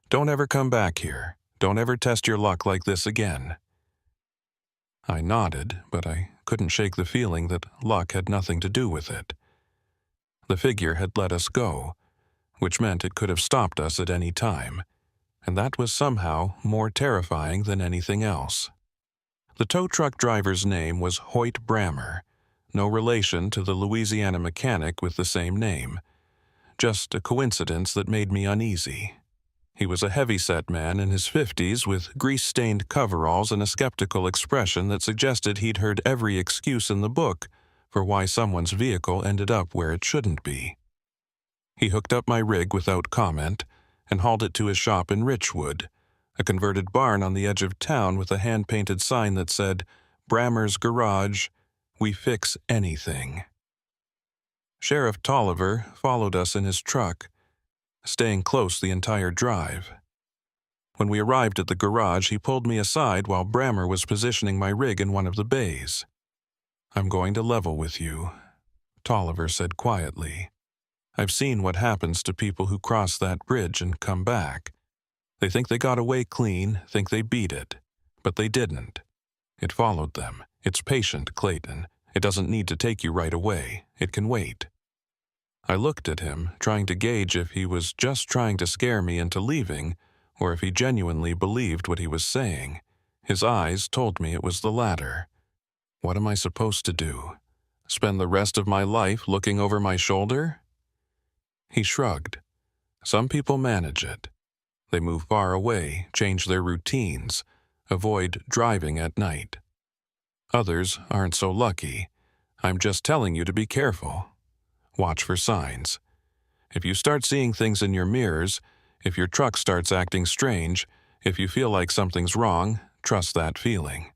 Don't ever come back here. Don't ever test your luck like this again." I nodded, but I couldn't shake the feeling that luck had nothing to do with it. The figure had let us go, which meant it could have stopped us at any time, and that was somehow more terrifying than anything else. The tow truck driver's name was Hoyt Brammer, no relation to the Louisiana mechanic with the same name, just a coincidence that made me uneasy. He was a heavy-set man in his 50s with grease-stained coveralls and a skeptical expression that suggested he'd heard every excuse in the book for why someone's vehicle ended up where it shouldn't be. He hooked up my rig without comment and hauled it to his shop in Richwood, a converted barn on the edge of town with a hand-painted sign that said, "Brammer's Garage, we fix anything." Sheriff Tolliver followed us in his truck, staying close the entire drive. When we arrived at the garage, he pulled me aside while Brammer was positioning my rig in one of the bays. "I'm going to level with you," Tolliver said quietly. "I've seen what happens to people who cross that bridge and come back. They think they got away clean, think they beat it. But they didn't. It followed them. It's patient, Clayton. It doesn't need to take you right away. It can wait." I looked at him, trying to gauge if he was just trying to scare me into leaving, or if he genuinely believed what he was saying. His eyes told me it was the latter. What am I supposed to do? Spend the rest of my life looking over my shoulder? He shrugged. "Some people manage it. They move far away, change their routines, avoid driving at night. Others aren't so lucky. I'm just telling you to be careful. Watch for signs. If you start seeing things in your mirrors, if your truck starts acting strange, if you feel like something's wrong, trust that feeling."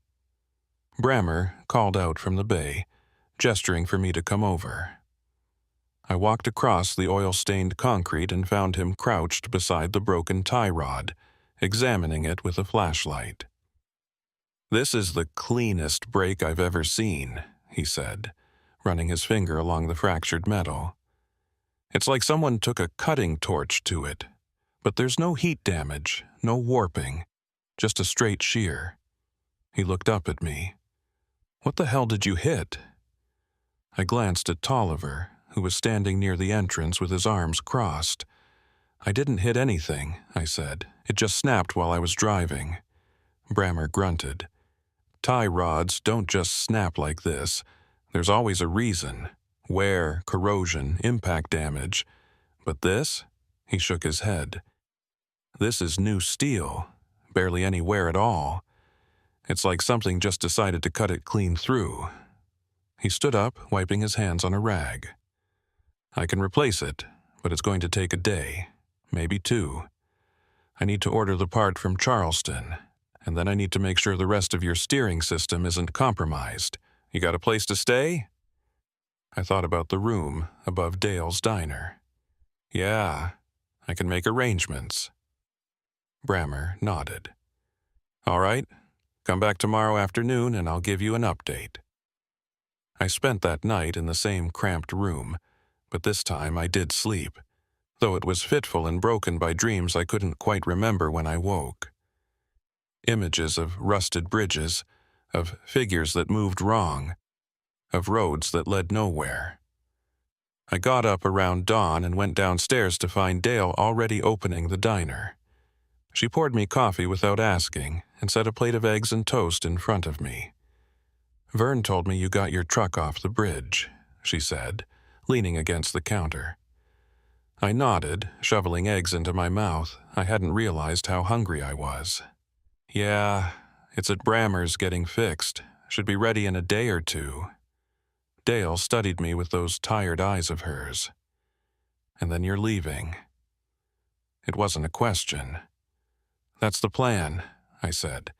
Brammer called out from the bay, gesturing for me to come over. I walked across the oil-stained concrete and found him crouched beside the broken tie rod, examining it with a flashlight. "This is the cleanest break I've ever seen," he said, running his finger along the fractured metal. "It's like someone took a cutting torch to it, but there's no heat damage, no warping, just a straight shear." He looked up at me. "What the hell did you hit?" I glanced at Tolliver, who was standing near the entrance with his arms crossed. "I didn't hit anything," I said. "It just snapped while I was driving." Brammer grunted. "Tie rods don't just snap like this. There's always a reason. Wear, corrosion, impact damage. But this?" He shook his head. "This is new steel. Barely any wear at all. It's like something just decided to cut it clean through." He stood up, wiping his hands on a rag. "I can replace it, but it's going to take a day, maybe 2. I need to order the part from Charleston, and then I need to make sure the rest of your steering system isn't compromised. You got a place to stay?" I thought about the room above Dale's diner. "Yeah, I can make arrangements." Brammer nodded. "All right, come back tomorrow afternoon and I'll give you an update." I spent that night in the same cramped room, but this time I did sleep, though it was fitful and broken by dreams I couldn't quite remember when I woke. Images of rusted bridges, of figures that moved wrong, of roads that led nowhere. I got up around dawn and went downstairs to find Dale already opening the diner. She poured me coffee without asking and set a plate of eggs and toast in front of me. "Vern told me you got your truck off the bridge," she said, leaning against the counter. I nodded, shoveling eggs into my mouth. I hadn't realized how hungry I was. "Yeah, it's at Brammer's getting fixed. Should be ready in a day or 2. Dale studied me with those tired eyes of hers. "And then you're leaving." It wasn't a question. "That's the plan," I said.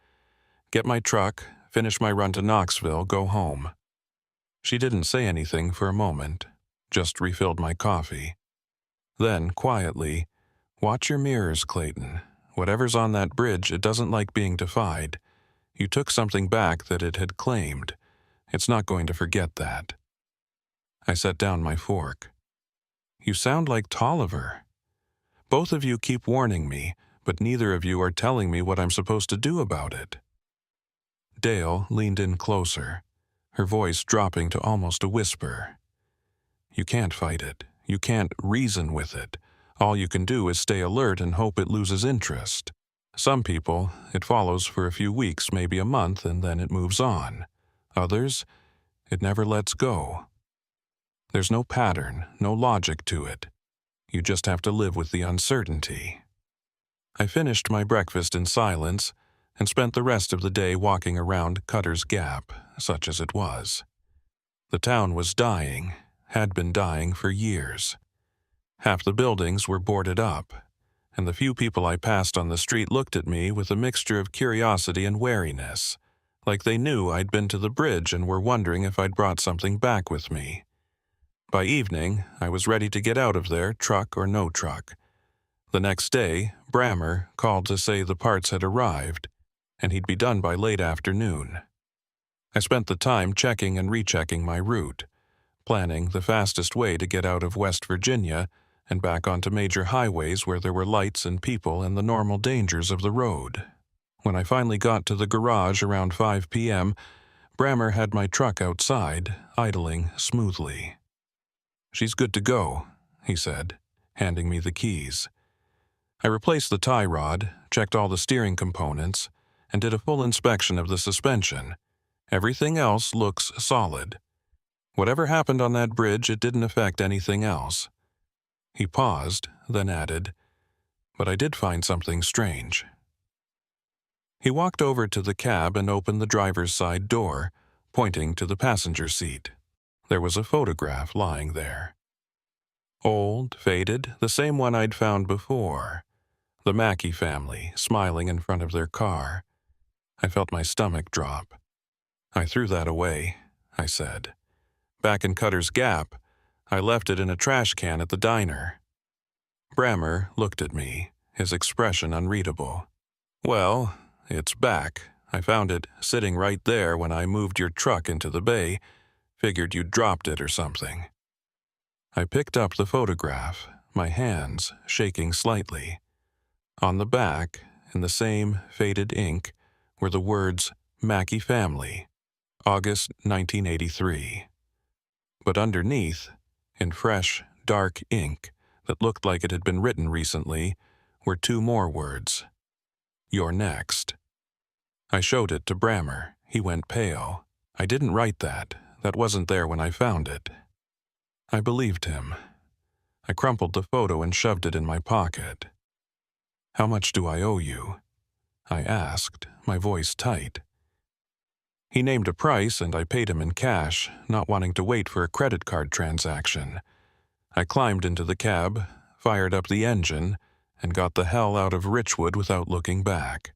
"Get my truck, finish my run to Knoxville, go home." She didn't say anything for a moment, just refilled my coffee. Then, quietly, "Watch your mirrors, Clayton. Whatever's on that bridge, it doesn't like being defied. You took something back that it had claimed. It's not going to forget that." I set down my fork. "You sound like Tolliver. Both of you keep warning me, but neither of you are telling me what I'm supposed to do about it." Dale leaned in closer, her voice dropping to almost a whisper. "You can't fight it. You can't reason with it. All you can do is stay alert and hope it loses interest. Some people, it follows for a few weeks, maybe a month, and then it moves on. Others, it never lets go. There's no pattern, no logic to it. You just have to live with the uncertainty." I finished my breakfast in silence and spent the rest of the day walking around Cutter's Gap, such as it was. The town was dying, had been dying for years. Half the buildings were boarded up, and the few people I passed on the street looked at me with a mixture of curiosity and wariness, like they knew I'd been to the bridge and were wondering if I'd brought something back with me. By evening, I was ready to get out of there, truck or no truck. The next day, Brammer called to say the parts had arrived, and he'd be done by late afternoon. I spent the time checking and rechecking my route, planning the fastest way to get out of West Virginia and back onto major highways where there were lights and people and the normal dangers of the road. When I finally got to the garage around 5 p.m., Brammer had my truck outside, idling smoothly. "She's good to go," he said, handing me the keys. I replaced the tie rod, checked all the steering components, and did a full inspection of the suspension. Everything else looks solid. Whatever happened on that bridge, it didn't affect anything else. He paused, then added, "But I did find something strange." He walked over to the cab and opened the driver's side door, pointing to the passenger seat. There was a photograph lying there. Old, faded, the same one I'd found before. The Mackey family, smiling in front of their car. I felt my stomach drop. "I threw that away," I said. "Back in Cutter's Gap. I left it in a trash can at the diner." Brammer looked at me, his expression unreadable. "Well, it's back. I found it sitting right there when I moved your truck into the bay. Figured you'd dropped it or something." I picked up the photograph, my hands shaking slightly. On the back, in the same faded ink, were the words Mackey family, August 1983. But underneath, in fresh, dark ink that looked like it had been written recently, were two more words. "You're next." I showed it to Brammer. He went pale. "I didn't write that. That wasn't there when I found it." I believed him. I crumpled the photo and shoved it in my pocket. "How much do I owe you?" I asked, my voice tight. He named a price and I paid him in cash, not wanting to wait for a credit card transaction. I climbed into the cab, fired up the engine, and got the hell out of Richwood without looking back.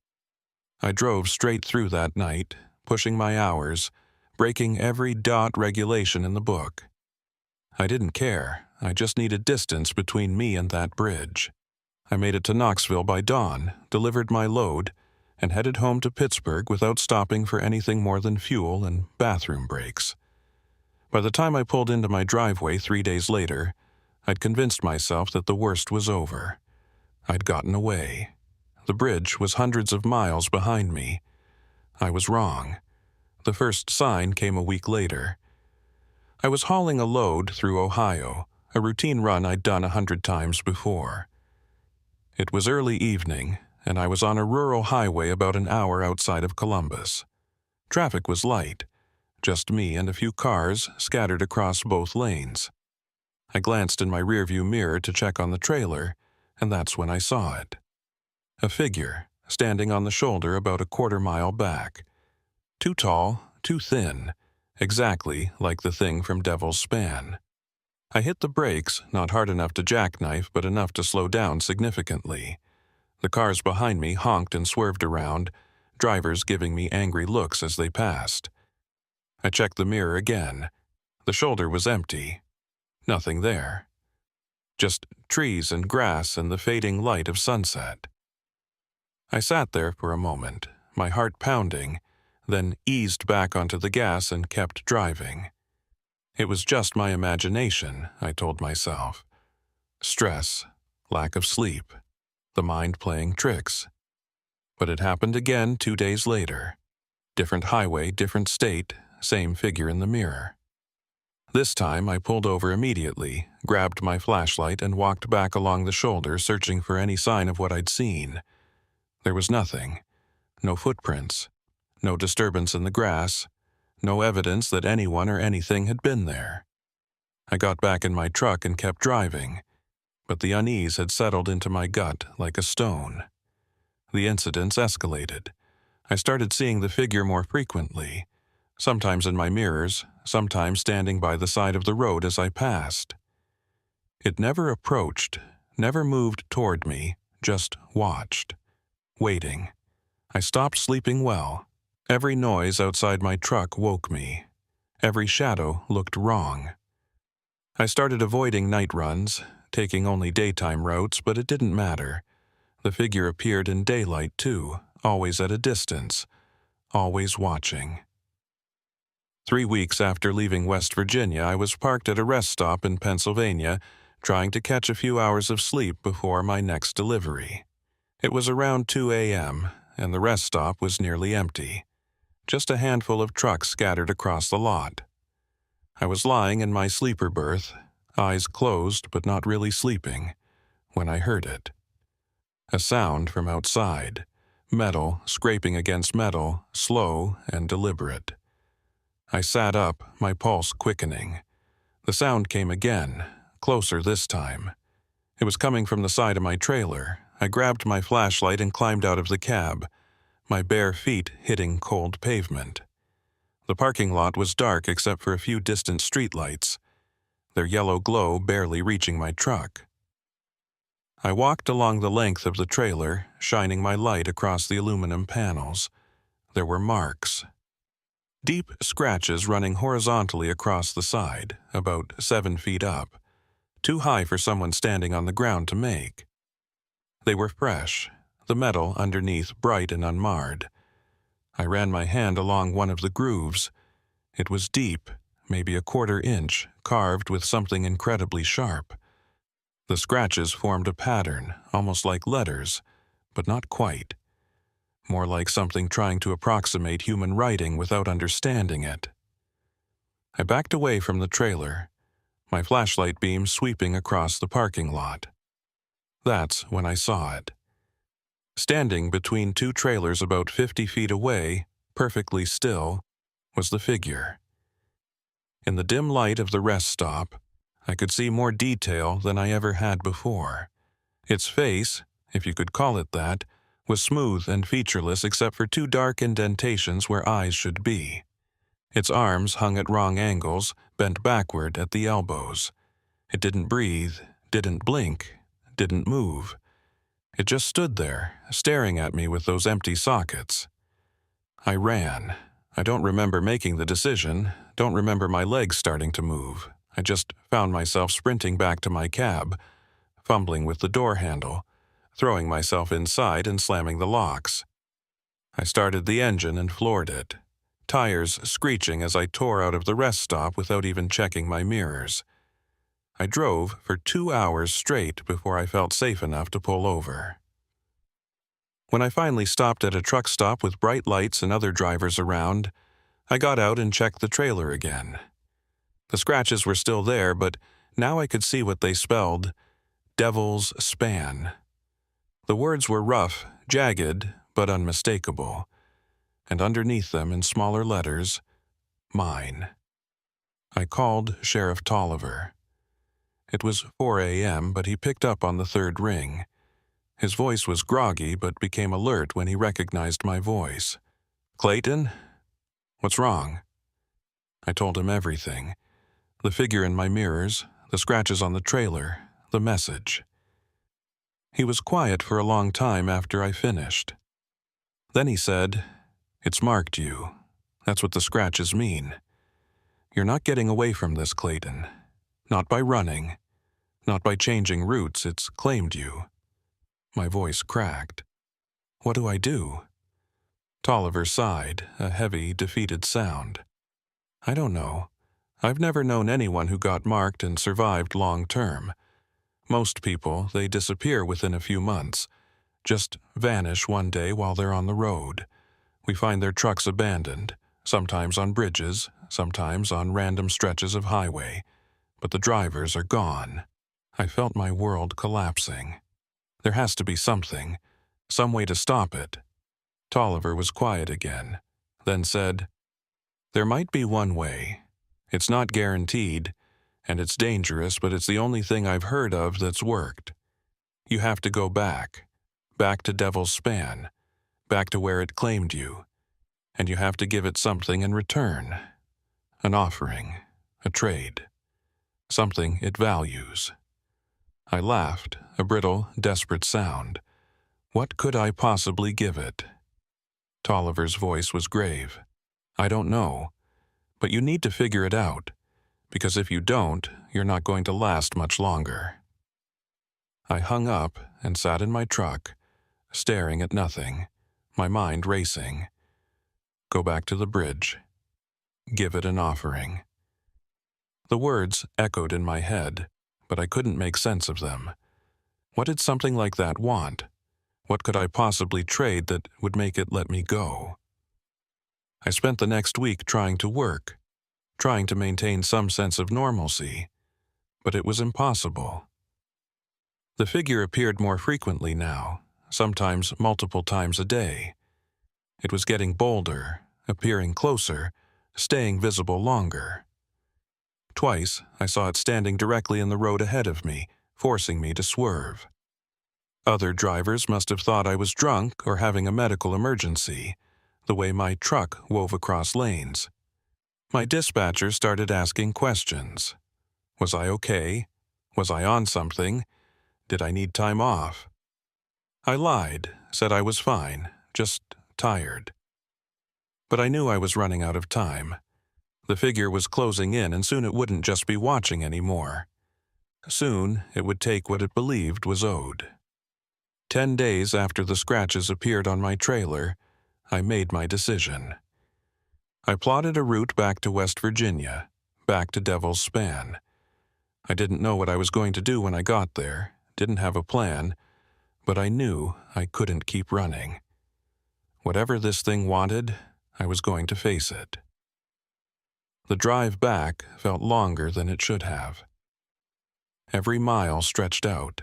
I drove straight through that night, pushing my hours, breaking every dot regulation in the book. I didn't care. I just needed distance between me and that bridge. I made it to Knoxville by dawn, delivered my load, and headed home to Pittsburgh without stopping for anything more than fuel and bathroom breaks. By the time I pulled into my driveway 3 days later, I'd convinced myself that the worst was over. I'd gotten away. The bridge was hundreds of miles behind me. I was wrong. The first sign came a week later. I was hauling a load through Ohio, a routine run I'd done 100 times before. It was early evening, and I was on a rural highway about an hour outside of Columbus. Traffic was light, just me and a few cars scattered across both lanes. I glanced in my rearview mirror to check on the trailer, and that's when I saw it. A figure, standing on the shoulder about a quarter-mile back. Too tall, too thin, exactly like the thing from Devil's Span. I hit the brakes, not hard enough to jackknife, but enough to slow down significantly. The cars behind me honked and swerved around, drivers giving me angry looks as they passed. I checked the mirror again. The shoulder was empty. Nothing there. Just trees and grass and the fading light of sunset. I sat there for a moment, my heart pounding, then eased back onto the gas and kept driving. It was just my imagination, I told myself. Stress, lack of sleep, the mind playing tricks. But it happened again 2 days later. Different highway, different state, same figure in the mirror. This time I pulled over immediately, grabbed my flashlight and walked back along the shoulder searching for any sign of what I'd seen. There was nothing. No footprints. No disturbance in the grass. No evidence that anyone or anything had been there. I got back in my truck and kept driving, but the unease had settled into my gut like a stone. The incidents escalated. I started seeing the figure more frequently, sometimes in my mirrors, sometimes standing by the side of the road as I passed. It never approached, never moved toward me, just watched, waiting. I stopped sleeping well. Every noise outside my truck woke me. Every shadow looked wrong. I started avoiding night runs, taking only daytime routes, but it didn't matter. The figure appeared in daylight, too, always at a distance, always watching. 3 weeks after leaving West Virginia, I was parked at a rest stop in Pennsylvania, trying to catch a few hours of sleep before my next delivery. It was around 2 a.m., and the rest stop was nearly empty. Just a handful of trucks scattered across the lot. I was lying in my sleeper berth, eyes closed but not really sleeping, when I heard it. A sound from outside, metal scraping against metal, slow and deliberate. I sat up, my pulse quickening. The sound came again, closer this time. It was coming from the side of my trailer. I grabbed my flashlight and climbed out of the cab, my bare feet hitting cold pavement. The parking lot was dark except for a few distant streetlights, their yellow glow barely reaching my truck. I walked along the length of the trailer, shining my light across the aluminum panels. There were marks. Deep scratches running horizontally across the side, about 7 feet up, too high for someone standing on the ground to make. They were fresh, the metal underneath bright and unmarred. I ran my hand along one of the grooves. It was deep, maybe a 1/4 inch, carved with something incredibly sharp. The scratches formed a pattern, almost like letters, but not quite. More like something trying to approximate human writing without understanding it. I backed away from the trailer, my flashlight beam sweeping across the parking lot. That's when I saw it. Standing between 2 trailers about 50 feet away, perfectly still, was the figure. In the dim light of the rest stop, I could see more detail than I ever had before. Its face, if you could call it that, was smooth and featureless except for 2 dark indentations where eyes should be. Its arms hung at wrong angles, bent backward at the elbows. It didn't breathe, didn't blink, didn't move. It just stood there, staring at me with those empty sockets. I ran. I don't remember making the decision, don't remember my legs starting to move. I just found myself sprinting back to my cab, fumbling with the door handle, throwing myself inside and slamming the locks. I started the engine and floored it, tires screeching as I tore out of the rest stop without even checking my mirrors. I drove for 2 hours straight before I felt safe enough to pull over. When I finally stopped at a truck stop with bright lights and other drivers around, I got out and checked the trailer again. The scratches were still there, but now I could see what they spelled: Devil's Span. The words were rough, jagged, but unmistakable, and underneath them in smaller letters, mine. I called Sheriff Tolliver. It was 4 a.m., but he picked up on the 3rd ring. His voice was groggy, but became alert when he recognized my voice. "Clayton? What's wrong?" I told him everything. The figure in my mirrors, the scratches on the trailer, the message. He was quiet for a long time after I finished. Then he said, "It's marked you. That's what the scratches mean. You're not getting away from this, Clayton. Not by running. Not by changing routes. It's claimed you." My voice cracked. "What do I do?" Tolliver sighed, a heavy, defeated sound. "I don't know. I've never known anyone who got marked and survived long term. Most people, they disappear within a few months, just vanish one day while they're on the road. We find their trucks abandoned, sometimes on bridges, sometimes on random stretches of highway, but the drivers are gone." I felt my world collapsing. There has to be something, some way to stop it. Tolliver was quiet again, then said, "There might be one way. It's not guaranteed, and it's dangerous, but it's the only thing I've heard of that's worked. You have to go back to Devil's Span, back to where it claimed you, and you have to give it something in return. An offering, a trade, something it values." I laughed, a brittle, desperate sound. What could I possibly give it? Tolliver's voice was grave. "I don't know, but you need to figure it out. because if you don't, you're not going to last much longer. I hung up and sat in my truck, staring at nothing, my mind racing. Go back to the bridge. Give it an offering. The words echoed in my head, but I couldn't make sense of them. What did something like that want? What could I possibly trade that would make it let me go? I spent the next week trying to work, trying to maintain some sense of normalcy, but it was impossible. The figure appeared more frequently now, sometimes multiple times a day. It was getting bolder, appearing closer, staying visible longer. Twice, I saw it standing directly in the road ahead of me, forcing me to swerve. Other drivers must have thought I was drunk or having a medical emergency, the way my truck wove across lanes. My dispatcher started asking questions. Was I okay? Was I on something? Did I need time off? I lied, said I was fine, just tired. But I knew I was running out of time. The figure was closing in, and soon it wouldn't just be watching anymore. Soon it would take what it believed was owed. 10 days after the scratches appeared on my trailer, I made my decision. I plotted a route back to West Virginia, back to Devil's Span. I didn't know what I was going to do when I got there, didn't have a plan, but I knew I couldn't keep running. Whatever this thing wanted, I was going to face it. The drive back felt longer than it should have. Every mile stretched out,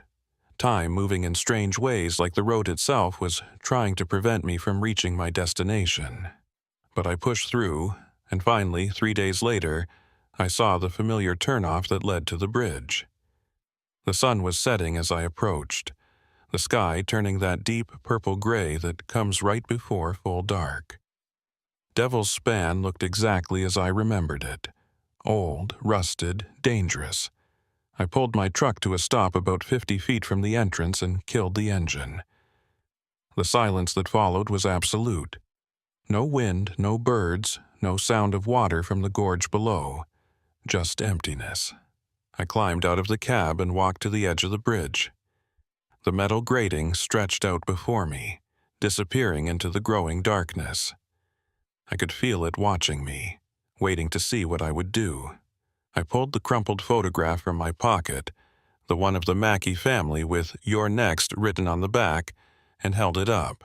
time moving in strange ways like the road itself was trying to prevent me from reaching my destination. But I pushed through, and finally, 3 days later, I saw the familiar turnoff that led to the bridge. The sun was setting as I approached, the sky turning that deep purple gray that comes right before full dark. Devil's Span looked exactly as I remembered it. Old, rusted, dangerous. I pulled my truck to a stop about 50 feet from the entrance and killed the engine. The silence that followed was absolute. No wind, no birds, no sound of water from the gorge below. Just emptiness. I climbed out of the cab and walked to the edge of the bridge. The metal grating stretched out before me, disappearing into the growing darkness. I could feel it watching me, waiting to see what I would do. I pulled the crumpled photograph from my pocket, the one of the Mackey family with "You're Next" written on the back, and held it up.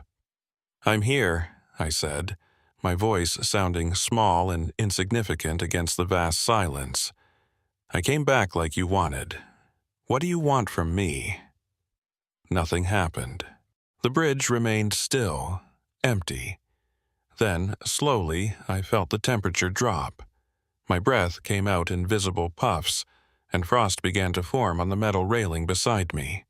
"I'm here," I said, my voice sounding small and insignificant against the vast silence. "I came back like you wanted. What do you want from me?" Nothing happened. The bridge remained still, empty. Then, slowly, I felt the temperature drop. My breath came out in visible puffs, and frost began to form on the metal railing beside me.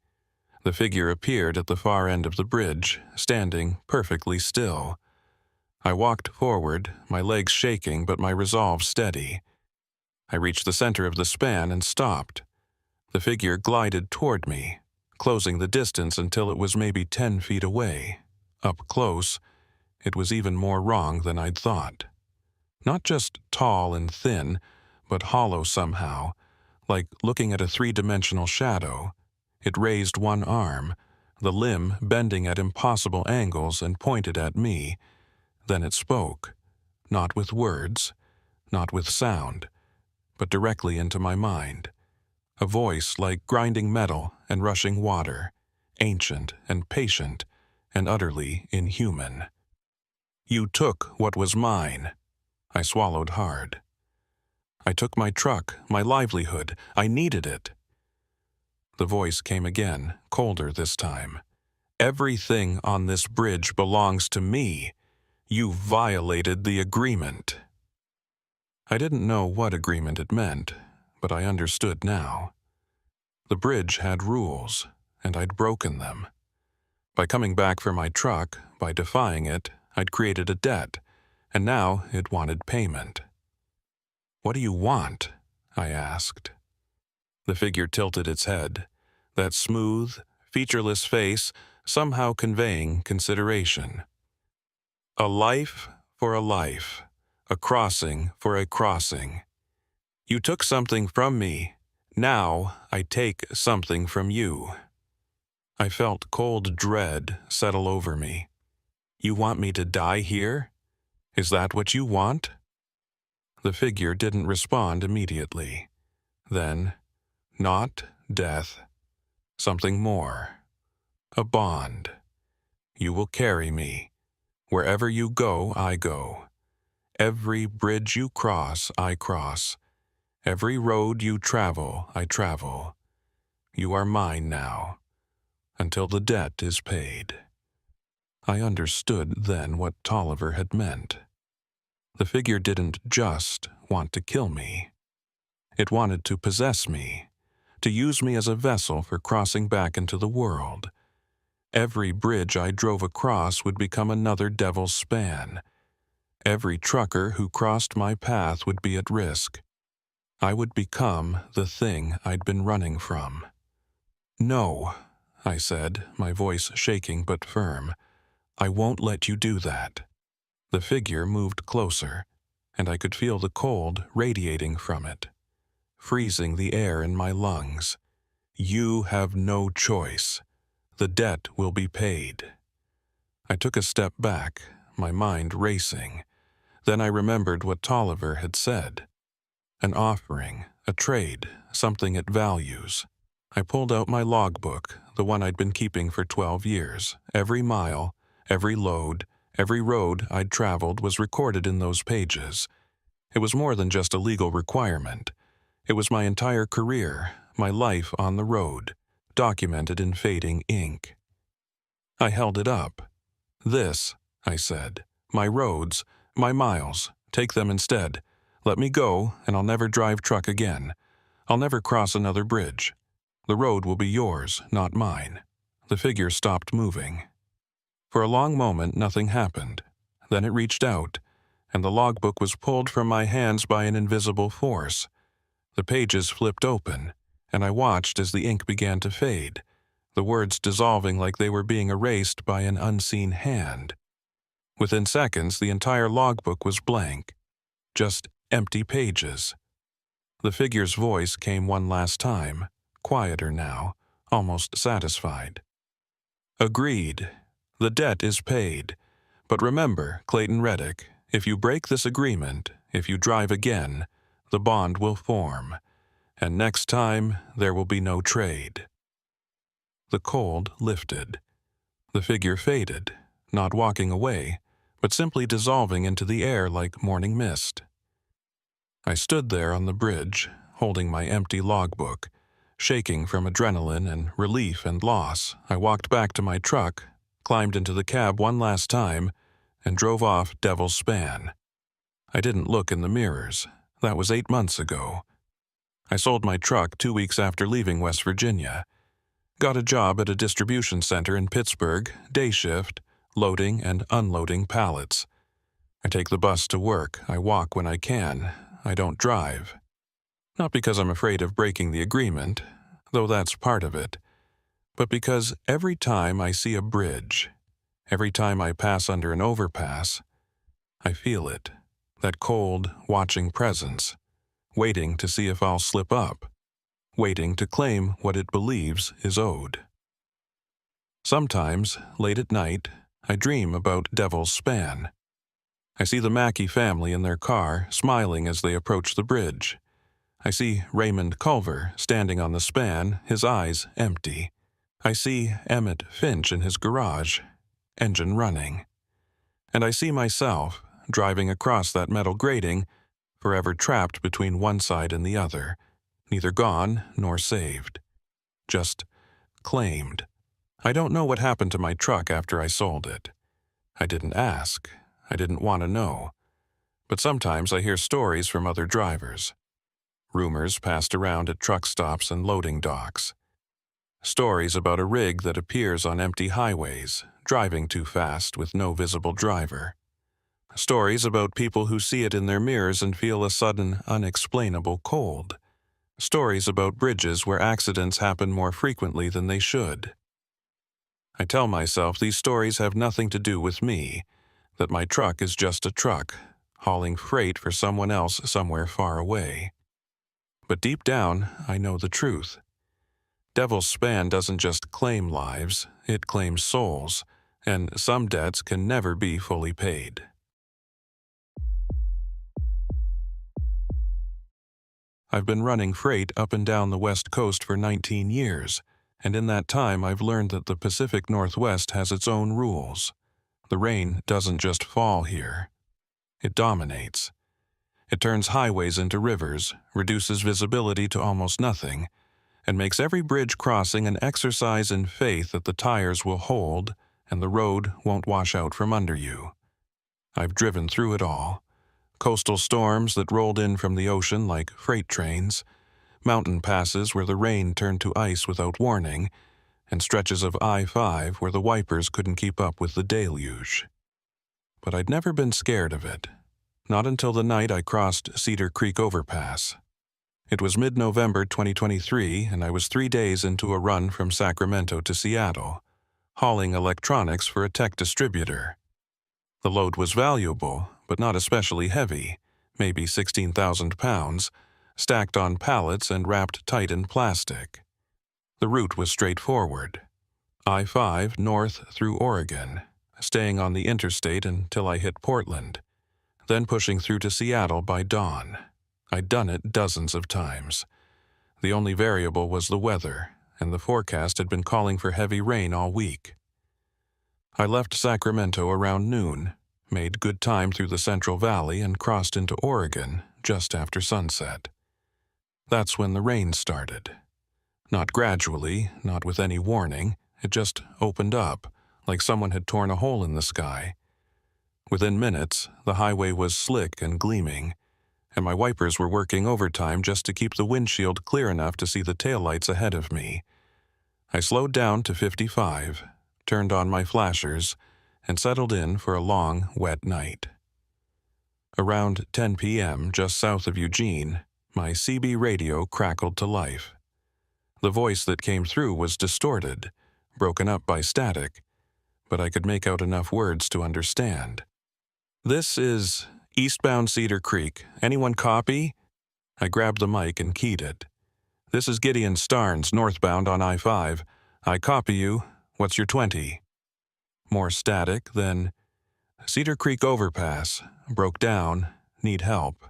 The figure appeared at the far end of the bridge, standing perfectly still. I walked forward, my legs shaking but my resolve steady. I reached the center of the span and stopped. The figure glided toward me, closing the distance until it was maybe 10 feet away. Up close, it was even more wrong than I'd thought. Not just tall and thin, but hollow somehow, like looking at a 3-dimensional shadow. It raised one arm, the limb bending at impossible angles, and pointed at me. Then it spoke, not with words, not with sound, but directly into my mind. A voice like grinding metal and rushing water, ancient and patient and utterly inhuman. "You took what was mine." I swallowed hard. "I took my truck, my livelihood. I needed it." The voice came again, colder this time. "Everything on this bridge belongs to me. You violated the agreement." I didn't know what agreement it meant, but I understood now. The bridge had rules, and I'd broken them. By coming back for my truck, by defying it, I'd created a debt, and now it wanted payment. "What do you want?" I asked. The figure tilted its head, that smooth, featureless face somehow conveying consideration. "A life for a life, a crossing for a crossing. You took something from me. Now I take something from you. I felt cold dread settle over me. You want me to die here? Is that what you want? The figure didn't respond immediately. Then, not death, something more. A bond. You will carry me. Wherever you go, I go. Every bridge you cross, I cross. Every road you travel, I travel. You are mine now, until the debt is paid. I understood then what Tolliver had meant. The figure didn't just want to kill me. It wanted to possess me, to use me as a vessel for crossing back into the world. Every bridge I drove across would become another devil's span. Every trucker who crossed my path would be at risk. I would become the thing I'd been running from. No, I said, my voice shaking but firm. I won't let you do that. The figure moved closer, and I could feel the cold radiating from it, freezing the air in my lungs. You have no choice. The debt will be paid. I took a step back, my mind racing. Then I remembered what Tolliver had said. An offering, a trade, something it values. I pulled out my logbook, the one I'd been keeping for 12 years. Every mile, every load, every road I'd traveled was recorded in those pages. It was more than just a legal requirement. It was my entire career, my life on the road, documented in fading ink. I held it up. This, I said, my roads, my miles, take them instead. Let me go, and I'll never drive truck again. I'll never cross another bridge. The road will be yours, not mine. The figure stopped moving. For a long moment, nothing happened. Then it reached out, and the logbook was pulled from my hands by an invisible force. The pages flipped open, and I watched as the ink began to fade, the words dissolving like they were being erased by an unseen hand. Within seconds, the entire logbook was blank, just empty pages. The figure's voice came one last time, quieter now, almost satisfied. Agreed. The debt is paid. But remember, Clayton Reddick, if you break this agreement, if you drive again, the bond will form, and next time there will be no trade. The cold lifted. The figure faded, not walking away, but simply dissolving into the air like morning mist. I stood there on the bridge, holding my empty logbook, shaking from adrenaline and relief and loss. I walked back to my truck, climbed into the cab one last time, and drove off Devil's Span. I didn't look in the mirrors. That was 8 months ago. I sold my truck 2 weeks after leaving West Virginia. Got a job at a distribution center in Pittsburgh, day shift, loading and unloading pallets. I take the bus to work. I walk when I can. I don't drive. Not because I'm afraid of breaking the agreement, though that's part of it, but because every time I see a bridge, every time I pass under an overpass, I feel it, that cold, watching presence, waiting to see if I'll slip up, waiting to claim what it believes is owed. Sometimes, late at night, I dream about Devil's Span. I see the Mackey family in their car, smiling as they approach the bridge. I see Raymond Culver standing on the span, his eyes empty. I see Emmett Finch in his garage, engine running. And I see myself, driving across that metal grating, forever trapped between one side and the other, neither gone nor saved. Just claimed. I don't know what happened to my truck after I sold it. I didn't ask. I didn't want to know. But sometimes I hear stories from other drivers. Rumors passed around at truck stops and loading docks. Stories about a rig that appears on empty highways, driving too fast with no visible driver. Stories about people who see it in their mirrors and feel a sudden, unexplainable cold. Stories about bridges where accidents happen more frequently than they should. I tell myself these stories have nothing to do with me, that my truck is just a truck, hauling freight for someone else somewhere far away. But deep down, I know the truth. Devil's Span doesn't just claim lives, it claims souls, and some debts can never be fully paid. I've been running freight up and down the West Coast for 19 years, and in that time I've learned that the Pacific Northwest has its own rules. The rain doesn't just fall here. It dominates. It turns highways into rivers, reduces visibility to almost nothing, and makes every bridge crossing an exercise in faith that the tires will hold and the road won't wash out from under you. I've driven through it all. Coastal storms that rolled in from the ocean like freight trains, mountain passes where the rain turned to ice without warning, and stretches of I-5 where the wipers couldn't keep up with the deluge. But I'd never been scared of it. Not until the night I crossed Cedar Creek Overpass. It was mid-November 2023, and I was 3 days into a run from Sacramento to Seattle, hauling electronics for a tech distributor. The load was valuable, but not especially heavy, maybe 16,000 pounds, stacked on pallets and wrapped tight in plastic. The route was straightforward. I-5 north through Oregon, staying on the interstate until I hit Portland, then pushing through to Seattle by dawn. I'd done it dozens of times. The only variable was the weather, and the forecast had been calling for heavy rain all week. I left Sacramento around noon, made good time through the Central Valley, and crossed into Oregon just after sunset. That's when the rain started. Not gradually, not with any warning, it just opened up, like someone had torn a hole in the sky. Within minutes, the highway was slick and gleaming, and my wipers were working overtime just to keep the windshield clear enough to see the taillights ahead of me. I slowed down to 55, turned on my flashers, and settled in for a long, wet night. Around 10 p.m., just south of Eugene, my CB radio crackled to life. The voice that came through was distorted, broken up by static, but I could make out enough words to understand. "This is eastbound Cedar Creek. Anyone copy?" I grabbed the mic and keyed it. "This is Gideon Starnes, northbound on I-5. I copy you. What's your 20? More static, then "Cedar Creek Overpass. Broke down. Need help."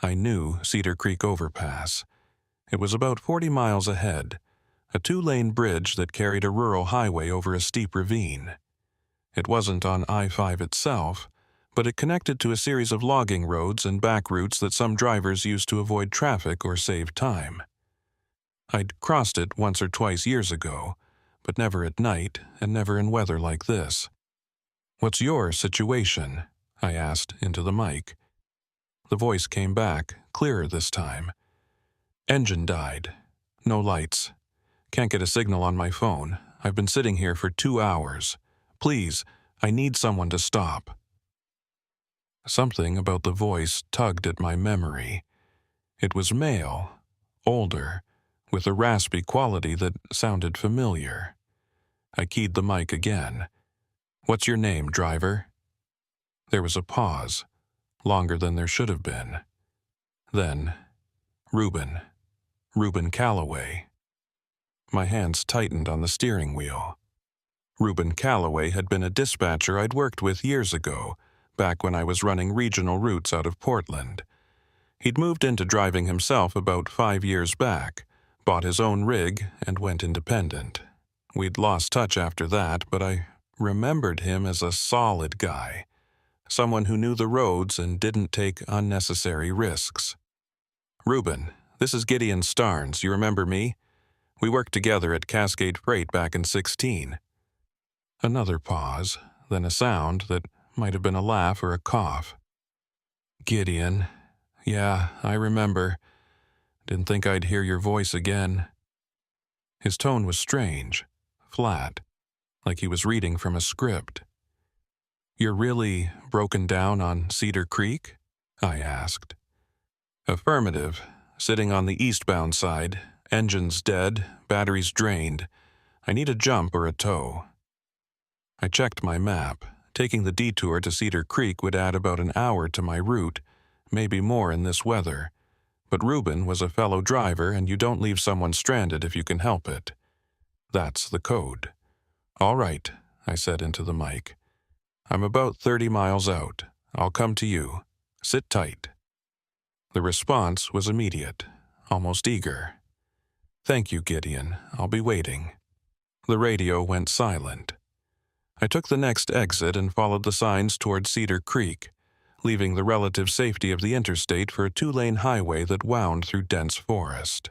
I knew Cedar Creek Overpass. It was about 40 miles ahead, a 2-lane bridge that carried a rural highway over a steep ravine. It wasn't on I-5 itself, but it connected to a series of logging roads and back routes that some drivers used to avoid traffic or save time. I'd crossed it once or twice years ago, but never at night and never in weather like this. "What's your situation?" I asked into the mic. The voice came back, clearer this time. "Engine died. No lights. Can't get a signal on my phone. I've been sitting here for 2 hours. Please, I need someone to stop." Something about the voice tugged at my memory. It was male, older, with a raspy quality that sounded familiar. I keyed the mic again. "What's your name, driver?" There was a pause, longer than there should have been. Then, Reuben Calloway. My hands tightened on the steering wheel. Reuben Calloway had been a dispatcher I'd worked with years ago, back when I was running regional routes out of Portland. He'd moved into driving himself about 5 years back, bought his own rig, and went independent. We'd lost touch after that, but I remembered him as a solid guy, someone who knew the roads and didn't take unnecessary risks. "Reuben, this is Gideon Starnes. You remember me? We worked together at Cascade Freight back in 16. Another pause, then a sound that might have been a laugh or a cough. "Gideon. Yeah, I remember. Didn't think I'd hear your voice again." His tone was strange, flat, like he was reading from a script. "You're really broken down on Cedar Creek?" I asked. "Affirmative. Sitting on the eastbound side. Engine's dead, batteries drained. I need a jump or a tow." I checked my map. Taking the detour to Cedar Creek would add about an hour to my route, maybe more in this weather, But Reuben was a fellow driver, and you don't leave someone stranded if you can help it. That's the code. All right, I said into the mic. I'm about 30 miles out. I'll come to you. Sit tight. The response was immediate, almost eager. Thank you, Gideon. I'll be waiting. The radio went silent. I took the next exit and followed the signs toward Cedar Creek, leaving the relative safety of the interstate for a 2-lane highway that wound through dense forest.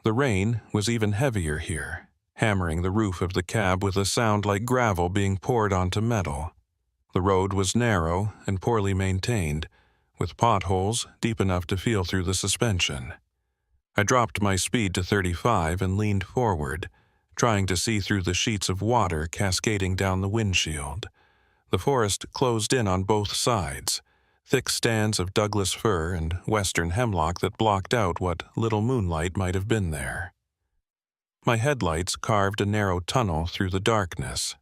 The rain was even heavier here, hammering the roof of the cab with a sound like gravel being poured onto metal. The road was narrow and poorly maintained, with potholes deep enough to feel through the suspension. I dropped my speed to 35 and leaned forward, trying to see through the sheets of water cascading down the windshield. The forest closed in on both sides, thick stands of Douglas fir and western hemlock that blocked out what little moonlight might have been there. My headlights carved a narrow tunnel through the darkness,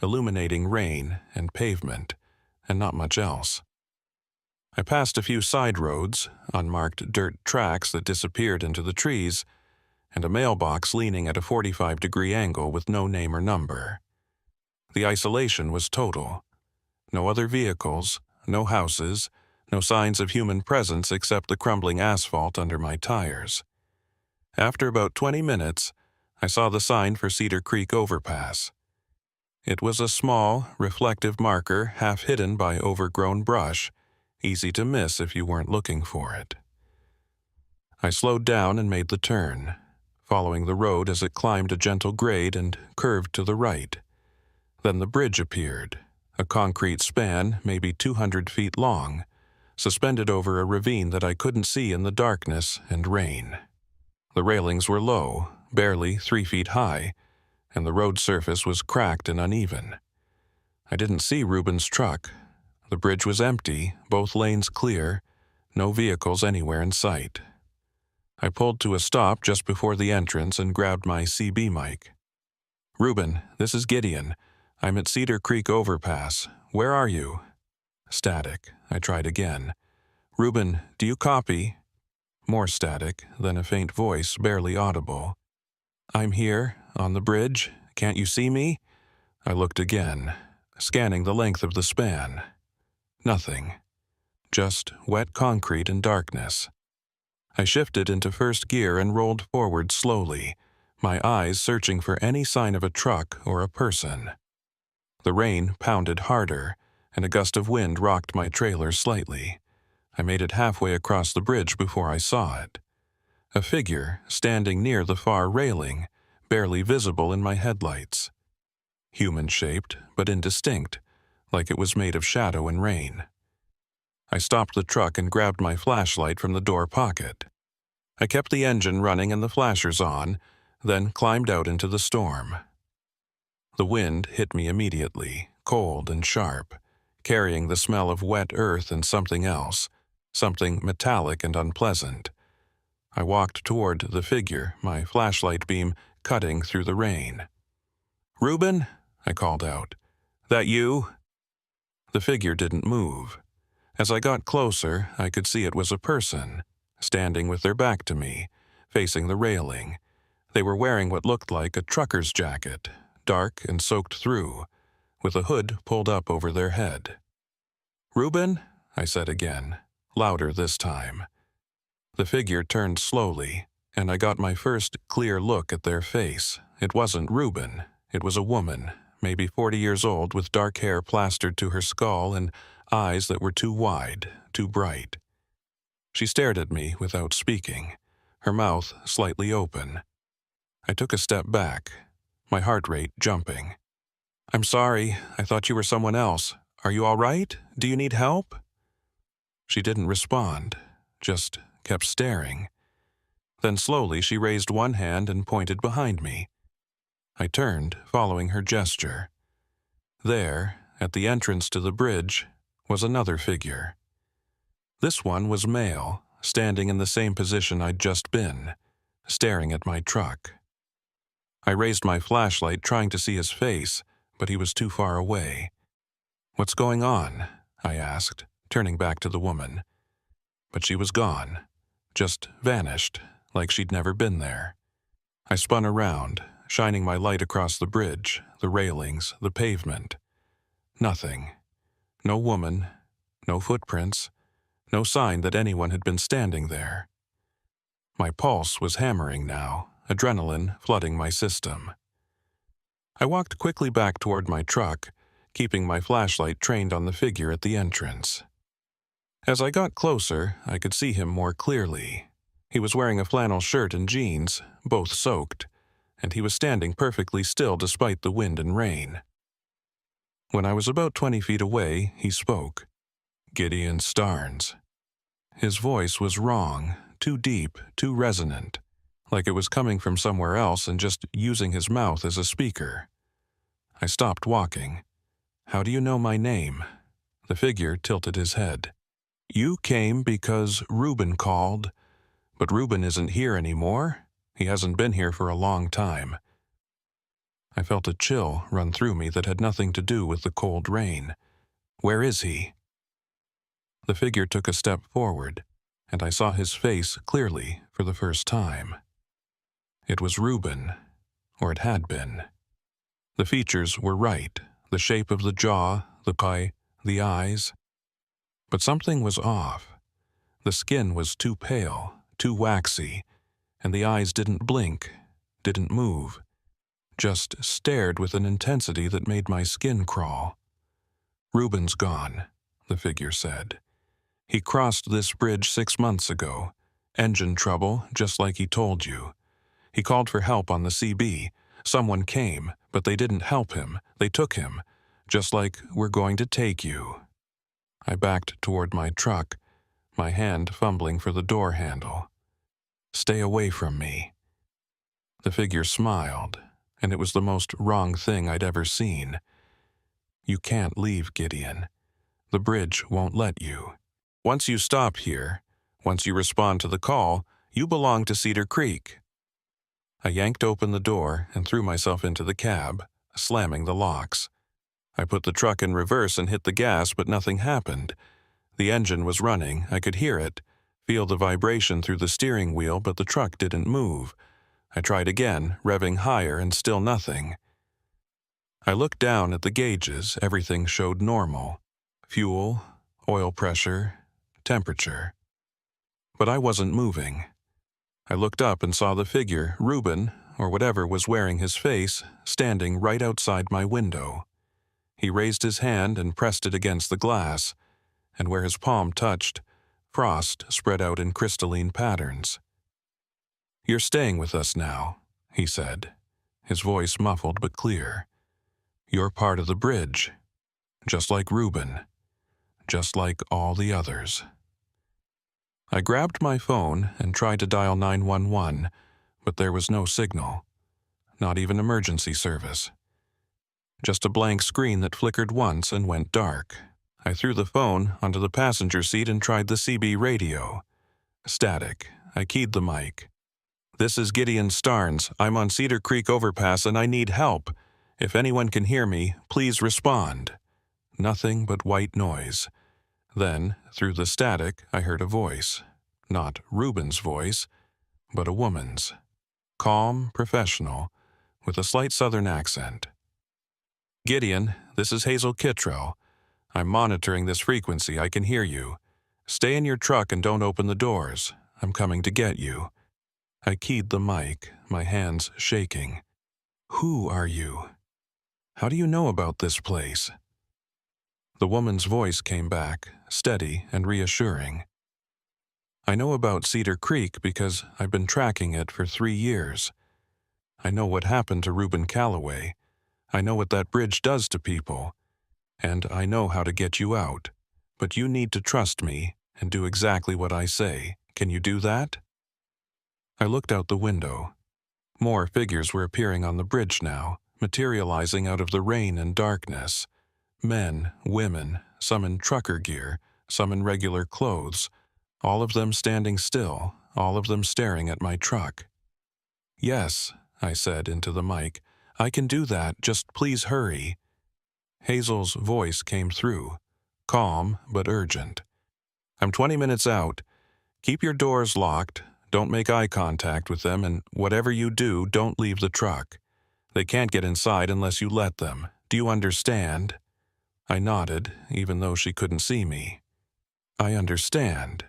illuminating rain and pavement, and not much else. I passed a few side roads, unmarked dirt tracks that disappeared into the trees, and a mailbox leaning at a 45-degree angle with no name or number. The isolation was total. No other vehicles, no houses, no signs of human presence except the crumbling asphalt under my tires. After about 20 minutes, I saw the sign for Cedar Creek Overpass. It was a small, reflective marker half hidden by overgrown brush, easy to miss if you weren't looking for it. I slowed down and made the turn, following the road as it climbed a gentle grade and curved to the right. Then the bridge appeared, a concrete span maybe 200 feet long, suspended over a ravine that I couldn't see in the darkness and rain. The railings were low, barely 3 feet high, and the road surface was cracked and uneven. I didn't see Reuben's truck. The bridge was empty, both lanes clear, no vehicles anywhere in sight. I pulled to a stop just before the entrance and grabbed my CB mic. Reuben, this is Gideon. I'm at Cedar Creek Overpass. Where are you? Static. I tried again. Reuben, do you copy? More static, then a faint voice, barely audible. I'm here, on the bridge. Can't you see me? I looked again, scanning the length of the span. Nothing. Just wet concrete and darkness. I shifted into first gear and rolled forward slowly, my eyes searching for any sign of a truck or a person. The rain pounded harder, and a gust of wind rocked my trailer slightly. I made it halfway across the bridge before I saw it. A figure standing near the far railing, barely visible in my headlights. Human-shaped, but indistinct, like it was made of shadow and rain. I stopped the truck and grabbed my flashlight from the door pocket. I kept the engine running and the flashers on, then climbed out into the storm. The wind hit me immediately, cold and sharp, carrying the smell of wet earth and something else, something metallic and unpleasant. I walked toward the figure, my flashlight beam cutting through the rain. Reuben, I called out. That you? The figure didn't move. As I got closer, I could see it was a person, standing with their back to me, facing the railing. They were wearing what looked like a trucker's jacket, dark and soaked through, with a hood pulled up over their head. Reuben, I said again, louder this time. The figure turned slowly, and I got my first clear look at their face. It wasn't Reuben. It was a woman, maybe 40 years old, with dark hair plastered to her skull and eyes that were too wide, too bright. She stared at me without speaking, her mouth slightly open. I took a step back, my heart rate jumping. I'm sorry, I thought you were someone else. Are you all right? Do you need help? She didn't respond, just kept staring. Then slowly she raised one hand and pointed behind me. I turned, following her gesture. There, at the entrance to the bridge, was another figure. This one was male, standing in the same position I'd just been, staring at my truck. I raised my flashlight trying to see his face, but he was too far away. What's going on? I asked, turning back to the woman. But she was gone. just vanished, like she'd never been there. I spun around, shining my light across the bridge, the railings, the pavement. Nothing. No woman, no footprints, no sign that anyone had been standing there. My pulse was hammering now, adrenaline flooding my system. I walked quickly back toward my truck, keeping my flashlight trained on the figure at the entrance. As I got closer, I could see him more clearly. He was wearing a flannel shirt and jeans, both soaked, and he was standing perfectly still despite the wind and rain. When I was about 20 feet away, he spoke. Gideon Starnes. His voice was wrong, too deep, too resonant, like it was coming from somewhere else and just using his mouth as a speaker. I stopped walking. How do you know my name? The figure tilted his head. You came because Reuben called, but Reuben isn't here anymore. He hasn't been here for a long time. I felt a chill run through me that had nothing to do with the cold rain. Where is he? The figure took a step forward, and I saw his face clearly for the first time. It was Reuben, or it had been. The features were right, the shape of the jaw, the eyes. But something was off. The skin was too pale, too waxy, and the eyes didn't blink, didn't move, just stared with an intensity that made my skin crawl. Reuben's gone, the figure said. He crossed this bridge 6 months ago. Engine trouble, just like he told you. He called for help on the CB. Someone came, but they didn't help him. They took him, just like we're going to take you. I backed toward my truck, my hand fumbling for the door handle. Stay away from me. The figure smiled, and it was the most wrong thing I'd ever seen. You can't leave, Gideon. The bridge won't let you. Once you stop here, once you respond to the call, you belong to Cedar Creek. I yanked open the door and threw myself into the cab, slamming the locks. I put the truck in reverse and hit the gas, but nothing happened. The engine was running, I could hear it, feel the vibration through the steering wheel, but the truck didn't move. I tried again, revving higher, and still nothing. I looked down at the gauges, everything showed normal. Fuel, oil pressure, temperature. But I wasn't moving. I looked up and saw the figure, Reuben, or whatever was wearing his face, standing right outside my window. He raised his hand and pressed it against the glass, and where his palm touched, frost spread out in crystalline patterns. You're staying with us now, he said, his voice muffled but clear. You're part of the bridge, just like Reuben, just like all the others. I grabbed my phone and tried to dial 911, but there was no signal, not even emergency service. Just a blank screen that flickered once and went dark. I threw the phone onto the passenger seat and tried the CB radio. Static. I keyed the mic. This is Gideon Starnes. I'm on Cedar Creek Overpass and I need help. If anyone can hear me, please respond. Nothing but white noise. Then, through the static, I heard a voice. Not Reuben's voice, but a woman's. Calm, professional, with a slight southern accent. Gideon, this is Hazel Kittrell. I'm monitoring this frequency. I can hear you. Stay in your truck and don't open the doors. I'm coming to get you. I keyed the mic, my hands shaking. Who are you? How do you know about this place? The woman's voice came back, steady and reassuring. I know about Cedar Creek because I've been tracking it for 3 years. I know what happened to Reuben Calloway. I know what that bridge does to people. And I know how to get you out. But you need to trust me and do exactly what I say. Can you do that? I looked out the window. More figures were appearing on the bridge now, materializing out of the rain and darkness. Men, women, some in trucker gear, some in regular clothes, all of them standing still, all of them staring at my truck. Yes, I said into the mic, I can do that, just please hurry. Hazel's voice came through, calm but urgent. I'm 20 minutes out. Keep your doors locked, don't make eye contact with them, and whatever you do, don't leave the truck. They can't get inside unless you let them. Do you understand?" I nodded, even though she couldn't see me. "I understand."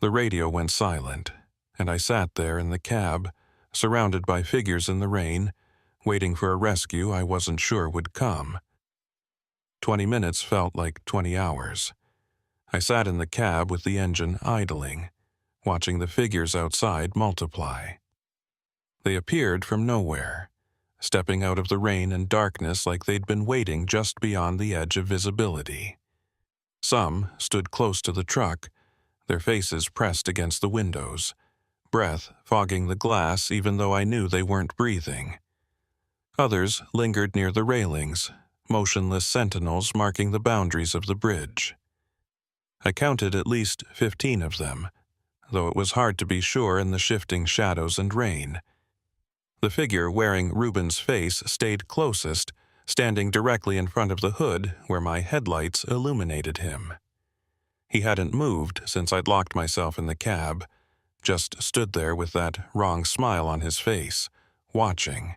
The radio went silent, and I sat there in the cab, surrounded by figures in the rain, waiting for a rescue I wasn't sure would come. 20 minutes felt like 20 hours. I sat in the cab with the engine idling, watching the figures outside multiply. They appeared from nowhere, stepping out of the rain and darkness like they'd been waiting just beyond the edge of visibility. Some stood close to the truck, their faces pressed against the windows, breath fogging the glass even though I knew they weren't breathing. Others lingered near the railings, motionless sentinels marking the boundaries of the bridge. I counted at least 15 of them, though it was hard to be sure in the shifting shadows and rain. The figure wearing Ruben's face stayed closest, standing directly in front of the hood where my headlights illuminated him. He hadn't moved since I'd locked myself in the cab, just stood there with that wrong smile on his face, watching.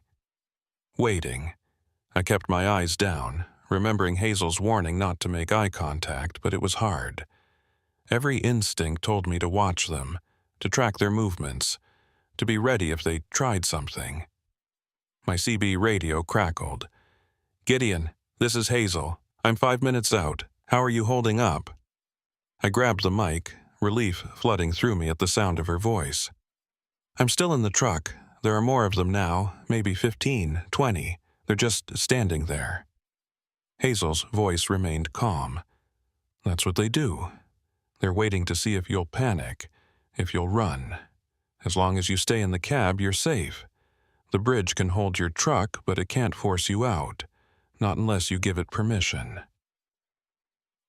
Waiting. I kept my eyes down, remembering Hazel's warning not to make eye contact, but it was hard. Every instinct told me to watch them, to track their movements, to be ready if they tried something. My CB radio crackled. "Gideon, this is Hazel. I'm 5 minutes out. How are you holding up?" I grabbed the mic, relief flooding through me at the sound of her voice. "I'm still in the truck. There are more of them now, maybe 15, 20. They're just standing there." Hazel's voice remained calm. "That's what they do. They're waiting to see if you'll panic, if you'll run. As long as you stay in the cab, you're safe. The bridge can hold your truck, but it can't force you out, not unless you give it permission."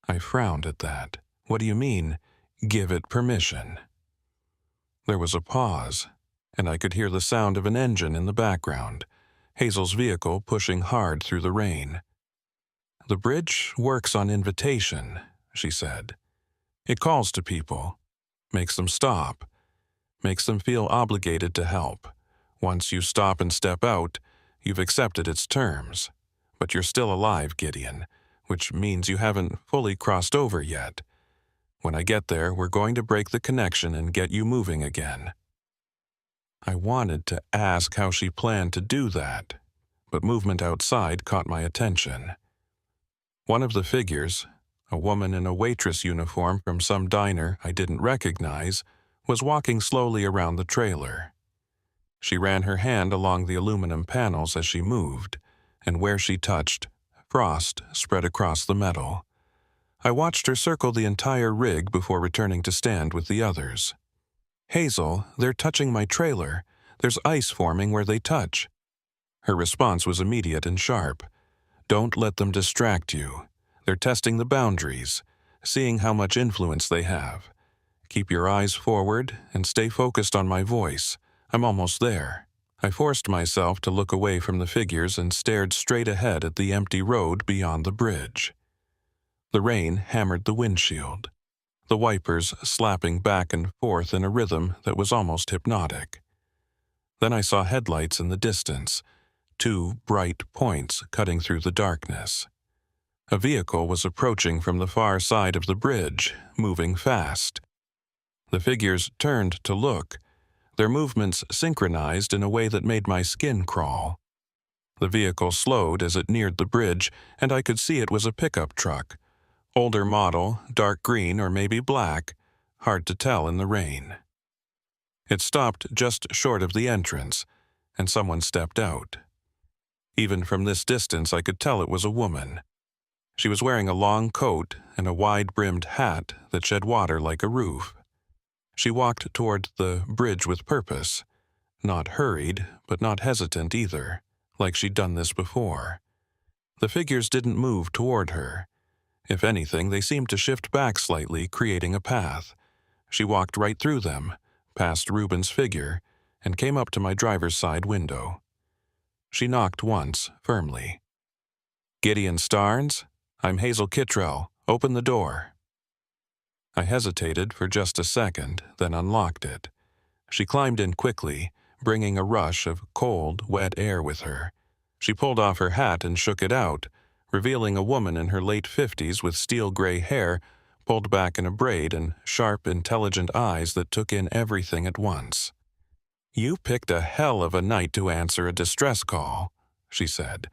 I frowned at that. "What do you mean, give it permission?" There was a pause, and I could hear the sound of an engine in the background, Hazel's vehicle pushing hard through the rain. "The bridge works on invitation," she said. "It calls to people, makes them stop, makes them feel obligated to help. Once you stop and step out, you've accepted its terms. But you're still alive, Gideon, which means you haven't fully crossed over yet. When I get there, we're going to break the connection and get you moving again." I wanted to ask how she planned to do that, but movement outside caught my attention. One of the figures, a woman in a waitress uniform from some diner I didn't recognize, was walking slowly around the trailer. She ran her hand along the aluminum panels as she moved, and where she touched, frost spread across the metal. I watched her circle the entire rig before returning to stand with the others. "Hazel, they're touching my trailer. There's ice forming where they touch." Her response was immediate and sharp. "Don't let them distract you. They're testing the boundaries, seeing how much influence they have. Keep your eyes forward and stay focused on my voice. I'm almost there." I forced myself to look away from the figures and stared straight ahead at the empty road beyond the bridge. The rain hammered the windshield, the wipers slapping back and forth in a rhythm that was almost hypnotic. Then I saw headlights in the distance, 2 bright points cutting through the darkness. A vehicle was approaching from the far side of the bridge, moving fast. The figures turned to look, their movements synchronized in a way that made my skin crawl. The vehicle slowed as it neared the bridge, and I could see it was a pickup truck. Older model, dark green or maybe black, hard to tell in the rain. It stopped just short of the entrance, and someone stepped out. Even from this distance I could tell it was a woman. She was wearing a long coat and a wide-brimmed hat that shed water like a roof. She walked toward the bridge with purpose, not hurried, but not hesitant either, like she'd done this before. The figures didn't move toward her. If anything, they seemed to shift back slightly, creating a path. She walked right through them, past Ruben's figure, and came up to my driver's side window. She knocked once, firmly. "Gideon Starnes? I'm Hazel Kittrell. Open the door." I hesitated for just a second, then unlocked it. She climbed in quickly, bringing a rush of cold, wet air with her. She pulled off her hat and shook it out, revealing a woman in her late 50s with steel-gray hair pulled back in a braid and sharp, intelligent eyes that took in everything at once. "You picked a hell of a night to answer a distress call," she said,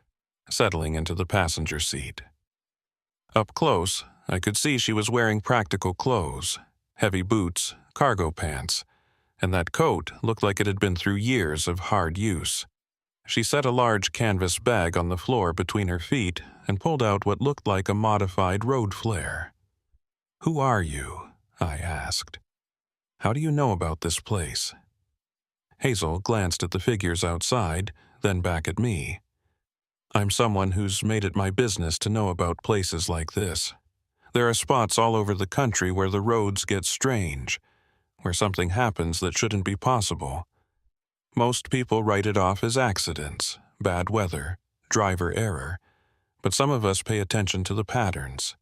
settling into the passenger seat. Up close, I could see she was wearing practical clothes, heavy boots, cargo pants, and that coat looked like it had been through years of hard use. She set a large canvas bag on the floor between her feet and pulled out what looked like a modified road flare. "Who are you?" I asked. "How do you know about this place?" Hazel glanced at the figures outside, then back at me. "I'm someone who's made it my business to know about places like this. There are spots all over the country where the roads get strange, where something happens that shouldn't be possible. Most people write it off as accidents, bad weather, driver error, but some of us pay attention to the patterns."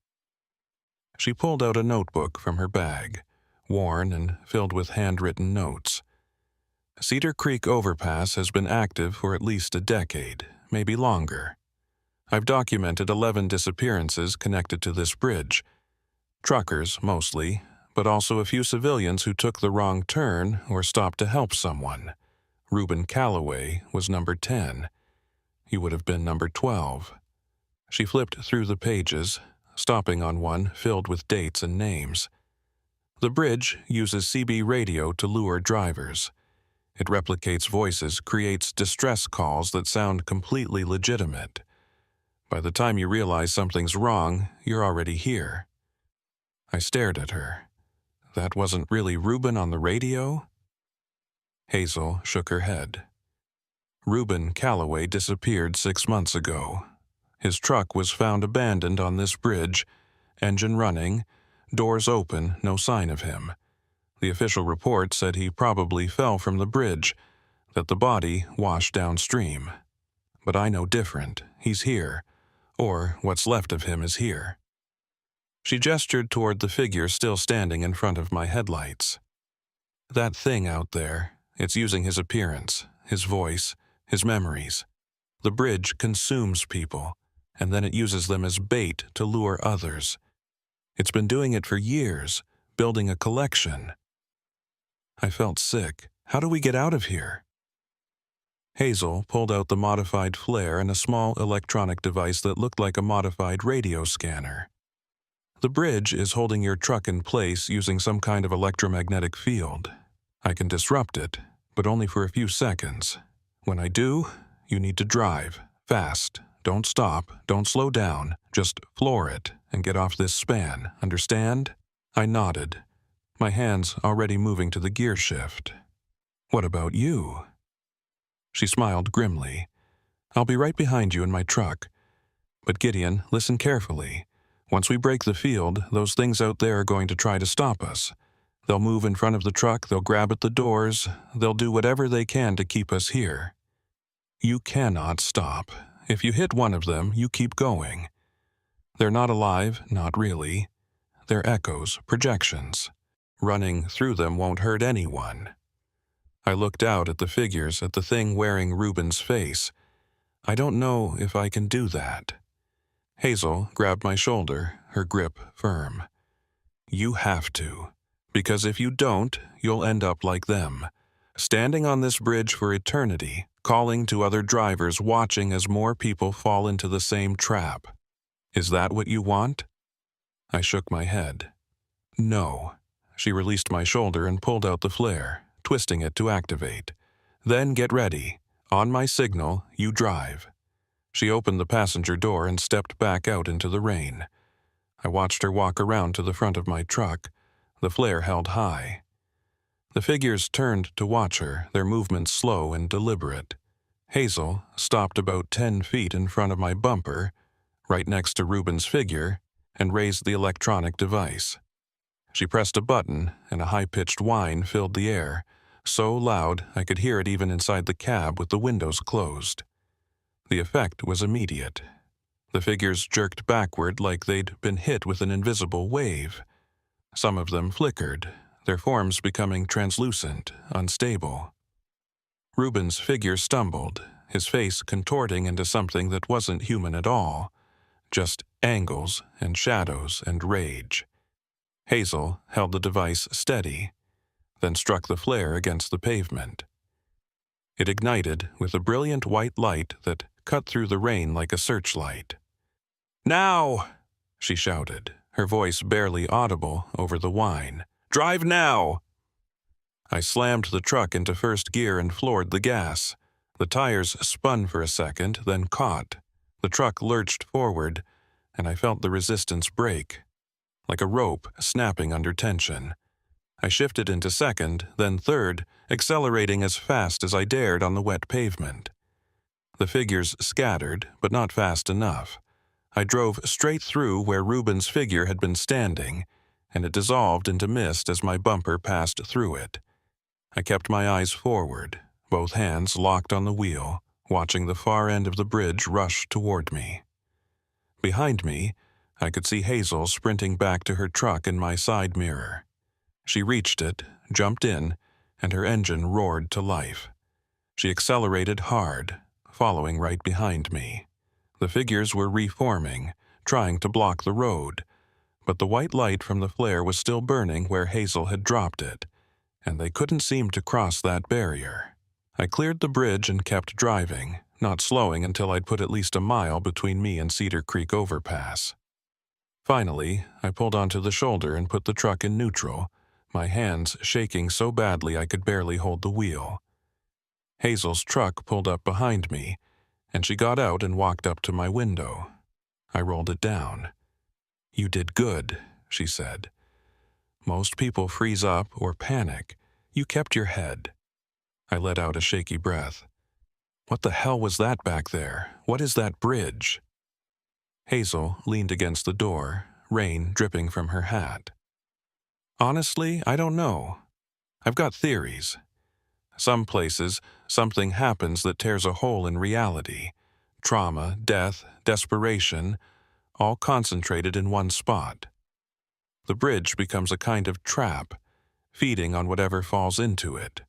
She pulled out a notebook from her bag, worn and filled with handwritten notes. "Cedar Creek Overpass has been active for at least a decade, maybe longer. I've documented 11 disappearances connected to this bridge. Truckers, mostly, but also a few civilians who took the wrong turn or stopped to help someone. Reuben Calloway was number 10. He would have been number 12. She flipped through the pages, stopping on one filled with dates and names. "The bridge uses CB radio to lure drivers. It replicates voices, creates distress calls that sound completely legitimate. By the time you realize something's wrong, you're already here." I stared at her. "That wasn't really Reuben on the radio?" Hazel shook her head. "Reuben Calloway disappeared 6 months ago. His truck was found abandoned on this bridge, engine running, doors open, no sign of him. The official report said he probably fell from the bridge, that the body washed downstream. But I know different. He's here, or what's left of him is here." She gestured toward the figure still standing in front of my headlights. "That thing out there, it's using his appearance, his voice, his memories. The bridge consumes people, and then it uses them as bait to lure others. It's been doing it for years, building a collection." I felt sick. "How do we get out of here?" Hazel pulled out the modified flare and a small electronic device that looked like a modified radio scanner. "The bridge is holding your truck in place using some kind of electromagnetic field. I can disrupt it, but only for a few seconds. When I do, you need to drive, fast. Don't stop, don't slow down, just floor it and get off this span, understand?" I nodded, my hands already moving to the gear shift. "What about you?" She smiled grimly. "I'll be right behind you in my truck. But Gideon, listen carefully. Once we break the field, those things out there are going to try to stop us. They'll move in front of the truck, they'll grab at the doors, they'll do whatever they can to keep us here. You cannot stop. If you hit one of them, you keep going. They're not alive, not really. They're echoes, projections. Running through them won't hurt anyone." I looked out at the figures, at the thing wearing Reuben's face. "I don't know if I can do that." Hazel grabbed my shoulder, her grip firm. "You have to, because if you don't, you'll end up like them, standing on this bridge for eternity, calling to other drivers, watching as more people fall into the same trap. Is that what you want?" I shook my head. "No." She released my shoulder and pulled out the flare, twisting it to activate. "Then get ready. On my signal, you drive." She opened the passenger door and stepped back out into the rain. I watched her walk around to the front of my truck, the flare held high. The figures turned to watch her, their movements slow and deliberate. Hazel stopped about 10 feet in front of my bumper, right next to Reuben's figure, and raised the electronic device. She pressed a button, and a high-pitched whine filled the air, so loud I could hear it even inside the cab with the windows closed. The effect was immediate. The figures jerked backward like they'd been hit with an invisible wave. Some of them flickered, their forms becoming translucent, unstable. Reuben's figure stumbled, his face contorting into something that wasn't human at all, just angles and shadows and rage. Hazel held the device steady, then struck the flare against the pavement. It ignited with a brilliant white light that cut through the rain like a searchlight. "Now!" she shouted, her voice barely audible over the whine. "Drive now!" I slammed the truck into first gear and floored the gas. The tires spun for a second, then caught. The truck lurched forward, and I felt the resistance break, like a rope snapping under tension. I shifted into second, then third, accelerating as fast as I dared on the wet pavement. The figures scattered, but not fast enough. I drove straight through where Reuben's figure had been standing, and it dissolved into mist as my bumper passed through it. I kept my eyes forward, both hands locked on the wheel, watching the far end of the bridge rush toward me. Behind me, I could see Hazel sprinting back to her truck in my side mirror. She reached it, jumped in, and her engine roared to life. She accelerated hard, following right behind me. The figures were reforming, trying to block the road, but the white light from the flare was still burning where Hazel had dropped it, and they couldn't seem to cross that barrier. I cleared the bridge and kept driving, not slowing until I'd put at least a mile between me and Cedar Creek overpass. Finally, I pulled onto the shoulder and put the truck in neutral, my hands shaking so badly I could barely hold the wheel. Hazel's truck pulled up behind me, and she got out and walked up to my window. I rolled it down. "You did good," she said. "Most people freeze up or panic. You kept your head." I let out a shaky breath. "What the hell was that back there? What is that bridge?" Hazel leaned against the door, rain dripping from her hat. "Honestly, I don't know. I've got theories. Some places, something happens that tears a hole in reality. Trauma, death, desperation, all concentrated in one spot. The bridge becomes a kind of trap, feeding on whatever falls into it.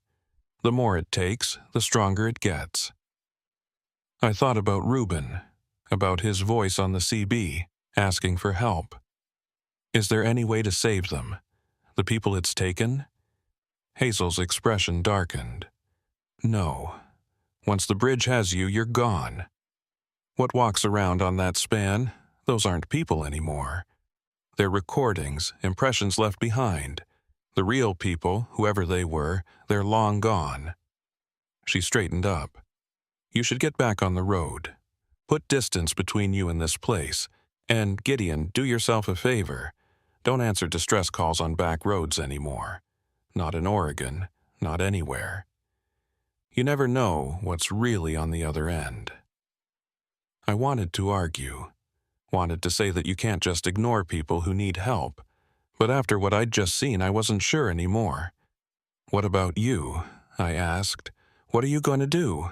The more it takes, the stronger it gets." I thought about Reuben, about his voice on the CB, asking for help. Is there any way to save them? The people it's taken? Hazel's expression darkened. "No. Once the bridge has you, you're gone. What walks around on that span? Those aren't people anymore. They're recordings, impressions left behind. The real people, whoever they were, they're long gone." She straightened up. "You should get back on the road. Put distance between you and this place. And, Gideon, do yourself a favor. Don't answer distress calls on back roads anymore. Not in Oregon, not anywhere. You never know what's really on the other end." I wanted to argue, wanted to say that you can't just ignore people who need help, but after what I'd just seen, I wasn't sure anymore. "What about you?" I asked. "What are you going to do?"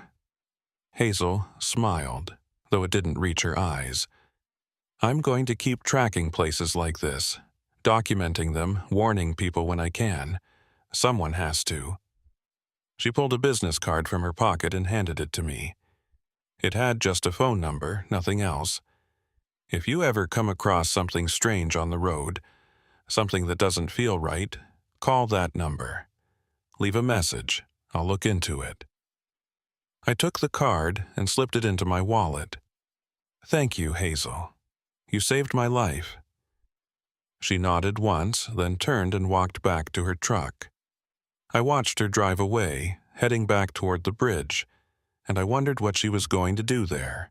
Hazel smiled, though it didn't reach her eyes. "I'm going to keep tracking places like this, documenting them, warning people when I can. Someone has to." She pulled a business card from her pocket and handed it to me. It had just a phone number, nothing else. "If you ever come across something strange on the road, something that doesn't feel right, call that number. Leave a message. I'll look into it." I took the card and slipped it into my wallet. "Thank you, Hazel. You saved my life." She nodded once, then turned and walked back to her truck. I watched her drive away, heading back toward the bridge, and I wondered what she was going to do there.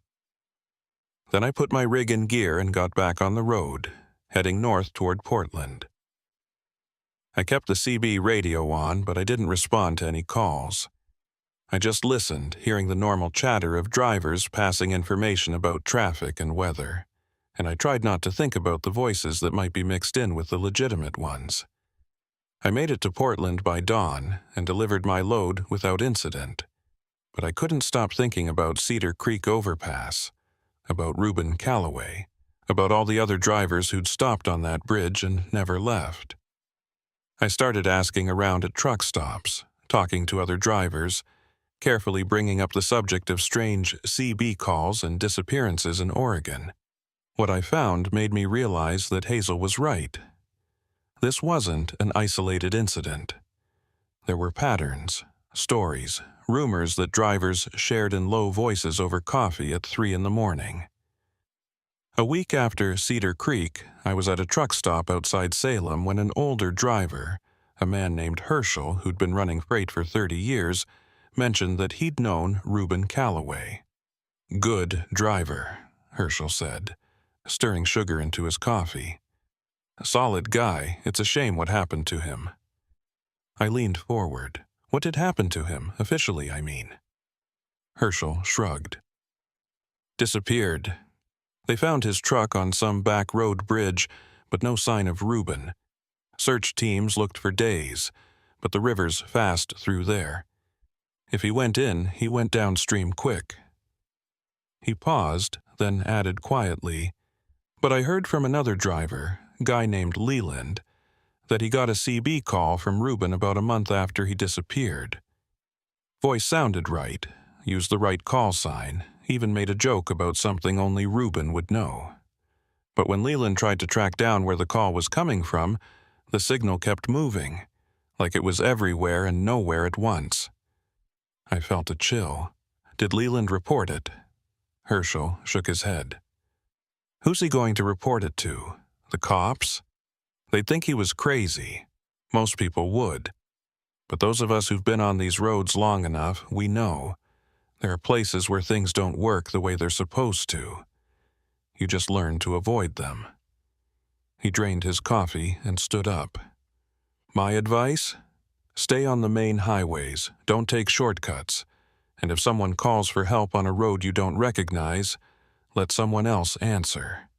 Then I put my rig in gear and got back on the road, heading north toward Portland. I kept the CB radio on, but I didn't respond to any calls. I just listened, hearing the normal chatter of drivers passing information about traffic and weather, and I tried not to think about the voices that might be mixed in with the legitimate ones. I made it to Portland by dawn and delivered my load without incident, but I couldn't stop thinking about Cedar Creek Overpass, about Reuben Calloway, about all the other drivers who'd stopped on that bridge and never left. I started asking around at truck stops, talking to other drivers, carefully bringing up the subject of strange CB calls and disappearances in Oregon. What I found made me realize that Hazel was right. This wasn't an isolated incident. There were patterns, stories, rumors that drivers shared in low voices over coffee at 3 in the morning. A week after Cedar Creek, I was at a truck stop outside Salem when an older driver, a man named Herschel who'd been running freight for 30 years, mentioned that he'd known Reuben Calloway. "Good driver," Herschel said, stirring sugar into his coffee. "A solid guy. It's a shame what happened to him." I leaned forward. What had happened to him, officially, I mean? Herschel shrugged. "Disappeared. They found his truck on some back road bridge, but no sign of Reuben. Search teams looked for days, but the river's fast through there. If he went in, he went downstream quick." He paused, then added quietly, "But I heard from another driver, a guy named Leland, that he got a CB call from Reuben about a month after he disappeared. Voice sounded right, used the right call sign, even made a joke about something only Reuben would know. But when Leland tried to track down where the call was coming from, the signal kept moving, like it was everywhere and nowhere at once." I felt a chill. Did Leland report it? Herschel shook his head. "Who's he going to report it to? The cops? They'd think he was crazy. Most people would. But those of us who've been on these roads long enough, we know. There are places where things don't work the way they're supposed to. You just learn to avoid them." He drained his coffee and stood up. "My advice? Stay on the main highways, don't take shortcuts, and if someone calls for help on a road you don't recognize, let someone else answer."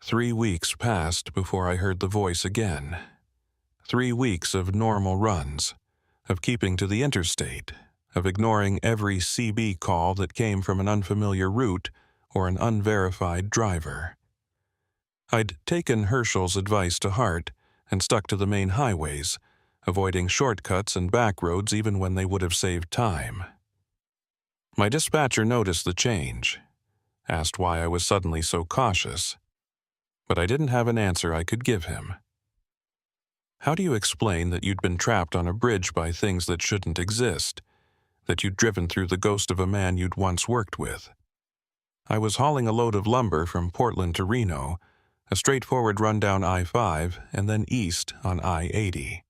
3 weeks passed before I heard the voice again. 3 weeks of normal runs, of keeping to the interstate, of ignoring every CB call that came from an unfamiliar route or an unverified driver. I'd taken Herschel's advice to heart and stuck to the main highways, avoiding shortcuts and back roads even when they would have saved time. My dispatcher noticed the change, asked why I was suddenly so cautious, but I didn't have an answer I could give him. How do you explain that you'd been trapped on a bridge by things that shouldn't exist, that you'd driven through the ghost of a man you'd once worked with? I was hauling a load of lumber from Portland to Reno, a straightforward run down I-5 and then east on I-80.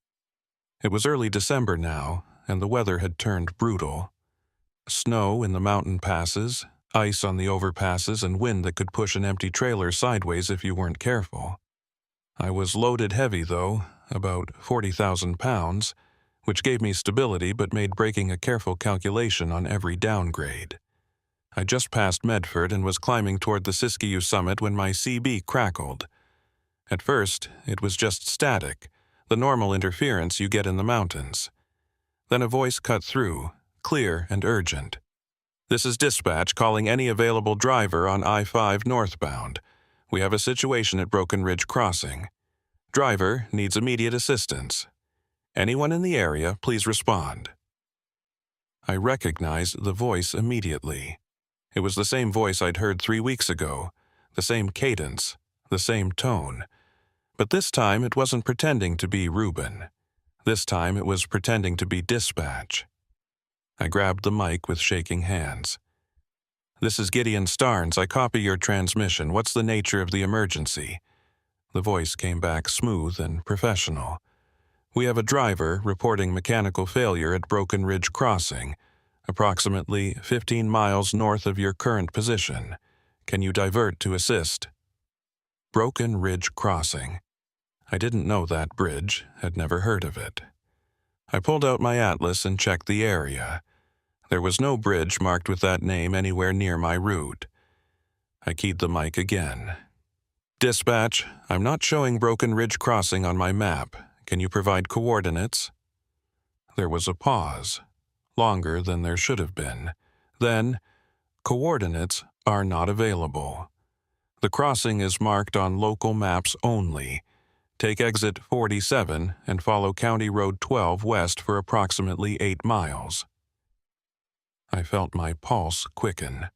It was early December now, and the weather had turned brutal. Snow in the mountain passes, ice on the overpasses, and wind that could push an empty trailer sideways if you weren't careful. I was loaded heavy, though, about 40,000 pounds, which gave me stability but made breaking a careful calculation on every downgrade. I just passed Medford and was climbing toward the Siskiyou summit when my CB crackled. At first, it was just static, the normal interference you get in the mountains. Then a voice cut through, clear and urgent. "This is dispatch calling any available driver on I-5 northbound. We have a situation at Broken Ridge Crossing. Driver needs immediate assistance. Anyone in the area, please respond." I recognized the voice immediately. It was the same voice I'd heard 3 weeks ago, the same cadence, the same tone. But this time it wasn't pretending to be Reuben. This time it was pretending to be dispatch. I grabbed the mic with shaking hands. "This is Gideon Starnes. I copy your transmission. What's the nature of the emergency?" The voice came back smooth and professional. "We have a driver reporting mechanical failure at Broken Ridge Crossing, approximately 15 miles north of your current position. Can you divert to assist?" Broken Ridge Crossing. I didn't know that bridge, had never heard of it. I pulled out my atlas and checked the area. There was no bridge marked with that name anywhere near my route. I keyed the mic again. "Dispatch, I'm not showing Broken Ridge Crossing on my map. Can you provide coordinates?" There was a pause, longer than there should have been. Then, "Coordinates are not available. The crossing is marked on local maps only. Take exit 47 and follow County Road 12 west for approximately 8 miles. I felt my pulse quicken.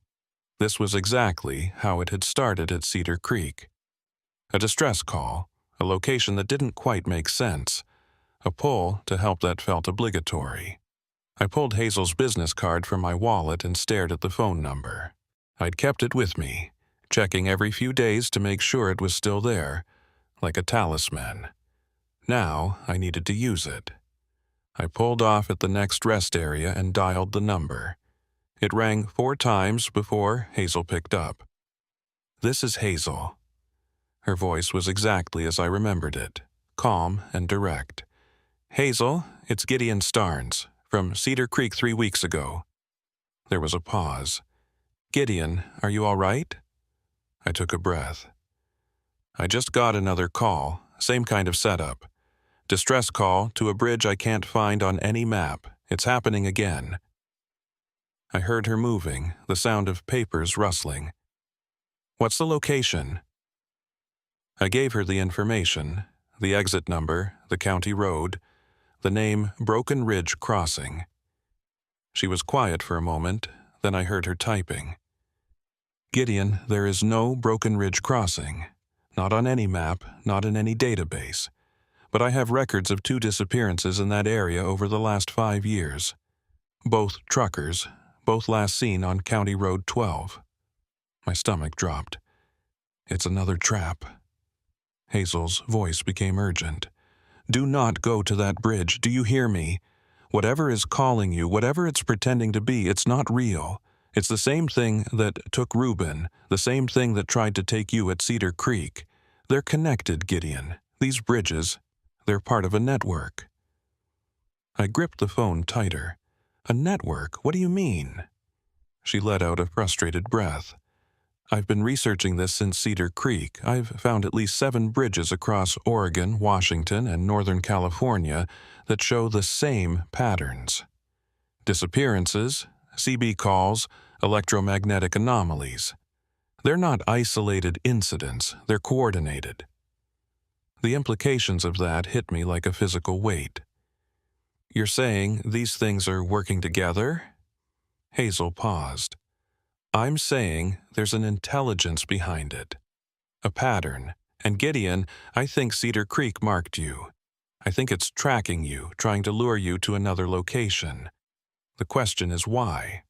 This was exactly how it had started at Cedar Creek. A distress call, a location that didn't quite make sense, a pull to help that felt obligatory. I pulled Hazel's business card from my wallet and stared at the phone number. I'd kept it with me, checking every few days to make sure it was still there, like a talisman. Now I needed to use it. I pulled off at the next rest area and dialed the number. It rang 4 times before Hazel picked up. "This is Hazel." Her voice was exactly as I remembered it, calm and direct. "Hazel, it's Gideon Starnes, from Cedar Creek 3 weeks ago." There was a pause. "Gideon, are you all right?" I took a breath. "I just got another call, same kind of setup. Distress call to a bridge I can't find on any map. It's happening again." I heard her moving, the sound of papers rustling. "What's the location?" I gave her the information, the exit number, the county road, the name Broken Ridge Crossing. She was quiet for a moment, then I heard her typing. "Gideon, there is no Broken Ridge Crossing. Not on any map, not in any database. But I have records of 2 disappearances in that area over the last 5 years. Both truckers, both last seen on County Road 12. My stomach dropped. "It's another trap." Hazel's voice became urgent. "Do not go to that bridge, do you hear me? Whatever is calling you, whatever it's pretending to be, it's not real. It's the same thing that took Reuben, the same thing that tried to take you at Cedar Creek. They're connected, Gideon. These bridges, they're part of a network." I gripped the phone tighter. "A network? What do you mean?" She let out a frustrated breath. "I've been researching this since Cedar Creek. I've found at least 7 bridges across Oregon, Washington, and Northern California that show the same patterns. Disappearances, CB calls, electromagnetic anomalies. They're not isolated incidents, they're coordinated." The implications of that hit me like a physical weight. "You're saying these things are working together?" Hazel paused. "I'm saying there's an intelligence behind it. A pattern. And Gideon, I think Cedar Creek marked you. I think it's tracking you, trying to lure you to another location. The question is why?"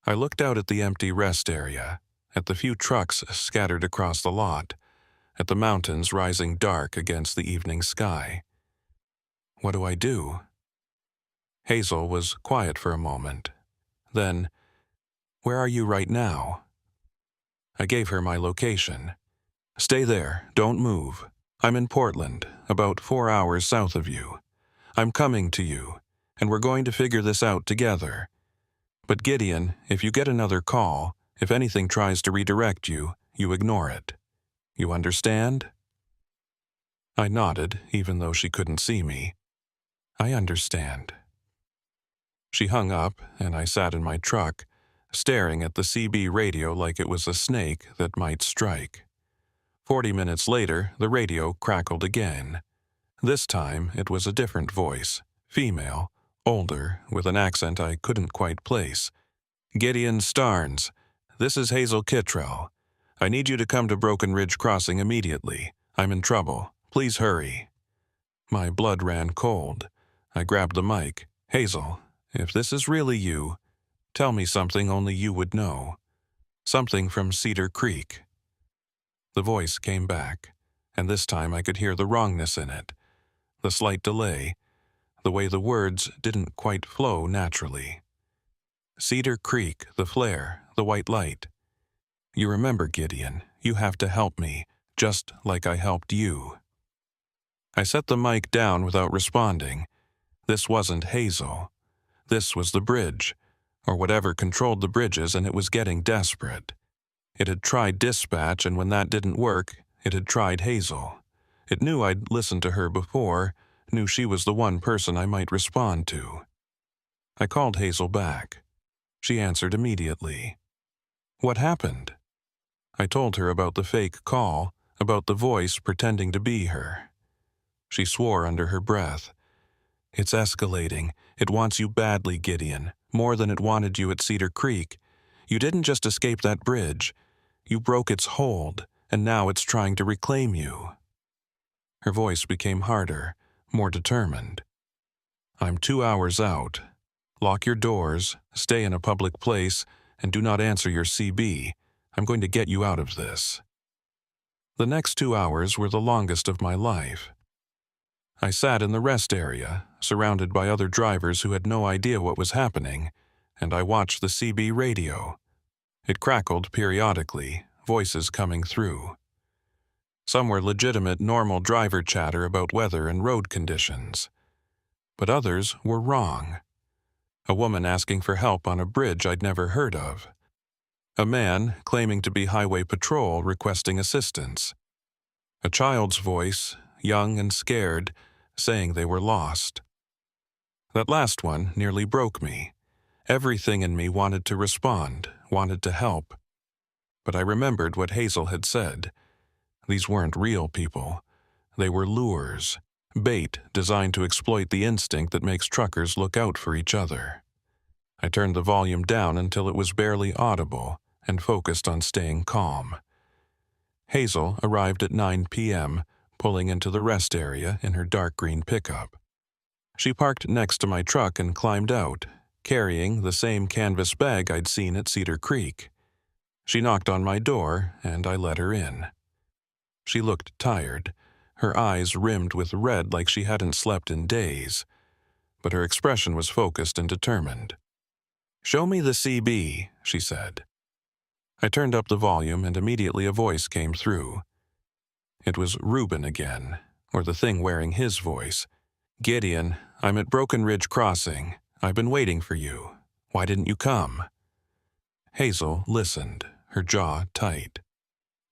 I looked out at the empty rest area, at the few trucks scattered across the lot, at the mountains rising dark against the evening sky. "What do I do?" Hazel was quiet for a moment. Then, "Where are you right now?" I gave her my location. "Stay there, don't move. I'm in Portland, about 4 hours south of you. I'm coming to you, and we're going to figure this out together. But Gideon, if you get another call, if anything tries to redirect you, you ignore it. You understand?" I nodded, even though she couldn't see me. "I understand." She hung up, and I sat in my truck, staring at the CB radio like it was a snake that might strike. 40 minutes later, the radio crackled again. This time, it was a different voice, female, older, with an accent I couldn't quite place. "Gideon Starnes, this is Hazel Kittrell. I need you to come to Broken Ridge Crossing immediately. I'm in trouble. Please hurry." My blood ran cold. I grabbed the mic. "Hazel, if this is really you, tell me something only you would know. Something from Cedar Creek." The voice came back, and this time I could hear the wrongness in it, the slight delay, the way the words didn't quite flow naturally. "Cedar Creek, the flare, the white light. You remember, Gideon, you have to help me, just like I helped you." I set the mic down without responding. This wasn't Hazel. This was the bridge, or whatever controlled the bridges, and it was getting desperate. It had tried dispatch, and when that didn't work, it had tried Hazel. It knew I'd listened to her before, knew she was the one person I might respond to. I called Hazel back. She answered immediately. "What happened?" I told her about the fake call, about the voice pretending to be her. She swore under her breath. It's escalating. It wants you badly, Gideon, more than it wanted you at Cedar Creek. You didn't just escape that bridge. You broke its hold, and now it's trying to reclaim you. Her voice became harder, more determined. I'm 2 hours out. Lock your doors, stay in a public place, and do not answer your CB. I'm going to get you out of this. The next 2 hours were the longest of my life. I sat in the rest area, surrounded by other drivers who had no idea what was happening, and I watched the CB radio. It crackled periodically, voices coming through. Some were legitimate, normal driver chatter about weather and road conditions. But others were wrong. A woman asking for help on a bridge I'd never heard of. A man claiming to be highway patrol requesting assistance. A child's voice, young and scared, saying they were lost. That last one nearly broke me. Everything in me wanted to respond, wanted to help. But I remembered what Hazel had said. These weren't real people. They were lures, bait designed to exploit the instinct that makes truckers look out for each other. I turned the volume down until it was barely audible and focused on staying calm. Hazel arrived at 9 p.m., pulling into the rest area in her dark green pickup. She parked next to my truck and climbed out, carrying the same canvas bag I'd seen at Cedar Creek. She knocked on my door, and I let her in. She looked tired, her eyes rimmed with red like she hadn't slept in days, but her expression was focused and determined. "Show me the CB," she said. I turned up the volume, and immediately a voice came through. It was Reuben again, or the thing wearing his voice. "Gideon, I'm at Broken Ridge Crossing. I've been waiting for you. Why didn't you come?" Hazel listened, her jaw tight.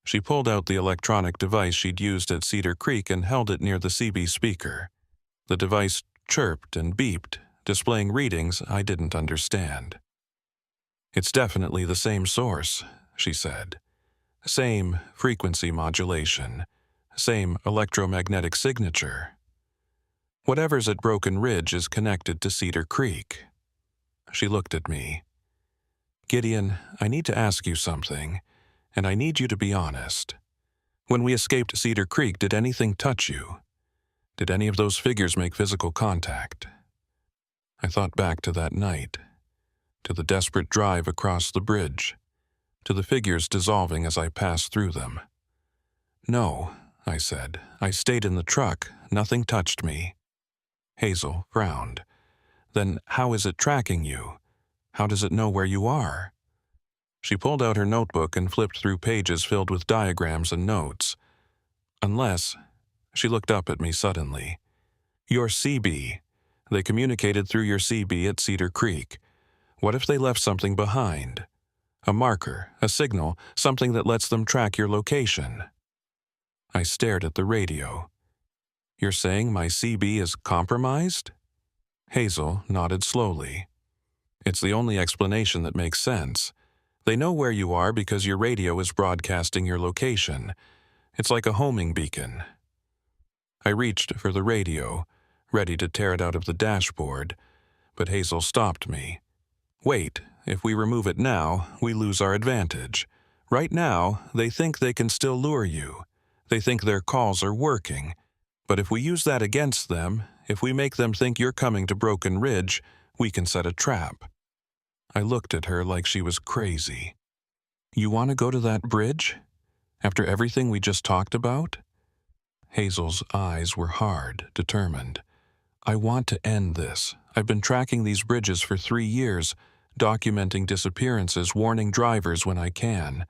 She pulled out the electronic device she'd used at Cedar Creek and held it near the CB speaker. The device chirped and beeped, displaying readings I didn't understand. "It's definitely the same source," she said. "Same frequency modulation, same electromagnetic signature. Whatever's at Broken Ridge is connected to Cedar Creek." She looked at me. "Gideon, I need to ask you something, and I need you to be honest. When we escaped Cedar Creek, did anything touch you? Did any of those figures make physical contact?" I thought back to that night, to the desperate drive across the bridge, to the figures dissolving as I passed through them. "No," I said. "I stayed in the truck. Nothing touched me." Hazel frowned. "Then how is it tracking you? How does it know where you are?" She pulled out her notebook and flipped through pages filled with diagrams and notes. "Unless," she looked up at me suddenly, "your CB. They communicated through your CB at Cedar Creek. What if they left something behind? A marker, a signal, something that lets them track your location?" I stared at the radio. "You're saying my CB is compromised?" Hazel nodded slowly. "It's the only explanation that makes sense. They know where you are because your radio is broadcasting your location. It's like a homing beacon." I reached for the radio, ready to tear it out of the dashboard, but Hazel stopped me. "Wait, if we remove it now, we lose our advantage. Right now, they think they can still lure you. They think their calls are working. But if we use that against them, if we make them think you're coming to Broken Ridge, we can set a trap." I looked at her like she was crazy. "You want to go to that bridge? After everything we just talked about?" Hazel's eyes were hard, determined. "I want to end this. I've been tracking these bridges for 3 years, documenting disappearances, warning drivers when I can.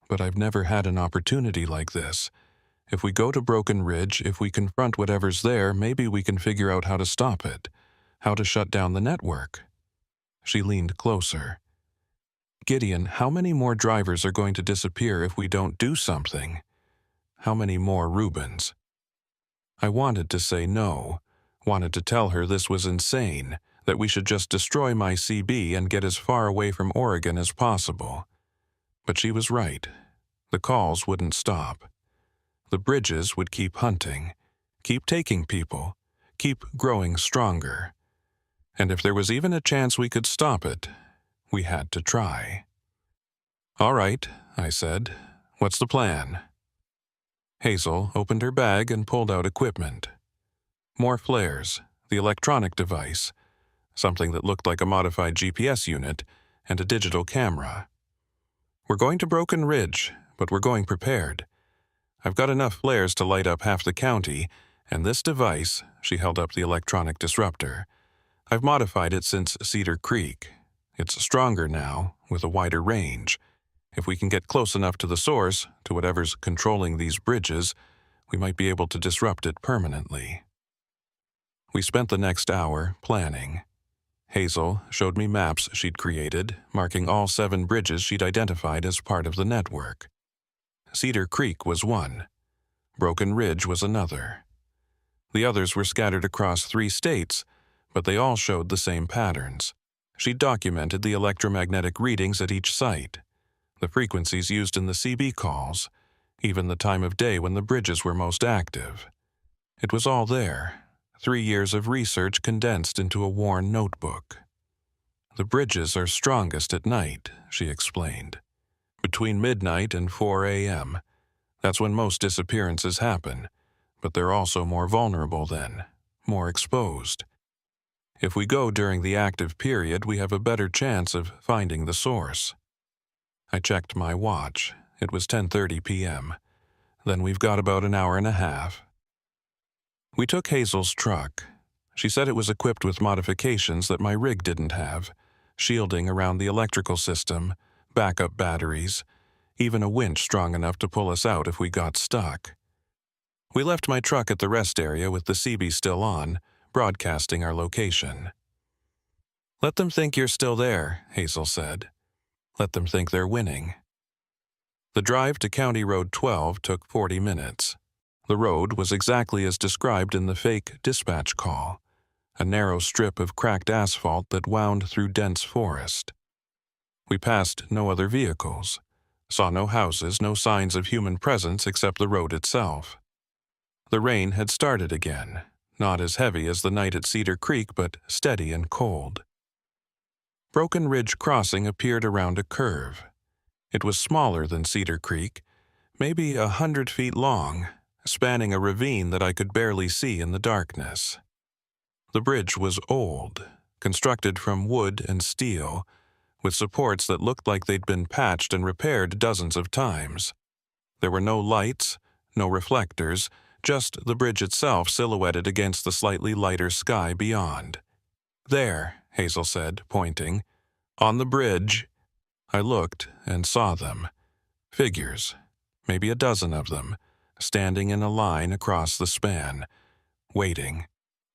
But I've never had an opportunity like this. If we go to Broken Ridge, if we confront whatever's there, maybe we can figure out how to stop it, how to shut down the network." She leaned closer. "Gideon, how many more drivers are going to disappear if we don't do something? How many more Reubens?" I wanted to say no, wanted to tell her this was insane, that we should just destroy my CB and get as far away from Oregon as possible. But she was right. The calls wouldn't stop. The bridges would keep hunting, keep taking people, keep growing stronger. And if there was even a chance we could stop it, we had to try. "All right," I said. "What's the plan?" Hazel opened her bag and pulled out equipment. More flares, the electronic device, something that looked like a modified GPS unit, and a digital camera. "We're going to Broken Ridge, but we're going prepared. I've got enough flares to light up half the county, and this device," she held up the electronic disruptor, "I've modified it since Cedar Creek. It's stronger now, with a wider range. If we can get close enough to the source, to whatever's controlling these bridges, we might be able to disrupt it permanently." We spent the next hour planning. Hazel showed me maps she'd created, marking all 7 bridges she'd identified as part of the network. Cedar Creek was one. Broken Ridge was another. The others were scattered across 3 states, but they all showed the same patterns. She documented the electromagnetic readings at each site, the frequencies used in the CB calls, even the time of day when the bridges were most active. It was all there, 3 years of research condensed into a worn notebook. "The bridges are strongest at night," she explained. "Between midnight and 4 a.m. That's when most disappearances happen, but they're also more vulnerable then, more exposed. If we go during the active period, we have a better chance of finding the source." I checked my watch. It was 10:30 p.m. "Then we've got about an hour and a half." We took Hazel's truck. She said it was equipped with modifications that my rig didn't have, shielding around the electrical system, backup batteries, even a winch strong enough to pull us out if we got stuck. We left my truck at the rest area with the CB still on, broadcasting our location. "Let them think you're still there," Hazel said. "Let them think they're winning." The drive to County Road 12 took 40 minutes. The road was exactly as described in the fake dispatch call, a narrow strip of cracked asphalt that wound through dense forest. We passed no other vehicles, saw no houses, no signs of human presence except the road itself. The rain had started again, not as heavy as the night at Cedar Creek, but steady and cold. Broken Ridge Crossing appeared around a curve. It was smaller than Cedar Creek, maybe 100 feet long, spanning a ravine that I could barely see in the darkness. The bridge was old, constructed from wood and steel, with supports that looked like they'd been patched and repaired dozens of times. There were no lights, no reflectors, just the bridge itself silhouetted against the slightly lighter sky beyond. "There," Hazel said, pointing. "On the bridge." I looked and saw them. Figures, maybe a dozen of them, standing in a line across the span, waiting.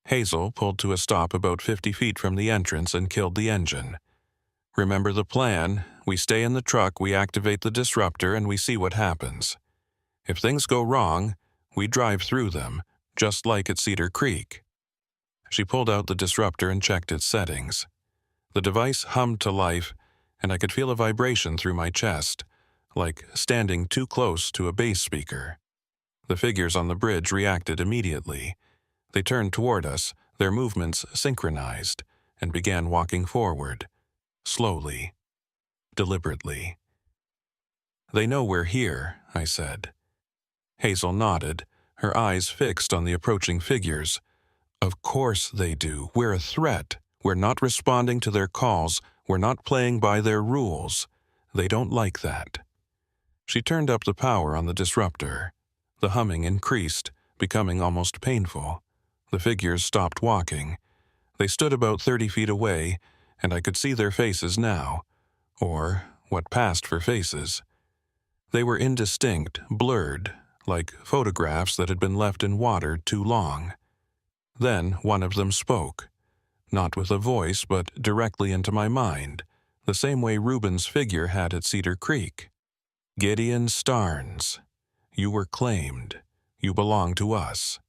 Hazel pulled to a stop about 50 feet from the entrance and killed the engine. "Remember the plan. We stay in the truck, we activate the disruptor, and we see what happens. If things go wrong, we drive through them, just like at Cedar Creek." She pulled out the disruptor and checked its settings. The device hummed to life, and I could feel a vibration through my chest, like standing too close to a bass speaker. The figures on the bridge reacted immediately. They turned toward us, their movements synchronized, and began walking forward, slowly, deliberately. "They know we're here," I said. Hazel nodded, her eyes fixed on the approaching figures. "Of course they do. We're a threat. We're not responding to their calls. We're not playing by their rules. They don't like that." She turned up the power on the disruptor. The humming increased, becoming almost painful. The figures stopped walking. They stood about 30 feet away, and I could see their faces now, or what passed for faces. They were indistinct, blurred, like photographs that had been left in water too long. Then one of them spoke, not with a voice but directly into my mind, the same way Reuben's figure had at Cedar Creek. "Gideon Starnes, you were claimed. You belong to us."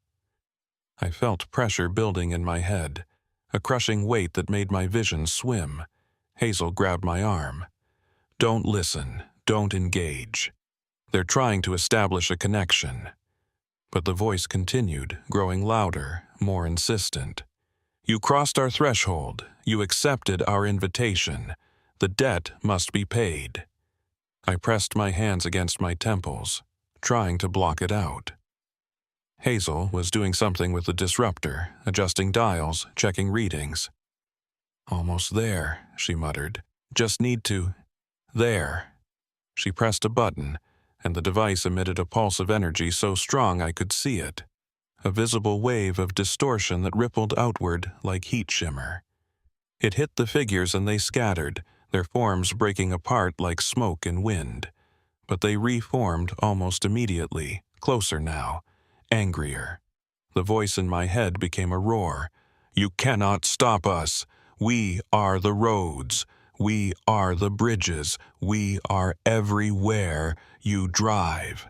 I felt pressure building in my head, a crushing weight that made my vision swim. Hazel grabbed my arm. "Don't listen. Don't engage. They're trying to establish a connection. But the voice continued, growing louder, more insistent. "You crossed our threshold. You accepted our invitation. The debt must be paid." I pressed my hands against my temples, trying to block it out. Hazel was doing something with the disruptor, adjusting dials, checking readings. "Almost there," she muttered. "Just need to—" "There." She pressed a button, and the device emitted a pulse of energy so strong I could see it, a visible wave of distortion that rippled outward like heat shimmer. It hit the figures and they scattered, their forms breaking apart like smoke in wind. But they reformed almost immediately, closer now, angrier. The voice in my head became a roar. "You cannot stop us. We are the roads. We are the bridges. We are everywhere you drive."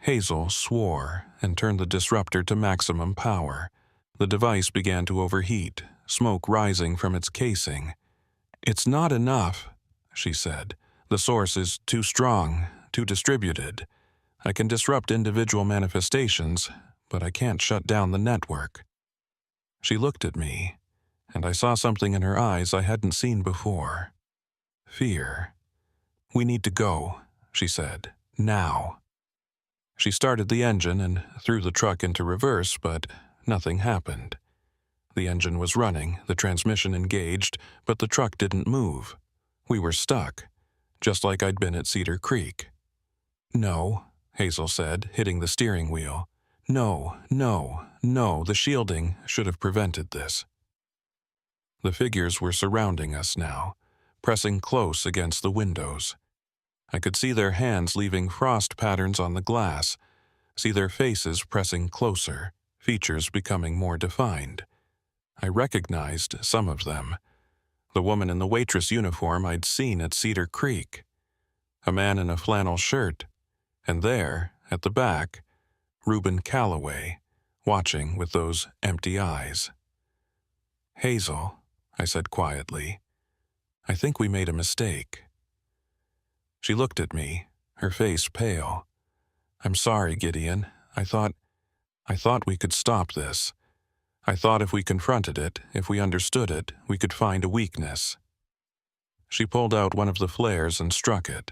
Hazel swore and turned the disruptor to maximum power. The device began to overheat, smoke rising from its casing. "It's not enough," she said. "The source is too strong, too distributed. I can disrupt individual manifestations, but I can't shut down the network." She looked at me, and I saw something in her eyes I hadn't seen before. Fear. "We need to go," she said. "Now." She started the engine and threw the truck into reverse, but nothing happened. The engine was running, the transmission engaged, but the truck didn't move. We were stuck, just like I'd been at Cedar Creek. "No," Hazel said, hitting the steering wheel. "No, no, no, the shielding should have prevented this." The figures were surrounding us now, pressing close against the windows. I could see their hands leaving frost patterns on the glass, see their faces pressing closer, features becoming more defined. I recognized some of them. The woman in the waitress uniform I'd seen at Cedar Creek. A man in a flannel shirt. And there, at the back, Reuben Calloway, watching with those empty eyes. "Hazel," I said quietly, "I think we made a mistake." She looked at me, her face pale. "I'm sorry, Gideon. I thought we could stop this. I thought if we confronted it, if we understood it, we could find a weakness." She pulled out one of the flares and struck it.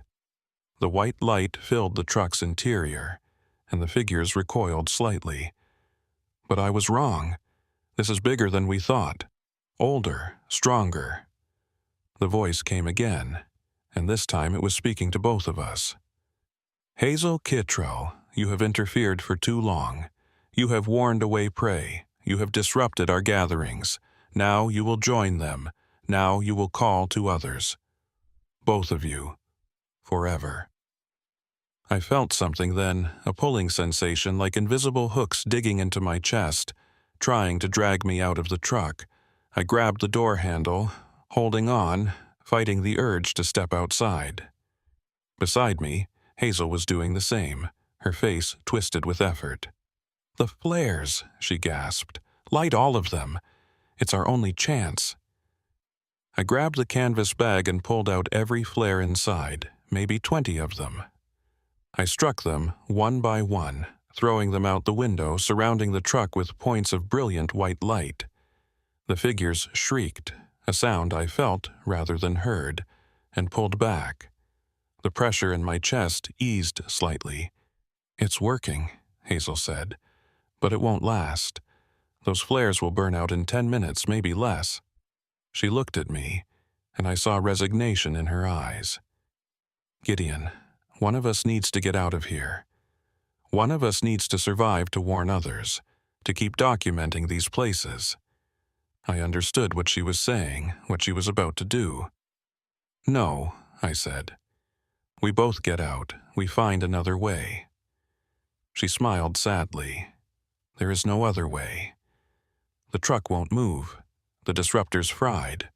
The white light filled the truck's interior, and the figures recoiled slightly. "But I was wrong. This is bigger than we thought. Older, stronger." The voice came again, and this time it was speaking to both of us. "Hazel Kittrell, you have interfered for too long. You have warned away prey. You have disrupted our gatherings. Now you will join them. Now you will call to others. Both of you. Forever." I felt something then, a pulling sensation like invisible hooks digging into my chest, trying to drag me out of the truck. I grabbed the door handle, holding on, fighting the urge to step outside. Beside me, Hazel was doing the same, her face twisted with effort. "The flares," she gasped. "Light all of them. It's our only chance." I grabbed the canvas bag and pulled out every flare inside, maybe 20 of them. I struck them one by one, throwing them out the window, surrounding the truck with points of brilliant white light. The figures shrieked, a sound I felt rather than heard, and pulled back. The pressure in my chest eased slightly. "It's working," Hazel said, "but it won't last. Those flares will burn out in 10 minutes, maybe less." She looked at me, and I saw resignation in her eyes. "Gideon, one of us needs to get out of here. One of us needs to survive to warn others, to keep documenting these places." I understood what she was saying, what she was about to do. "No," I said. "We both get out. We find another way." She smiled sadly. "There is no other way. The truck won't move. The disruptor's fried.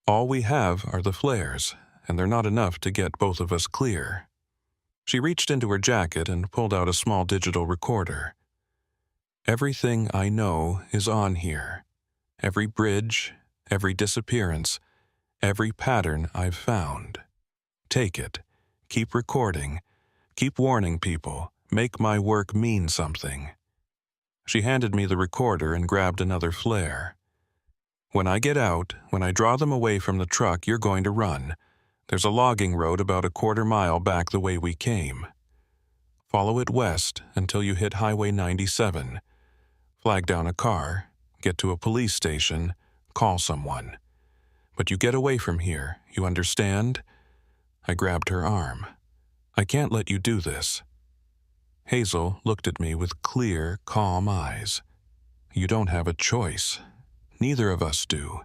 All we have are the flares, and they're not enough to get both of us clear." She reached into her jacket and pulled out a small digital recorder. "Everything I know is on here. Every bridge, every disappearance, every pattern I've found. Take it. Keep recording. Keep warning people. Make my work mean something. She handed me the recorder and grabbed another flare. When I get out, when I draw them away from the truck, you're going to run. There's a logging road about a quarter-mile back the way we came. Follow it west until you hit Highway 97. Flag down a car, get to a police station, call someone. But you get away from here, you understand? I grabbed her arm. I can't let you do this. Hazel looked at me with clear, calm eyes. You don't have a choice. Neither of us do.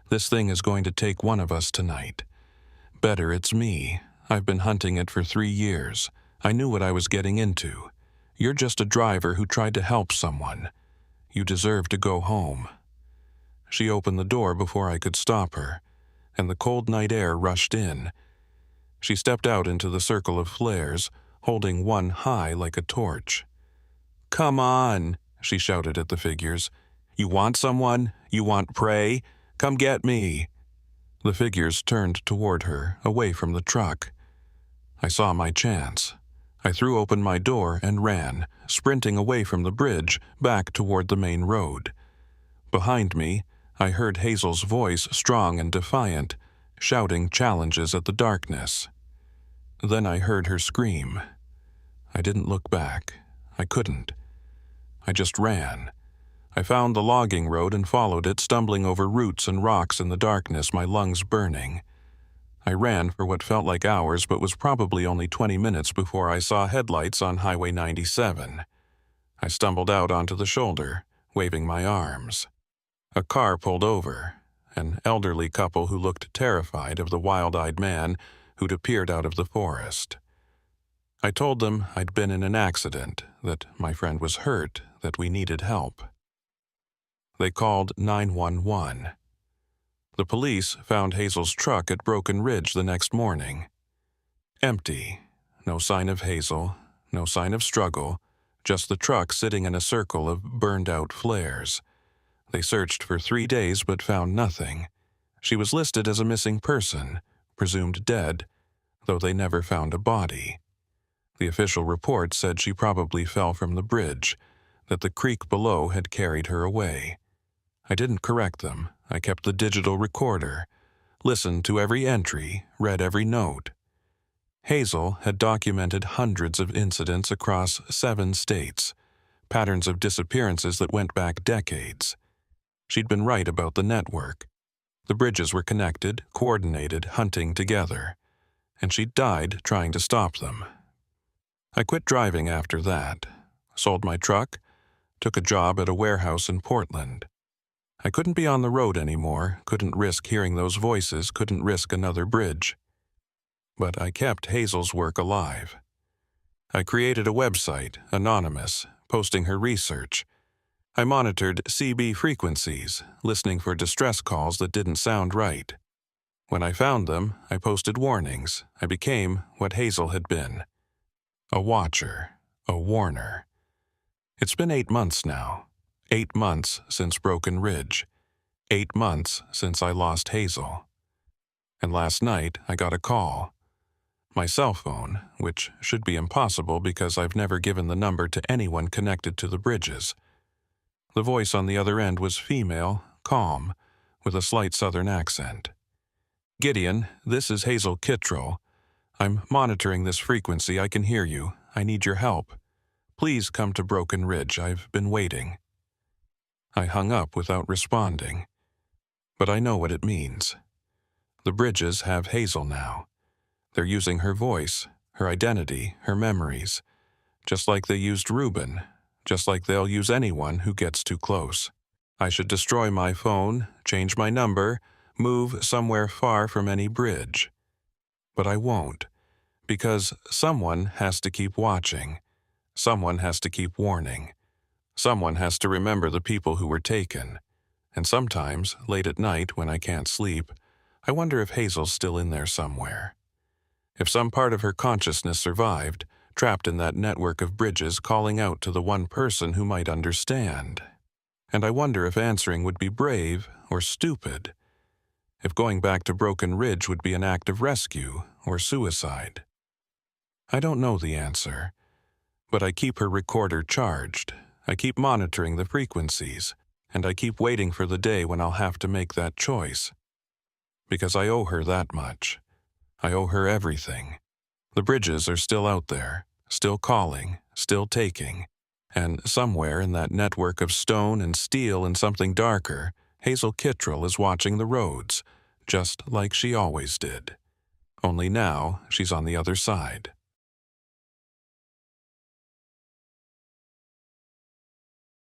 This thing is going to take one of us tonight. Better it's me. I've been hunting it for 3 years. I knew what I was getting into. You're just a driver who tried to help someone. You deserve to go home. She opened the door before I could stop her, and the cold night air rushed in. She stepped out into the circle of flares, holding one high like a torch. "Come on," she shouted at the figures. "You want someone? You want prey? Come get me." The figures turned toward her, away from the truck. I saw my chance. I threw open my door and ran, sprinting away from the bridge, back toward the main road. Behind me, I heard Hazel's voice, strong and defiant, shouting challenges at the darkness. Then I heard her scream. I didn't look back. I couldn't. I just ran. I found the logging road and followed it, stumbling over roots and rocks in the darkness, my lungs burning. I ran for what felt like hours, but was probably only 20 minutes before I saw headlights on Highway 97. I stumbled out onto the shoulder, waving my arms. A car pulled over, an elderly couple who looked terrified of the wild-eyed man who'd appeared out of the forest. I told them I'd been in an accident, that my friend was hurt, that we needed help. They called 911. The police found Hazel's truck at Broken Ridge the next morning. Empty. No sign of Hazel, no sign of struggle, just the truck sitting in a circle of burned-out flares. They searched for 3 days but found nothing. She was listed as a missing person, presumed dead, though they never found a body. The official report said she probably fell from the bridge, that the creek below had carried her away. I didn't correct them. I kept the digital recorder, listened to every entry, read every note. Hazel had documented hundreds of incidents across 7 states, patterns of disappearances that went back decades. She'd been right about the network. The bridges were connected, coordinated, hunting together, and she'd died trying to stop them. I quit driving after that, sold my truck, took a job at a warehouse in Portland. I couldn't be on the road anymore, couldn't risk hearing those voices, couldn't risk another bridge. But I kept Hazel's work alive. I created a website, anonymous, posting her research. I monitored CB frequencies, listening for distress calls that didn't sound right. When I found them, I posted warnings. I became what Hazel had been. A watcher, a warner. It's been 8 months now. 8 months since Broken Ridge. 8 months since I lost Hazel. And last night, I got a call. My cell phone, which should be impossible because I've never given the number to anyone connected to the bridges. The voice on the other end was female, calm, with a slight southern accent. "Gideon, this is Hazel Kittrell. I'm monitoring this frequency. I can hear you. I need your help. Please come to Broken Ridge. I've been waiting." I hung up without responding. But I know what it means. The bridges have Hazel now. They're using her voice, her identity, her memories, just like they used Reuben, just like they'll use anyone who gets too close. I should destroy my phone, change my number, move somewhere far from any bridge. But I won't, because someone has to keep watching. Someone has to keep warning. Someone has to remember the people who were taken. And sometimes, late at night when I can't sleep, I wonder if Hazel's still in there somewhere. If some part of her consciousness survived, trapped in that network of bridges calling out to the one person who might understand. And I wonder if answering would be brave or stupid. If going back to Broken Ridge would be an act of rescue or suicide. I don't know the answer. But I keep her recorder charged. I keep monitoring the frequencies, and I keep waiting for the day when I'll have to make that choice. Because I owe her that much. I owe her everything. The bridges are still out there, still calling, still taking, and somewhere in that network of stone and steel and something darker, Hazel Kittrell is watching the roads, just like she always did. Only now she's on the other side.